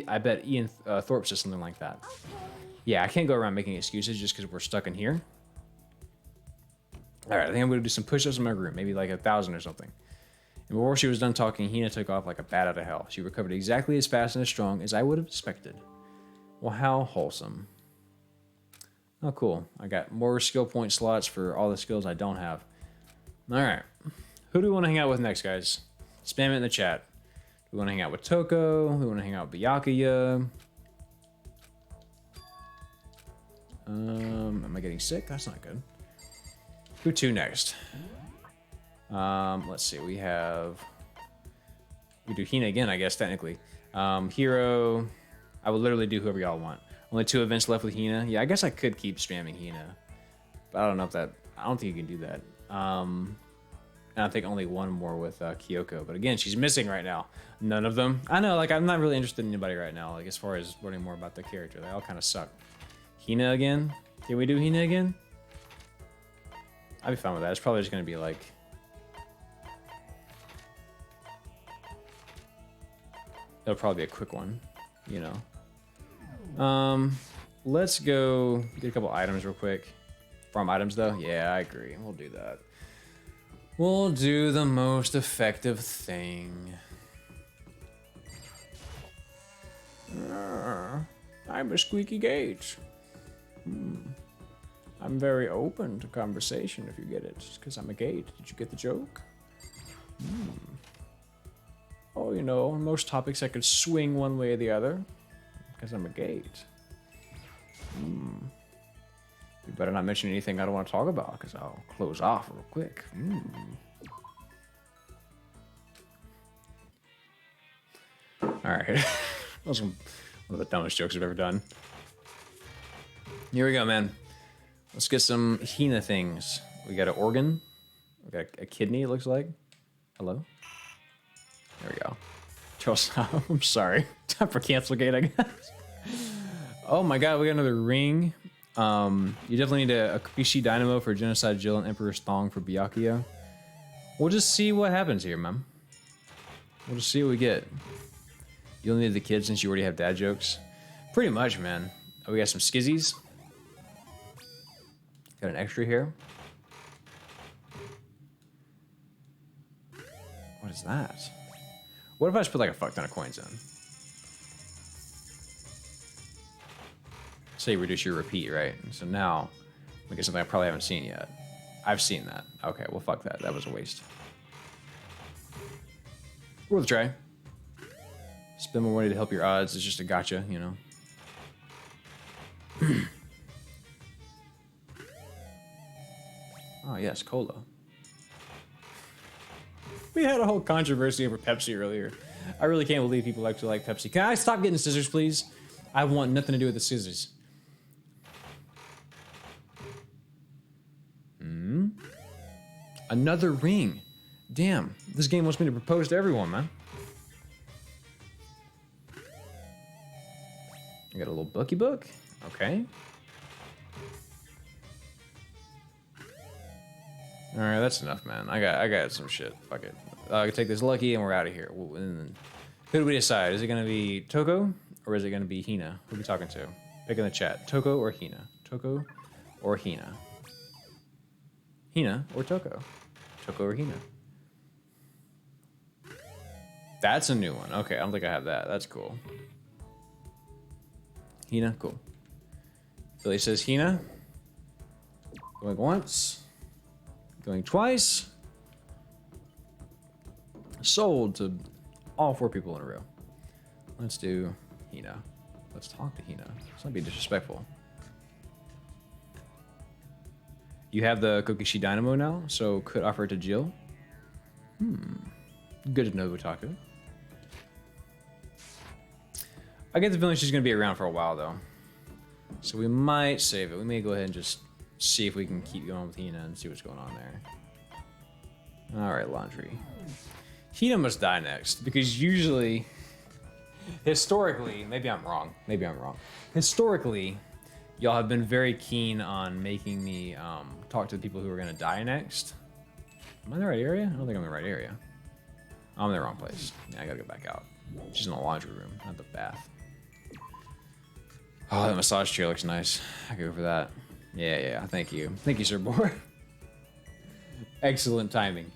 I bet Ian Thorpe says something like that. Okay. Yeah, I can't go around making excuses just because we're stuck in here. All right, I think I'm going to do some push-ups in my room, maybe like 1,000 or something. And before she was done talking, Hina took off like a bat out of hell. She recovered exactly as fast and as strong as I would have expected. Well, how wholesome. Oh, cool. I got more skill point slots for all the skills I don't have. All right. Who do we want to hang out with next, guys? Spam it in the chat. We want to hang out with Toko. We want to hang out with Byakuya. Am I getting sick? That's not good. Who to next? Let's see. We do Hina again, I guess, technically. Hero. I will literally do whoever y'all want. Only 2 events left with Hina. Yeah, I guess I could keep spamming Hina. But I don't know if that... I don't think you can do that. And I think only 1 more with Kyoko. But again, she's missing right now. None of them. I know, like, I'm not really interested in anybody right now. Like, as far as learning more about the character. They all kind of suck. Hina again? Can we do Hina again? I'd be fine with that. It's probably just going to be like... It'll probably be a quick one, you know. Let's go get a couple items real quick. Farm items, though? Yeah, I agree. We'll do that. We'll do the most effective thing. I'm a squeaky gate. I'm very open to conversation if you get it. Just because I'm a gate. Did you get the joke? Oh, you know, on most topics I could swing one way or the other. Because I'm a gate. You better not mention anything I don't want to talk about, because I'll close off real quick. Alright. That was one of the dumbest jokes I've ever done. Here we go, man. Let's get some Hina things. We got an organ. We got a kidney, it looks like. Hello? There we go. Charles, I'm sorry. Time for cancel gate, I guess. Oh my god, we got another ring. You definitely need a Kukishi Dynamo for Genocide Jill and Emperor's Thong for Byakuya. We'll just see what happens here, man. We'll just see what we get. You only need the kids since you already have dad jokes. Pretty much, man. Oh, we got some skizzies. Got an extra here. What is that? What if I just put like a fuck ton of coins in? Say reduce your repeat, right? So now we get something I probably haven't seen yet. I've seen that. Okay, well fuck that. That was a waste. Worth a try. Spend more money to help your odds. It's just a gotcha, you know. Oh yes, cola. We had a whole controversy over Pepsi earlier. I really can't believe people actually like Pepsi. Can I stop getting scissors, please? I want nothing to do with the scissors. Another ring. Damn, this game wants me to propose to everyone, man. I got a little bookie book. Okay. All right, that's enough, man. I got some shit. Fuck it. I can take this lucky and we're out of here. And then, who do we decide? Is it gonna be Toko or is it gonna be Hina? Who are we talking to? Pick in the chat. Toko or Hina? Toko or Hina? Hina or Toko? Toko or Hina? That's a new one. Okay, I don't think I have that. That's cool. Hina, cool. Billy says Hina. Going once. Going twice. Sold to all 4 people in a row. Let's do Hina. Let's talk to Hina. Let's not be disrespectful. You have the Kokishi Dynamo now, so could offer it to Jill. Good to know, Otaku. I get the feeling she's going to be around for a while, though. So we might save it. We may go ahead and just see if we can keep going with Hina and see what's going on there. All right, laundry. Hina must die next, because usually, historically, maybe I'm wrong. Historically, y'all have been very keen on making me talk to the people who are going to die next. Am I in the right area? I don't think I'm in the right area. I'm in the wrong place. Yeah, I gotta go back out. She's in the laundry room, not the bath. Oh, that massage chair looks nice. I could go for that. Yeah, thank you. Thank you, Sir Boar. Excellent timing.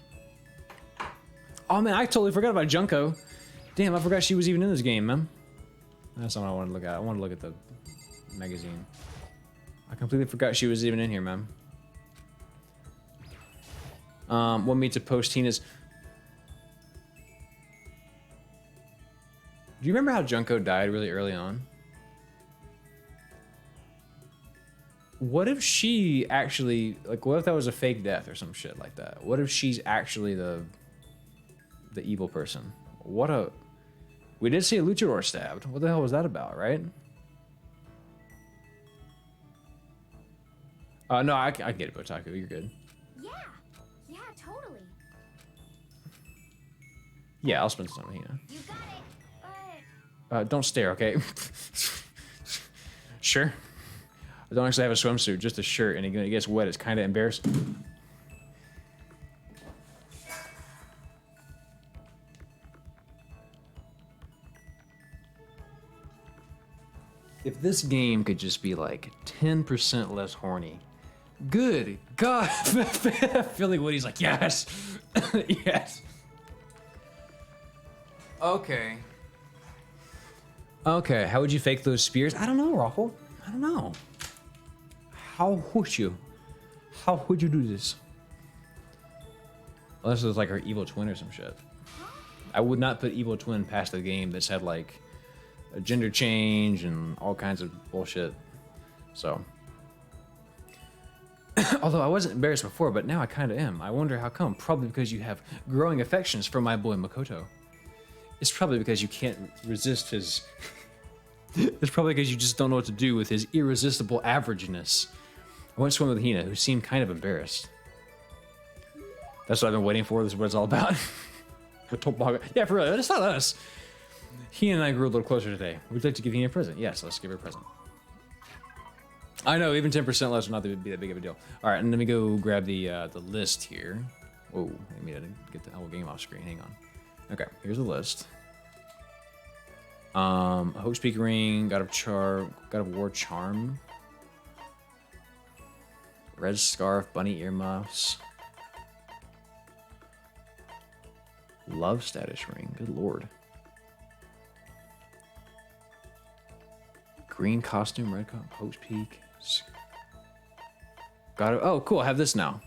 Oh man, I totally forgot about Junko. Damn, I forgot she was even in this game, man. That's not what I wanted to look at. I wanted to look at the magazine. I completely forgot she was even in here, man. Want me to post Tina's... Do you remember how Junko died really early on? What if she actually... Like, what if that was a fake death or some shit like that? What if she's actually the evil person? What a... We did see a luchador stabbed. What the hell was that about, right? No, I get it, Botaku. You're good. Yeah, totally. Yeah, I'll spend some on Hina. You got it, but... Don't stare, okay? Sure. I don't actually have a swimsuit, just a shirt, and it gets wet. It's kind of embarrassing. If this game could just be like 10% less horny. Good God. Philly Woody's like, yes. Yes. Okay. Okay, how would you fake those spears? I don't know, Raffle. I don't know. How would you? How would you do this? Unless it was like her evil twin or some shit. I would not put evil twin past the game that's had like a gender change and all kinds of bullshit. So. Although I wasn't embarrassed before, but now I kind of am. I wonder how come. Probably because you have growing affections for my boy Makoto. It's probably because you can't resist his... It's probably because you just don't know what to do with his irresistible averageness. I went swimming with Hina, who seemed kind of embarrassed. That's what I've been waiting for. This is what it's all about. Yeah, for real. It's not us. Hina and I grew a little closer today. Would you like to give Hina a present? Yes, let's give her a present. I know, even 10% less would not be that big of a deal. All right, and let me go grab the list here. Whoa, I mean, I didn't get the whole game off screen. Hang on. Okay, here's the list. Hope Speaker Ring, God of War Charm, Red Scarf, Bunny Earmuffs, Love Status Ring. Good lord. Green costume, red costume, Hope's Peak. Oh, cool. I have this now.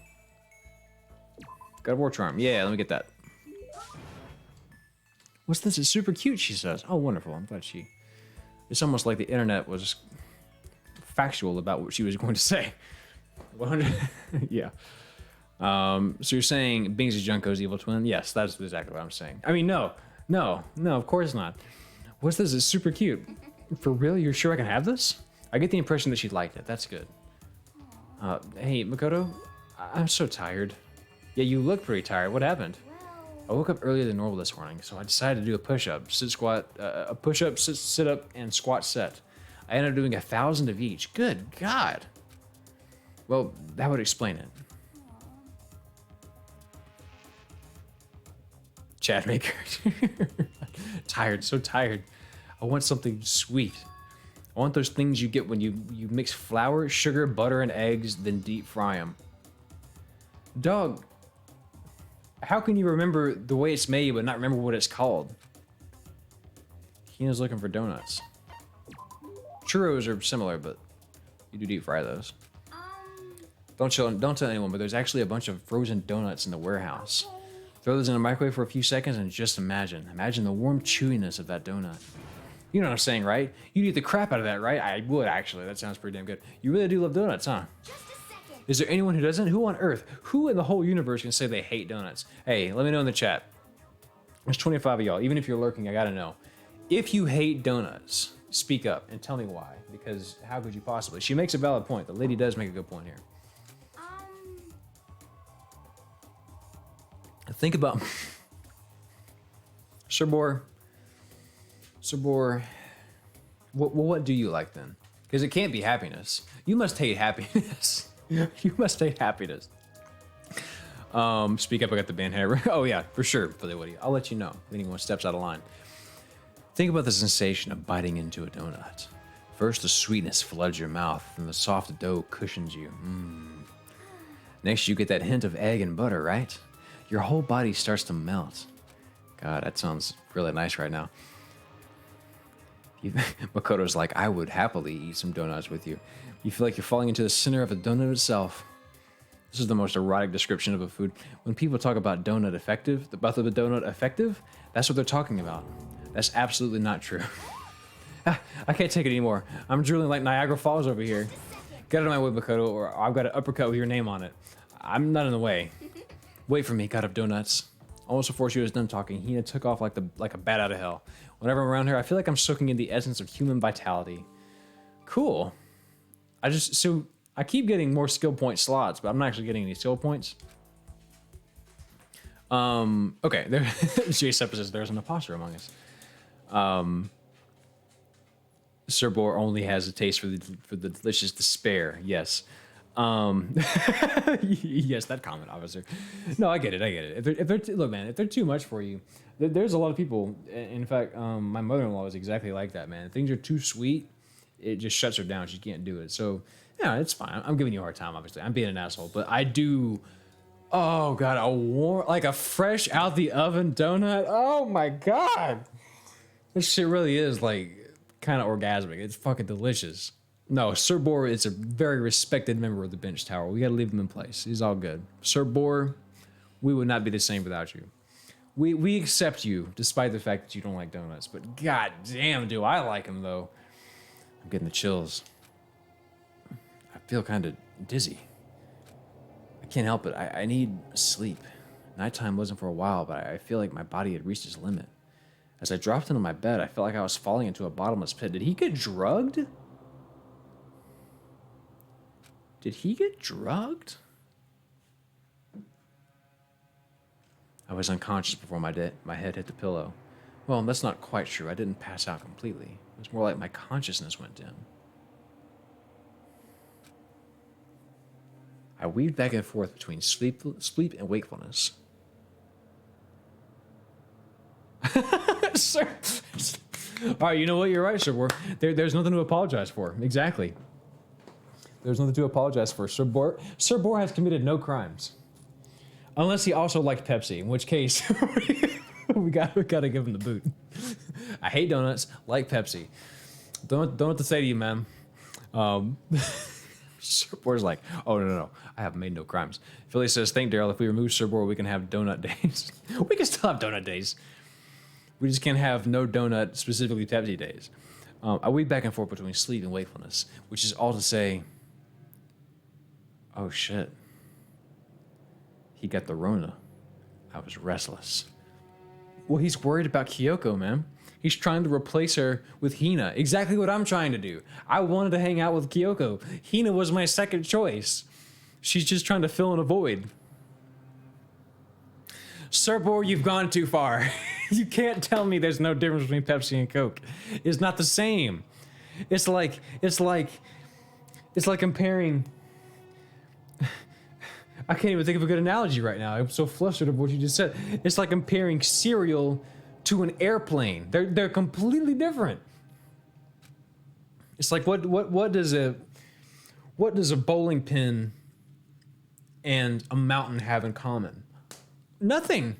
God of War Charm. Yeah, let me get that. What's this? It's super cute, she says. Oh, wonderful. I'm glad she... It's almost like the internet was factual about what she was going to say. 100... yeah. So you're saying Bingsy Junko's evil twin? Yes, that's exactly what I'm saying. I mean, no, of course not. What's this? It's super cute. For real? You're sure I can have this? I get the impression that she liked it. That's good. Hey, Makoto, I'm so tired. Yeah, you look pretty tired. What happened? I woke up earlier than normal this morning, so I decided to do a push-up, a push-up, sit-up, and squat set. I ended up doing 1,000 of each. Good God. Well, that would explain it. Chat maker. Tired, so tired. I want something sweet. I want those things you get when you mix flour, sugar, butter, and eggs, then deep fry them. Dog, how can you remember the way it's made but not remember what it's called? Hina's looking for donuts. Churros are similar, but you do deep fry those. Don't tell anyone, but there's actually a bunch of frozen donuts in the warehouse. Throw those in the microwave for a few seconds and just imagine the warm chewiness of that donut. You know what I'm saying, right? You'd eat the crap out of that, right? I would, actually. That sounds pretty damn good. You really do love donuts, huh? Is there anyone who doesn't? Who on earth? Who in the whole universe can say they hate donuts? Hey, let me know in the chat. There's 25 of y'all. Even if you're lurking, I gotta know. If you hate donuts, speak up and tell me why. Because how could you possibly? She makes a valid point. The lady does make a good point here. Think about... Sir Boar, what do you like then? Because it can't be happiness. You must hate happiness. You must hate happiness. Speak up, I got the band hair. Oh yeah, for sure, Billy Woody. I'll let you know if anyone steps out of line. Think about the sensation of biting into a donut. First, the sweetness floods your mouth, and the soft dough cushions you. Next, you get that hint of egg and butter, right? Your whole body starts to melt. God, that sounds really nice right now. Makoto's like, I would happily eat some donuts with you. You feel like you're falling into the center of a donut itself. This is the most erotic description of a food. When people talk about the donut effective, that's what they're talking about. That's absolutely not true. I can't take it anymore. I'm drooling like Niagara Falls over here. Get out of my way, Makoto, or I've got an uppercut with your name on it. I'm not in the way. Wait for me, God of Donuts. Almost before she was done talking, Hina took off like a bat out of hell. Whenever I'm around her, I feel like I'm soaking in the essence of human vitality. Cool. I keep getting more skill point slots, but I'm not actually getting any skill points. Okay, Jay Seppa says there's an imposter among us. Sir Boar only has a taste for the delicious despair. Yes. Yes, that comment, officer. No, I get it. Look, man, if they're too much for you, there's a lot of people. In fact, my mother-in-law is exactly like that, man. If things are too sweet, it just shuts her down. She can't do it. So, yeah, it's fine. I'm giving you a hard time, obviously. I'm being an asshole, but I do. Oh God, a fresh out the oven donut. Oh my God, this shit really is like kind of orgasmic. It's fucking delicious. No, Sir Boar is a very respected member of the bench tower. We gotta leave him in place. He's all good. Sir Boar, we would not be the same without you. We accept you, despite the fact that you don't like donuts. But god damn, do I like them, though. I'm getting the chills. I feel kind of dizzy. I can't help it. I need sleep. Nighttime wasn't for a while, but I feel like my body had reached its limit. As I dropped into my bed, I felt like I was falling into a bottomless pit. Did he get drugged? Did he get drugged? I was unconscious before my head hit the pillow. Well, that's not quite true. I didn't pass out completely. It was more like my consciousness went dim. I weaved back and forth between sleep and wakefulness. Sir. All right, you know what? You're right, Sir. There's nothing to apologize for. Exactly. There's nothing to apologize for. Sir Bor has committed no crimes. Unless he also liked Pepsi, in which case we gotta give him the boot. I hate donuts, like Pepsi. Don't know what to say to you, man. Sir Bor's like, oh no, I have made no crimes. Philly says, think Daryl, if we remove Sir Bor, we can have donut days. We can still have donut days. We just can't have no donut, specifically Pepsi days. I weave back and forth between sleep and wakefulness, which is all to say, oh shit. He got the Rona. I was restless. Well, he's worried about Kyoko, man. He's trying to replace her with Hina. Exactly what I'm trying to do. I wanted to hang out with Kyoko. Hina was my second choice. She's just trying to fill in a void. Sir Bor, you've gone too far. You can't tell me there's no difference between Pepsi and Coke. It's not the same. It's like comparing. I can't even think of a good analogy right now. I'm so flustered of what you just said. It's like comparing cereal to an airplane. They're completely different. It's like what does a bowling pin and a mountain have in common? Nothing.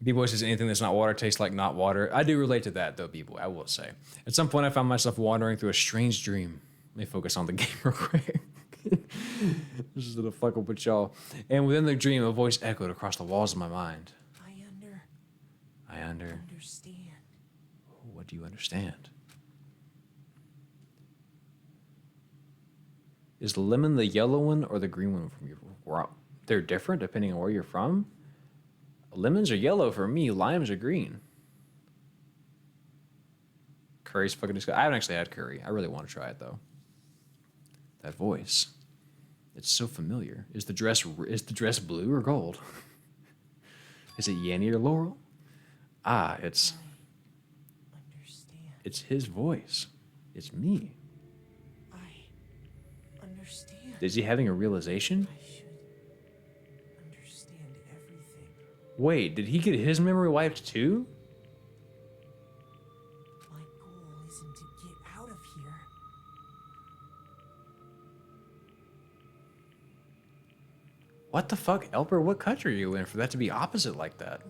B-Boy says anything that's not water tastes like not water. I do relate to that though, B-Boy, I will say. At some point I found myself wandering through a strange dream. Let me focus on the game real quick. This is gonna fuck up with y'all. And within the dream, a voice echoed across the walls of my mind. I understand. What do you understand? Is lemon the yellow one or the green one from your? They're different depending on where you're from. Lemons are yellow for me. Limes are green. Curry's fucking disgusting. I haven't actually had curry. I really want to try it though. That voice. It's so familiar. Is the dress blue or gold? Is it Yanni or Laurel? Ah, it's his voice. It's me. I understand. Is he having a realization? I should understand everything. Wait, did he get his memory wiped too? My goal isn't to get out of here. What the fuck, Elper? What country are you in for that to be opposite like that?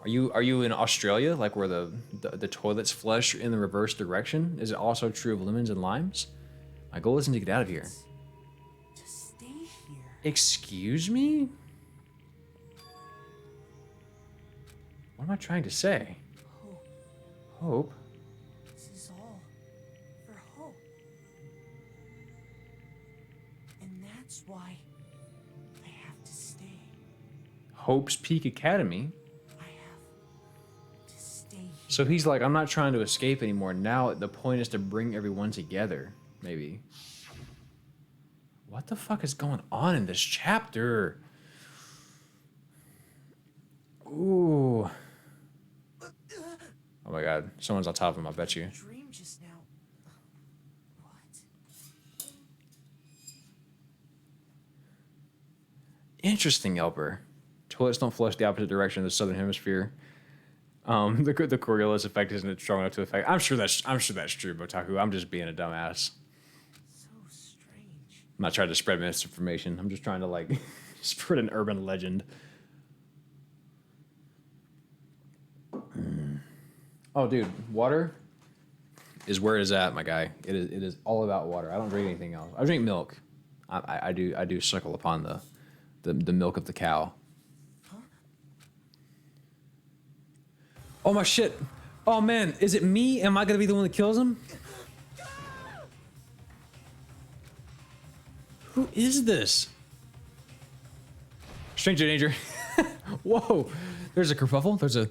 Are you in Australia, like where the toilets flush in the reverse direction? Is it also true of lemons and limes? My goal isn't to get out of here. To stay here. Excuse me? What am I trying to say? Hope. Hope? This is all for hope. And that's why I have to stay. Hope's Peak Academy? I have to stay here. So he's like, I'm not trying to escape anymore. Now the point is to bring everyone together, maybe. What the fuck is going on in this chapter? Ooh. Oh my god, someone's on top of him, I bet you. Dream just now. What? Interesting, Elper. Toilets don't flush the opposite direction of the southern hemisphere. The Coriolis effect isn't strong enough to affect. I'm sure that's true, Botaku. I'm just being a dumbass. So strange. I'm not trying to spread misinformation. I'm just trying to like spread an urban legend. Oh, dude, water is where it is at, my guy. It is all about water. I don't drink anything else. I drink milk. I do suckle upon the milk of the cow. Oh my shit. Oh man, is it me? Am I gonna be the one that kills him? Who is this? Stranger danger. Whoa. There's a kerfuffle. There's a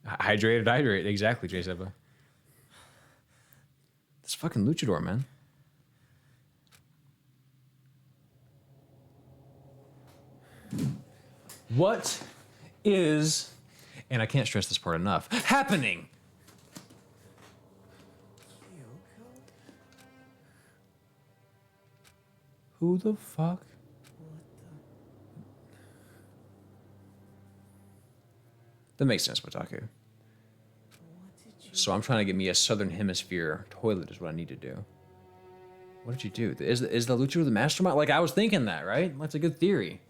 hydrate. Exactly, J Seba. This fucking luchador, man. What is And I can't stress this part enough. Happening! Who the fuck? That makes sense, Wataku. So I'm trying to get me a Southern Hemisphere toilet is what I need to do. What did you do? Is the Luchador the mastermind? Like, I was thinking that, right? That's a good theory.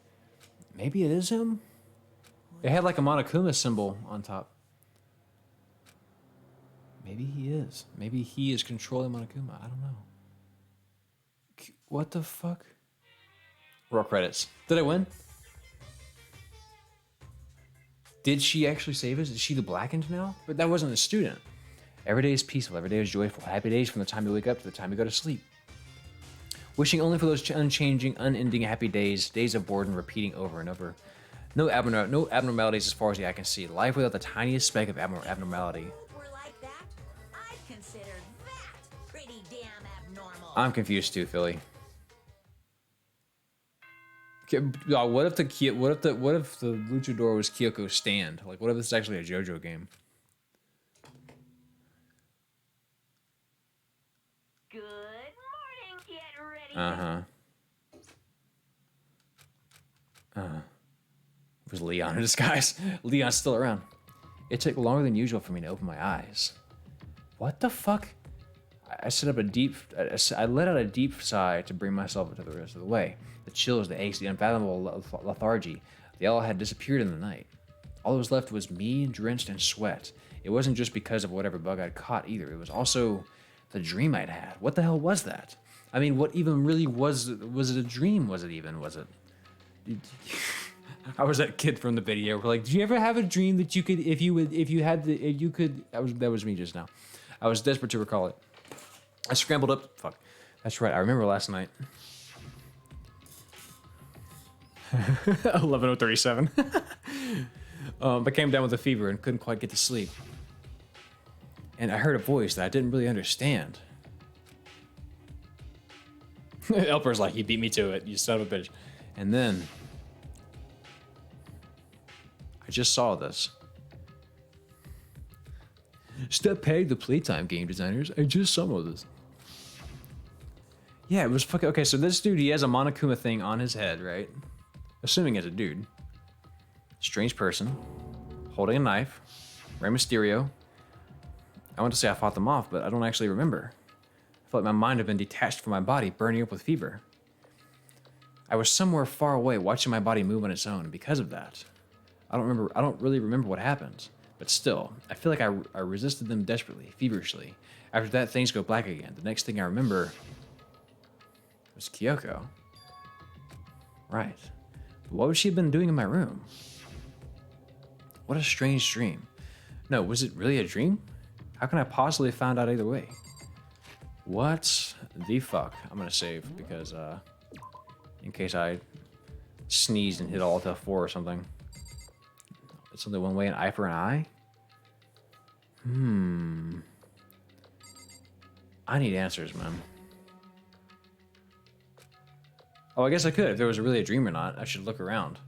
Maybe it is him? It had like a Monokuma symbol on top. Maybe he is. Maybe he is controlling Monokuma. I don't know. What the fuck? Roll credits. Did I win? Did she actually save us? Is she the Blackened now? But that wasn't a student. Every day is peaceful. Every day is joyful. Happy days from the time you wake up to the time you go to sleep. Wishing only for those unchanging, unending happy days, days of boredom repeating over and over. No abnormalities as far as the eye can see. Life without the tiniest speck of abnormality. We're like that? I'd consider that pretty damn abnormal. I'm confused too, Philly. What if the Luchador was Kyoko's stand? Like, what if this is actually a JoJo game? Good morning, get ready. It was Leon in disguise. Leon's still around. It took longer than usual for me to open my eyes. What the fuck? I let out a deep sigh to bring myself into the rest of the way. The chills, the aches, the unfathomable lethargy, they all had disappeared in the night. All that was left was me, drenched in sweat. It wasn't just because of whatever bug I'd caught either. It was also the dream I'd had. What the hell was that? I mean, what even really was it a dream? Was it? I was that kid from the video. We're like, did you ever have a dream that you could, that was me just now. I was desperate to recall it. I scrambled up. Fuck. That's right. I remember last night. 11:37. I came down with a fever and couldn't quite get to sleep. And I heard a voice that I didn't really understand. Elper's like, he beat me to it, you son of a bitch. And then I just saw this. Step peg the playtime game designers. I just saw this. Yeah, it was fucking... Okay, so this dude, he has a Monokuma thing on his head, right? Assuming it's a dude. Strange person. Holding a knife. Rey Mysterio. I want to say I fought them off, but I don't actually remember. I felt like my mind had been detached from my body, burning up with fever. I was somewhere far away, watching my body move on its own, and because of that, I don't really remember what happened. But still, I feel like I resisted them desperately, feverishly. After that, things go black again. The next thing I remember was Kyoko. Right. But what would she have been doing in my room? What a strange dream. No, was it really a dream? How can I possibly have found out either way? What the fuck? I'm gonna save because in case I sneezed and hit Alt F4 or something. It's only one way, an eye for an eye? I need answers, man. Oh, I guess I could. If there was really a dream or not, I should look around.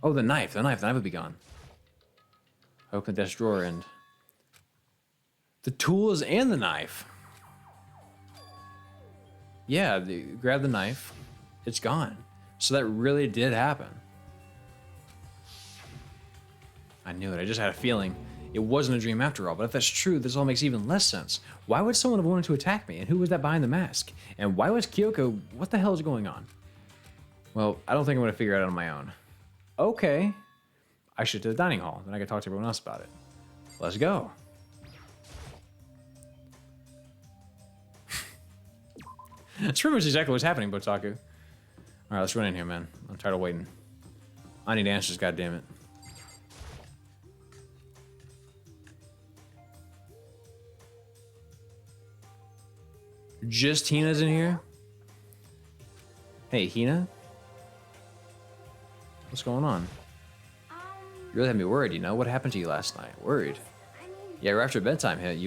Oh, the knife. The knife would be gone. Open the desk drawer and... the tools and the knife. Yeah, grab the knife. It's gone. So that really did happen. I knew it. I just had a feeling it wasn't a dream after all. But if that's true, this all makes even less sense. Why would someone have wanted to attack me? And who was that behind the mask? And why was Kyoko... what the hell is going on? Well, I don't think I'm going to figure it out on my own. Okay. I should to the dining hall. Then I can talk to everyone else about it. Let's go. That's pretty much exactly what's happening, Botaku. Alright, let's run in here, man. I'm tired of waiting. I need answers, goddammit. Just Hina's in here? Hey, Hina? What's going on? You really had me worried, you know? What happened to you last night? Worried? Yeah, right after bedtime hit,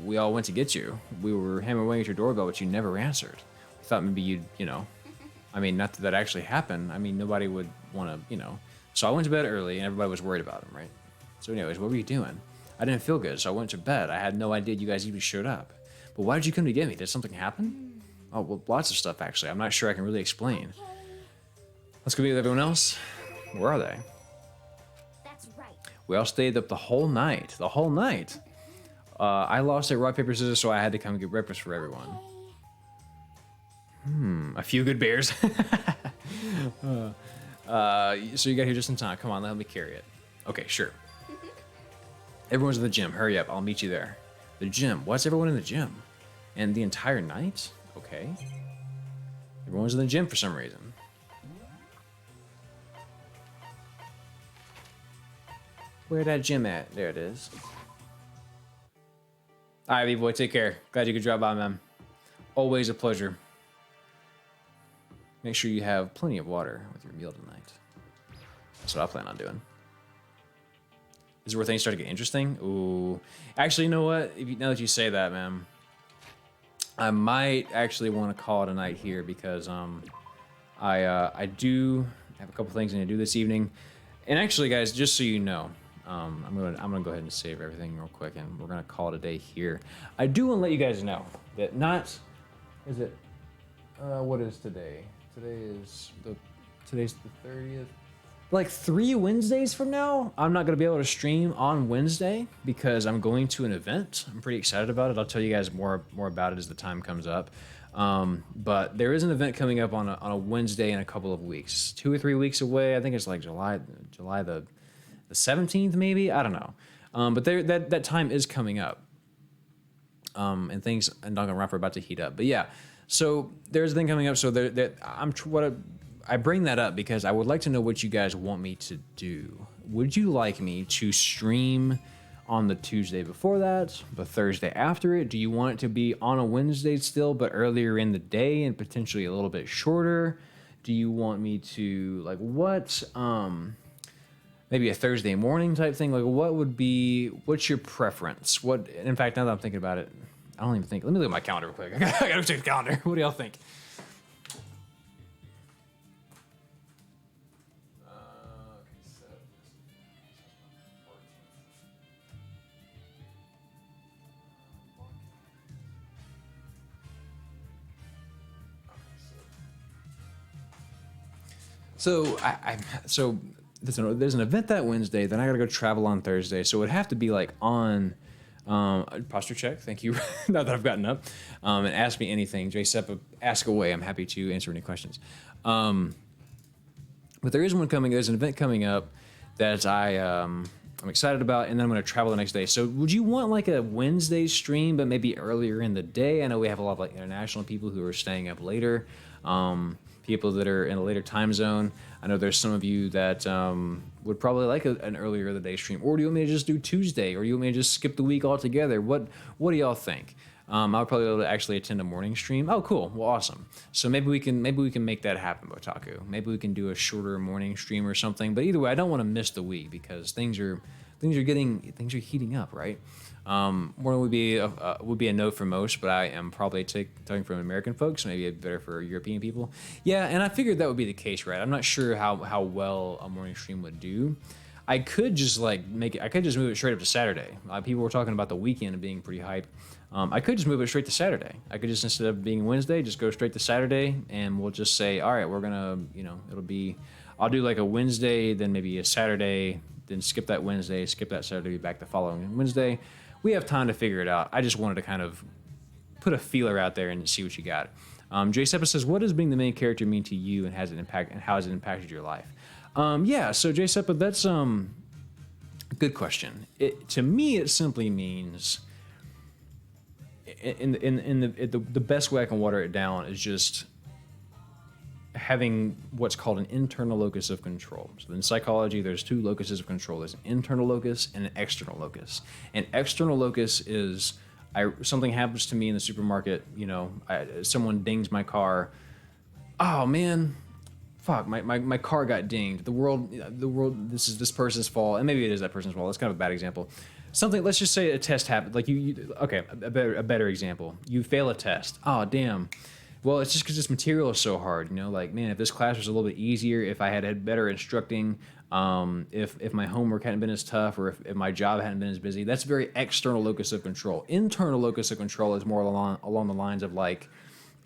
we all went to get you. We were hammering away at your doorbell, but you never answered. We thought maybe you'd, you know... I mean, not that actually happened. I mean, nobody would want to, you know, So I went to bed early, and everybody was worried about him, right? So anyways, what were you doing? I didn't feel good, so I went to bed. I had no idea you guys even showed up. But why did you come to get me? Did something happen? Oh, well, lots of stuff, actually. I'm not sure I can really explain. Let's go meet with everyone else. Where are they? That's right. We all stayed up the whole night. The whole night. I lost at rock, paper, scissors, so I had to come get breakfast for everyone. A few good beers. So you got here just in time. Come on, let me carry it. Okay, sure. Everyone's in the gym. Hurry up. I'll meet you there. The gym. What's everyone in the gym? And the entire night? Okay. Everyone's in the gym for some reason. Where that gym at? There it is. All right, B-boy, take care. Glad you could drop by, man. Always a pleasure. Make sure you have plenty of water with your meal tonight. That's what I plan on doing. This is where things start to get interesting. Ooh. Actually, you know what? Now that you say that, man, I might actually want to call it a night here because I do have a couple things I need to do this evening. And actually, guys, just so you know, I'm gonna go ahead and save everything real quick, and we're gonna call it a day here. I do want to let you guys know that what is today? Today's the 30th. Like 3 Wednesdays from now, I'm not gonna be able to stream on Wednesday because I'm going to an event. I'm pretty excited about it. I'll tell you guys more about it as the time comes up. But there is an event coming up on a Wednesday in a couple of weeks, 2 or 3 weeks away. I think it's like July the 17th, maybe. I don't know. But that time is coming up. And things in Danganronpa are about to heat up. But yeah, so there's a thing coming up. So I bring that up because I would like to know what you guys want me to do. Would you like me to stream on the Tuesday before that, the Thursday after it? Do you want it to be on a Wednesday still, but earlier in the day and potentially a little bit shorter? Do you want me to, like, what, maybe a Thursday morning type thing? Like, what's your preference? In fact, now that I'm thinking about it, I don't even think, let me look at my calendar real quick. I gotta check the calendar. What do y'all think? So there's an event that Wednesday. Then I gotta go travel on Thursday. So it would have to be like on posture check. Thank you. Now that I've gotten up, and ask me anything, J-Seppa, ask away. I'm happy to answer any questions. But there is one coming. There's an event coming up that I'm excited about, and then I'm gonna travel the next day. So would you want like a Wednesday stream, but maybe earlier in the day? I know we have a lot of like international people who are staying up later. People that are in a later time zone. I know there's some of you that would probably like an earlier in the day stream. Or do you want me to just do Tuesday? Or do you want me to just skip the week altogether? What do y'all think? I'll probably be able to actually attend a morning stream. Oh, cool. Well, awesome. So maybe we can make that happen, Botaku. Maybe we can do a shorter morning stream or something. But either way, I don't want to miss the week because things are heating up, right? Morning would be a no for most, but I am probably talking from American folks, maybe better for European people. Yeah, and I figured that would be the case, right? I'm not sure how well a morning stream would do. I could just move it straight up to Saturday. People were talking about the weekend being pretty hype. I could just move it straight to Saturday. I could just, instead of being Wednesday, just go straight to Saturday, and we'll just say, all right, we're gonna, I'll do like a Wednesday, then maybe a Saturday, then skip that Wednesday, skip that Saturday, back the following Wednesday. We have time to figure it out. I just wanted to kind of put a feeler out there and see what you got. J-Seppa says, what does being the main character mean to you, and how has it impacted your life? So J-Seppa, that's a good question. To me, it simply means, the best way I can water it down is just having what's called an internal locus of control. So in psychology, there's 2 locuses of control. There's an internal locus and an external locus. An external locus is something happens to me in the supermarket. Someone dings my car. Oh man, fuck! My car got dinged. The world. This is this person's fault, and maybe it is that person's fault. That's kind of a bad example. Something. Let's just say a test happened. Like okay, a better example. You fail a test. Oh damn. Well, it's just because this material is so hard, you know. Like, man, if this class was a little bit easier, if I had had better instructing, if my homework hadn't been as tough, or if my job hadn't been as busy, that's very external locus of control. Internal locus of control is more along the lines of like,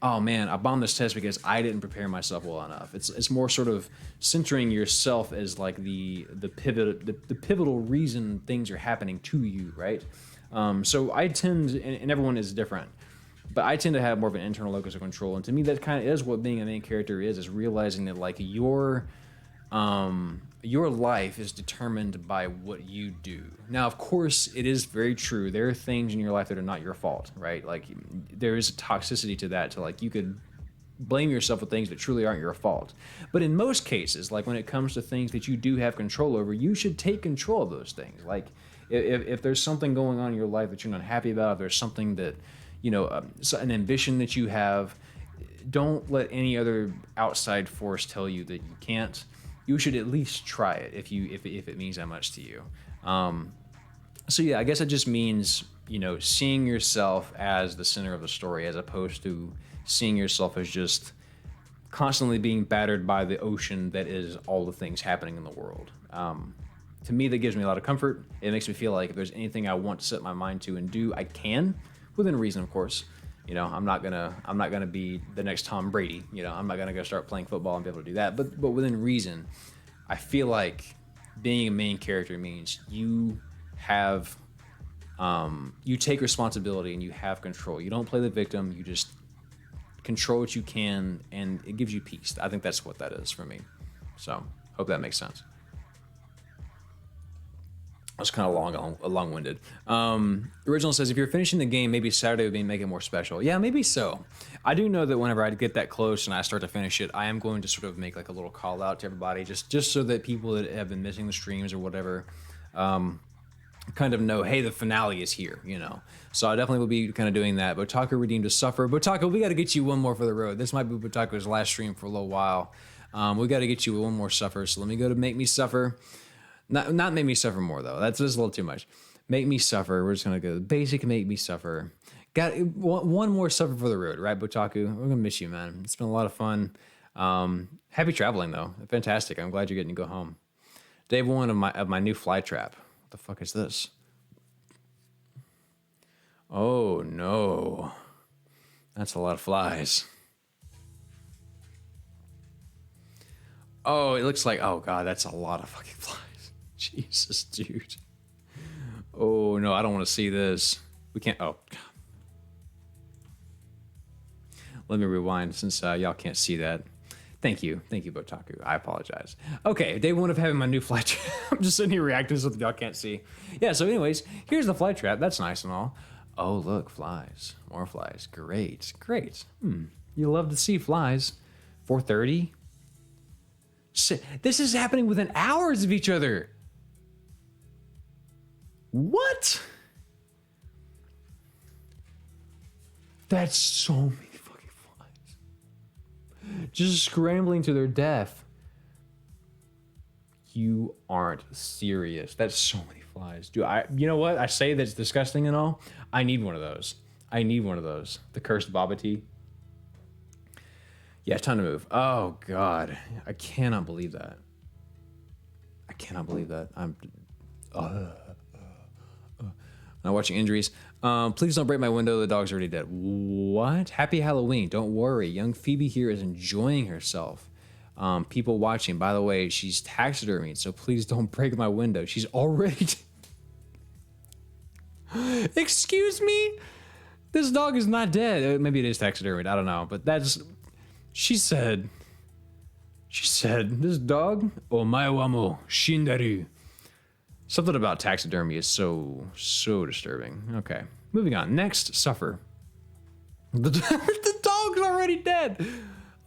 oh man, I bombed this test because I didn't prepare myself well enough. It's more sort of centering yourself as like the pivotal reason things are happening to you, right? So I tend, and everyone is different, but I tend to have more of an internal locus of control, and to me that kind of is what being a main character is realizing that like your life is determined by what you do. Now, of course, it is very true. There are things in your life that are not your fault, right? Like there is a toxicity to that, to like you could blame yourself for things that truly aren't your fault. But in most cases, like when it comes to things that you do have control over, you should take control of those things. Like if there's something going on in your life that you're not happy about, if there's something that, you know, an ambition that you have, don't let any other outside force tell you that you can't. You should at least try it if it means that much to you. So yeah, I guess it just means, you know, seeing yourself as the center of the story, as opposed to seeing yourself as just constantly being battered by the ocean that is all the things happening in the world. To me, that gives me a lot of comfort. It makes me feel like if there's anything I want to set my mind to and do, I can, within reason, of course. You know, I'm not gonna be the next Tom Brady. You know, I'm not gonna go start playing football and be able to do that. But within reason, I feel like being a main character means you have, you take responsibility and you have control. You don't play the victim. You just control what you can, and it gives you peace. I think that's what that is for me. So, hope that makes sense. I was kind of long-winded. Original says, if you're finishing the game, maybe Saturday would make it more special. Yeah, maybe so. I do know that whenever I get that close and I start to finish it, I am going to sort of make like a little call out to everybody, just so that people that have been missing the streams or whatever, kind of know, hey, the finale is here, you know. So I definitely will be kind of doing that. Botaku redeemed to suffer. Botaku, we got to get you one more for the road. This might be Botaku's last stream for a little while. We got to get you one more suffer. So let me go to Make Me Suffer. Not Make Me Suffer more, though. That's just a little too much. Make Me Suffer. We're just going to go basic Make Me Suffer. Got one more suffer for the road, right, Botaku? We're going to miss you, man. It's been a lot of fun. Happy traveling, though. Fantastic. I'm glad you're getting to go home. Day one of my new fly trap. What the fuck is this? Oh, no. That's a lot of flies. Oh, it looks like... Oh, God, that's a lot of fucking flies. Jesus, dude. Oh, no, I don't want to see this. We can't... Oh, God. Let me rewind since y'all can't see that. Thank you, Botaku. I apologize. Okay, day one of having my new fly trap. I'm just sitting here reacting to something y'all can't see. Yeah, so anyways, here's the fly trap. That's nice and all. Oh, look, flies. More flies. Great. You love to see flies. 4:30. This is happening within hours of each other. What? That's so many fucking flies. Just scrambling to their death. You aren't serious. That's so many flies. You know what? I say that's disgusting and all. I need one of those. The cursed Baba tea. Yeah, time to move. Oh, God. I cannot believe that. I'm not watching injuries. Please don't break my window. The dog's already dead. What? Happy Halloween. Don't worry. Young Phoebe here is enjoying herself. People watching. By the way, she's taxidermied, so please don't break my window. She's already... Excuse me? This dog is not dead. Maybe it is taxidermied. I don't know. But that's... She said, this dog, omae wa mo shindaru. Something about taxidermy is so disturbing. Okay, moving on. Next, suffer. The dog's already dead.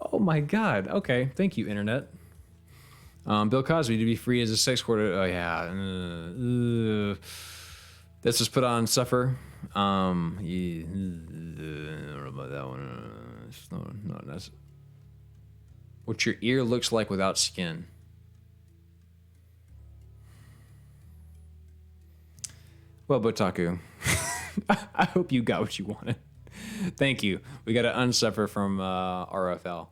Oh my God. Okay, thank you, internet. Bill Cosby to be free as a sex worker. Oh yeah. This was put on suffer. Yeah, I don't know about that one. No, that's what your ear looks like without skin. Well, Botaku, I hope you got what you wanted. Thank you. We got to unsuffer from RFL. All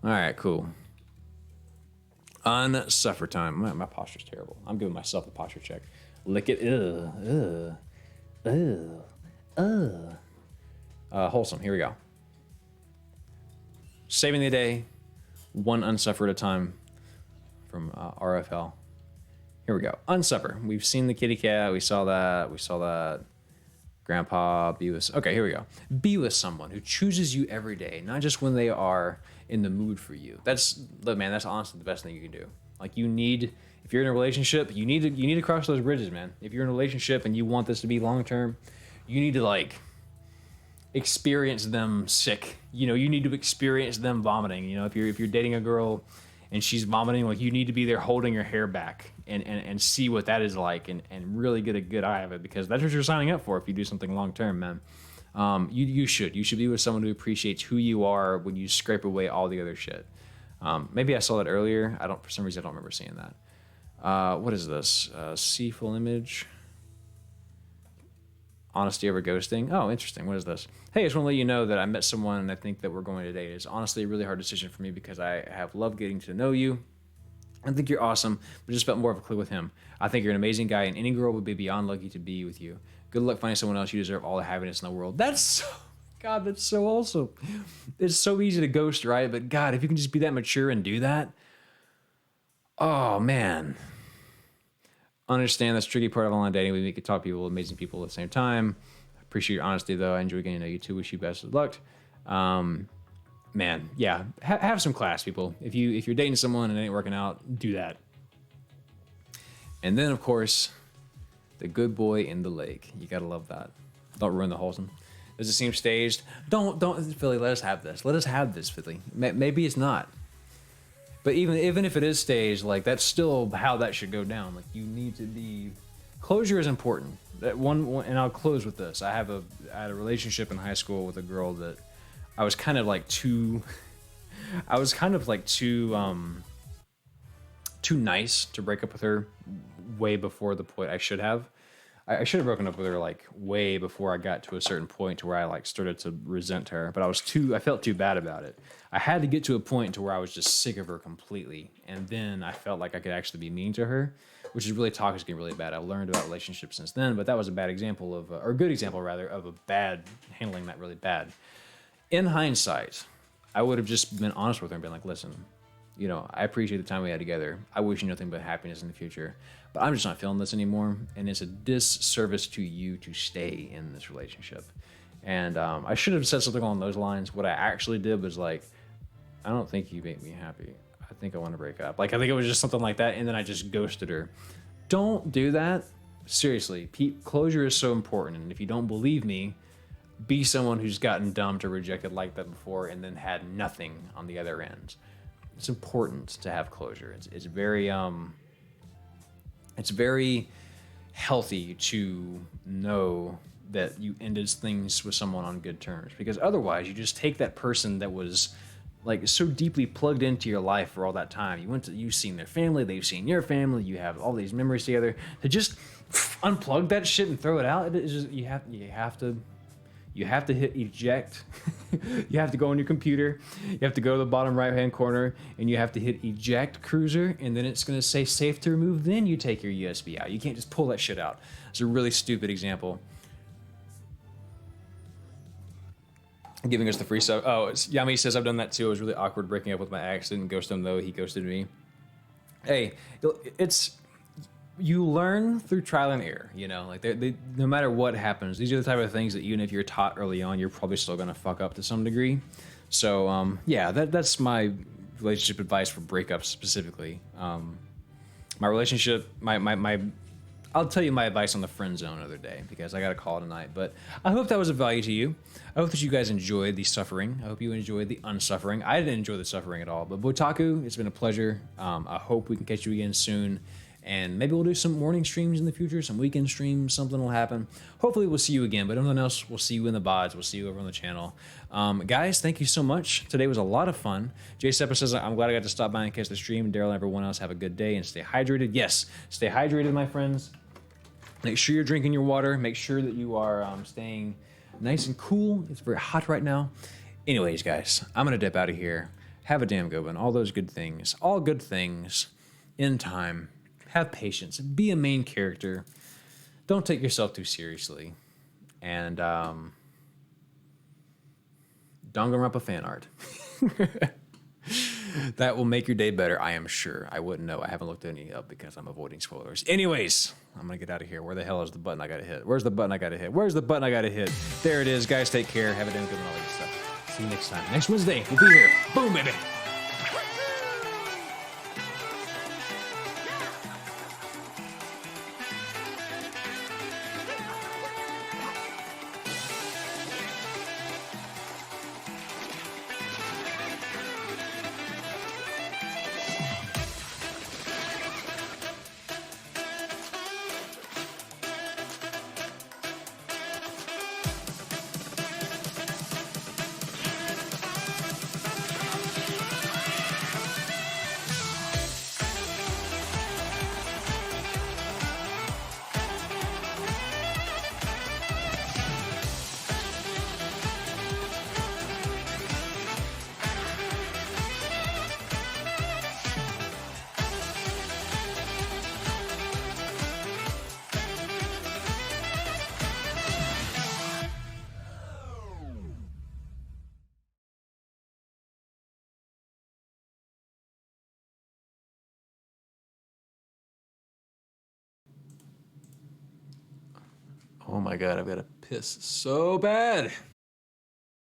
right, cool. Unsuffer time. My posture's terrible. I'm giving myself a posture check. Lick it. Wholesome. Here we go. Saving the day, one unsuffer at a time from RFL. Here we go. Unsuffer. We've seen the kitty cat. We saw that. Grandpa, be with... Okay, here we go. Be with someone who chooses you every day, not just when they are in the mood for you. Look, man, that's honestly the best thing you can do. Like, if you're in a relationship, you need to cross those bridges, man. If you're in a relationship and you want this to be long-term, you need to, like, experience them sick. You need to experience them vomiting. If you're dating a girl and she's vomiting, like, you need to be there holding her hair back and see what that is like and really get a good eye of it, because that's what you're signing up for if you do something long term, man. You should be with someone who appreciates who you are when you scrape away all the other shit. Maybe I saw that earlier. For some reason I don't remember seeing that. What is this? See full image. Honesty over ghosting. Oh, interesting. What is this? Hey, I just want to let you know that I met someone and I think that we're going to date. It's honestly a really hard decision for me because I have loved getting to know you. I think you're awesome, but just felt more of a click with him. I think you're an amazing guy, and any girl would be beyond lucky to be with you. Good luck finding someone else. You deserve all the happiness in the world. That's so awesome. It's so easy to ghost, right? But God, if you can just be that mature and do that, oh man. Understand that's a tricky part of online dating. We can talk to people, amazing people at the same time. I appreciate your honesty, though. I enjoy getting to know you too. Wish you best of luck. Man, yeah, have some class, people. If you're dating someone and it ain't working out, do that. And then, of course, the good boy in the lake. You gotta love that. Don't ruin the wholesome. Does it seem staged? Don't, Philly. Let us have this. Let us have this, Philly. Maybe it's not. But even if it is staged, like, that's still how that should go down. Like, you need to be... Closure is important. That one, and I'll close with this. I had a relationship in high school with a girl that I was kind of like too nice to break up with her way before the point I should have. I should have broken up with her like way before I got to a certain point to where I like started to resent her, but I felt too bad about it. I had to get to a point to where I was just sick of her completely, and then I felt like I could actually be mean to her, which is really toxic and really bad. I've learned about relationships since then, but that was a bad example or a good example rather, of a bad handling that really bad. In hindsight, I would have just been honest with her and been like, listen, I appreciate the time we had together. I wish you nothing but happiness in the future, but I'm just not feeling this anymore. And it's a disservice to you to stay in this relationship. And I should have said something along those lines. What I actually did was like, I don't think you make me happy. I think I want to break up. Like, I think it was just something like that. And then I just ghosted her. Don't do that. Seriously, closure is so important. And if you don't believe me, be someone who's gotten dumped or rejected like that before and then had nothing on the other end. It's important to have closure. It's very healthy to know that you ended things with someone on good terms, because otherwise you just take that person that was like so deeply plugged into your life for all that time. You've seen their family, they've seen your family, you have all these memories together. To just unplug that shit and throw it out, it's just, you have to hit eject. You have to go on your computer. You have to go to the bottom right-hand corner, and you have to hit eject cruiser, and then it's going to say safe to remove. Then you take your USB out. You can't just pull that shit out. It's a really stupid example. Giving us the free sub. Oh, Yami says I've done that too. It was really awkward breaking up with my ex. Didn't ghost him though. He ghosted me. Hey, you learn through trial and error, like no matter what happens, these are the type of things that even if you're taught early on, you're probably still going to fuck up to some degree. So, yeah, that's my relationship advice for breakups specifically. My relationship, I'll tell you my advice on the friend zone another day because I got a call tonight, but I hope that was of value to you. I hope that you guys enjoyed the suffering. I hope you enjoyed the unsuffering. I didn't enjoy the suffering at all, but Botaku, it's been a pleasure. I hope we can catch you again soon. And maybe we'll do some morning streams in the future, some weekend streams, something will happen. Hopefully we'll see you again, but if nothing else, we'll see you in the VODs. We'll see you over on the channel. Guys, thank you so much. Today was a lot of fun. Jay Seppa says, I'm glad I got to stop by and catch the stream. Daryl and everyone else, have a good day and stay hydrated. Yes, stay hydrated, my friends. Make sure you're drinking your water. Make sure that you are staying nice and cool. It's very hot right now. Anyways, guys, I'm gonna dip out of here. Have a damn good one. All those good things. All good things in time. Have patience. Be a main character. Don't take yourself too seriously. And Danganronpa fan art. That will make your day better, I am sure. I wouldn't know. I haven't looked any up because I'm avoiding spoilers. Anyways, I'm going to get out of here. Where the hell is the button I got to hit? Where's the button I got to hit? Where's the button I got to hit? There it is. Guys, take care. Have a damn good one. All that stuff. See you next time. Next Wednesday, we'll be here. Boom, baby. Oh my God, I've got to piss so bad.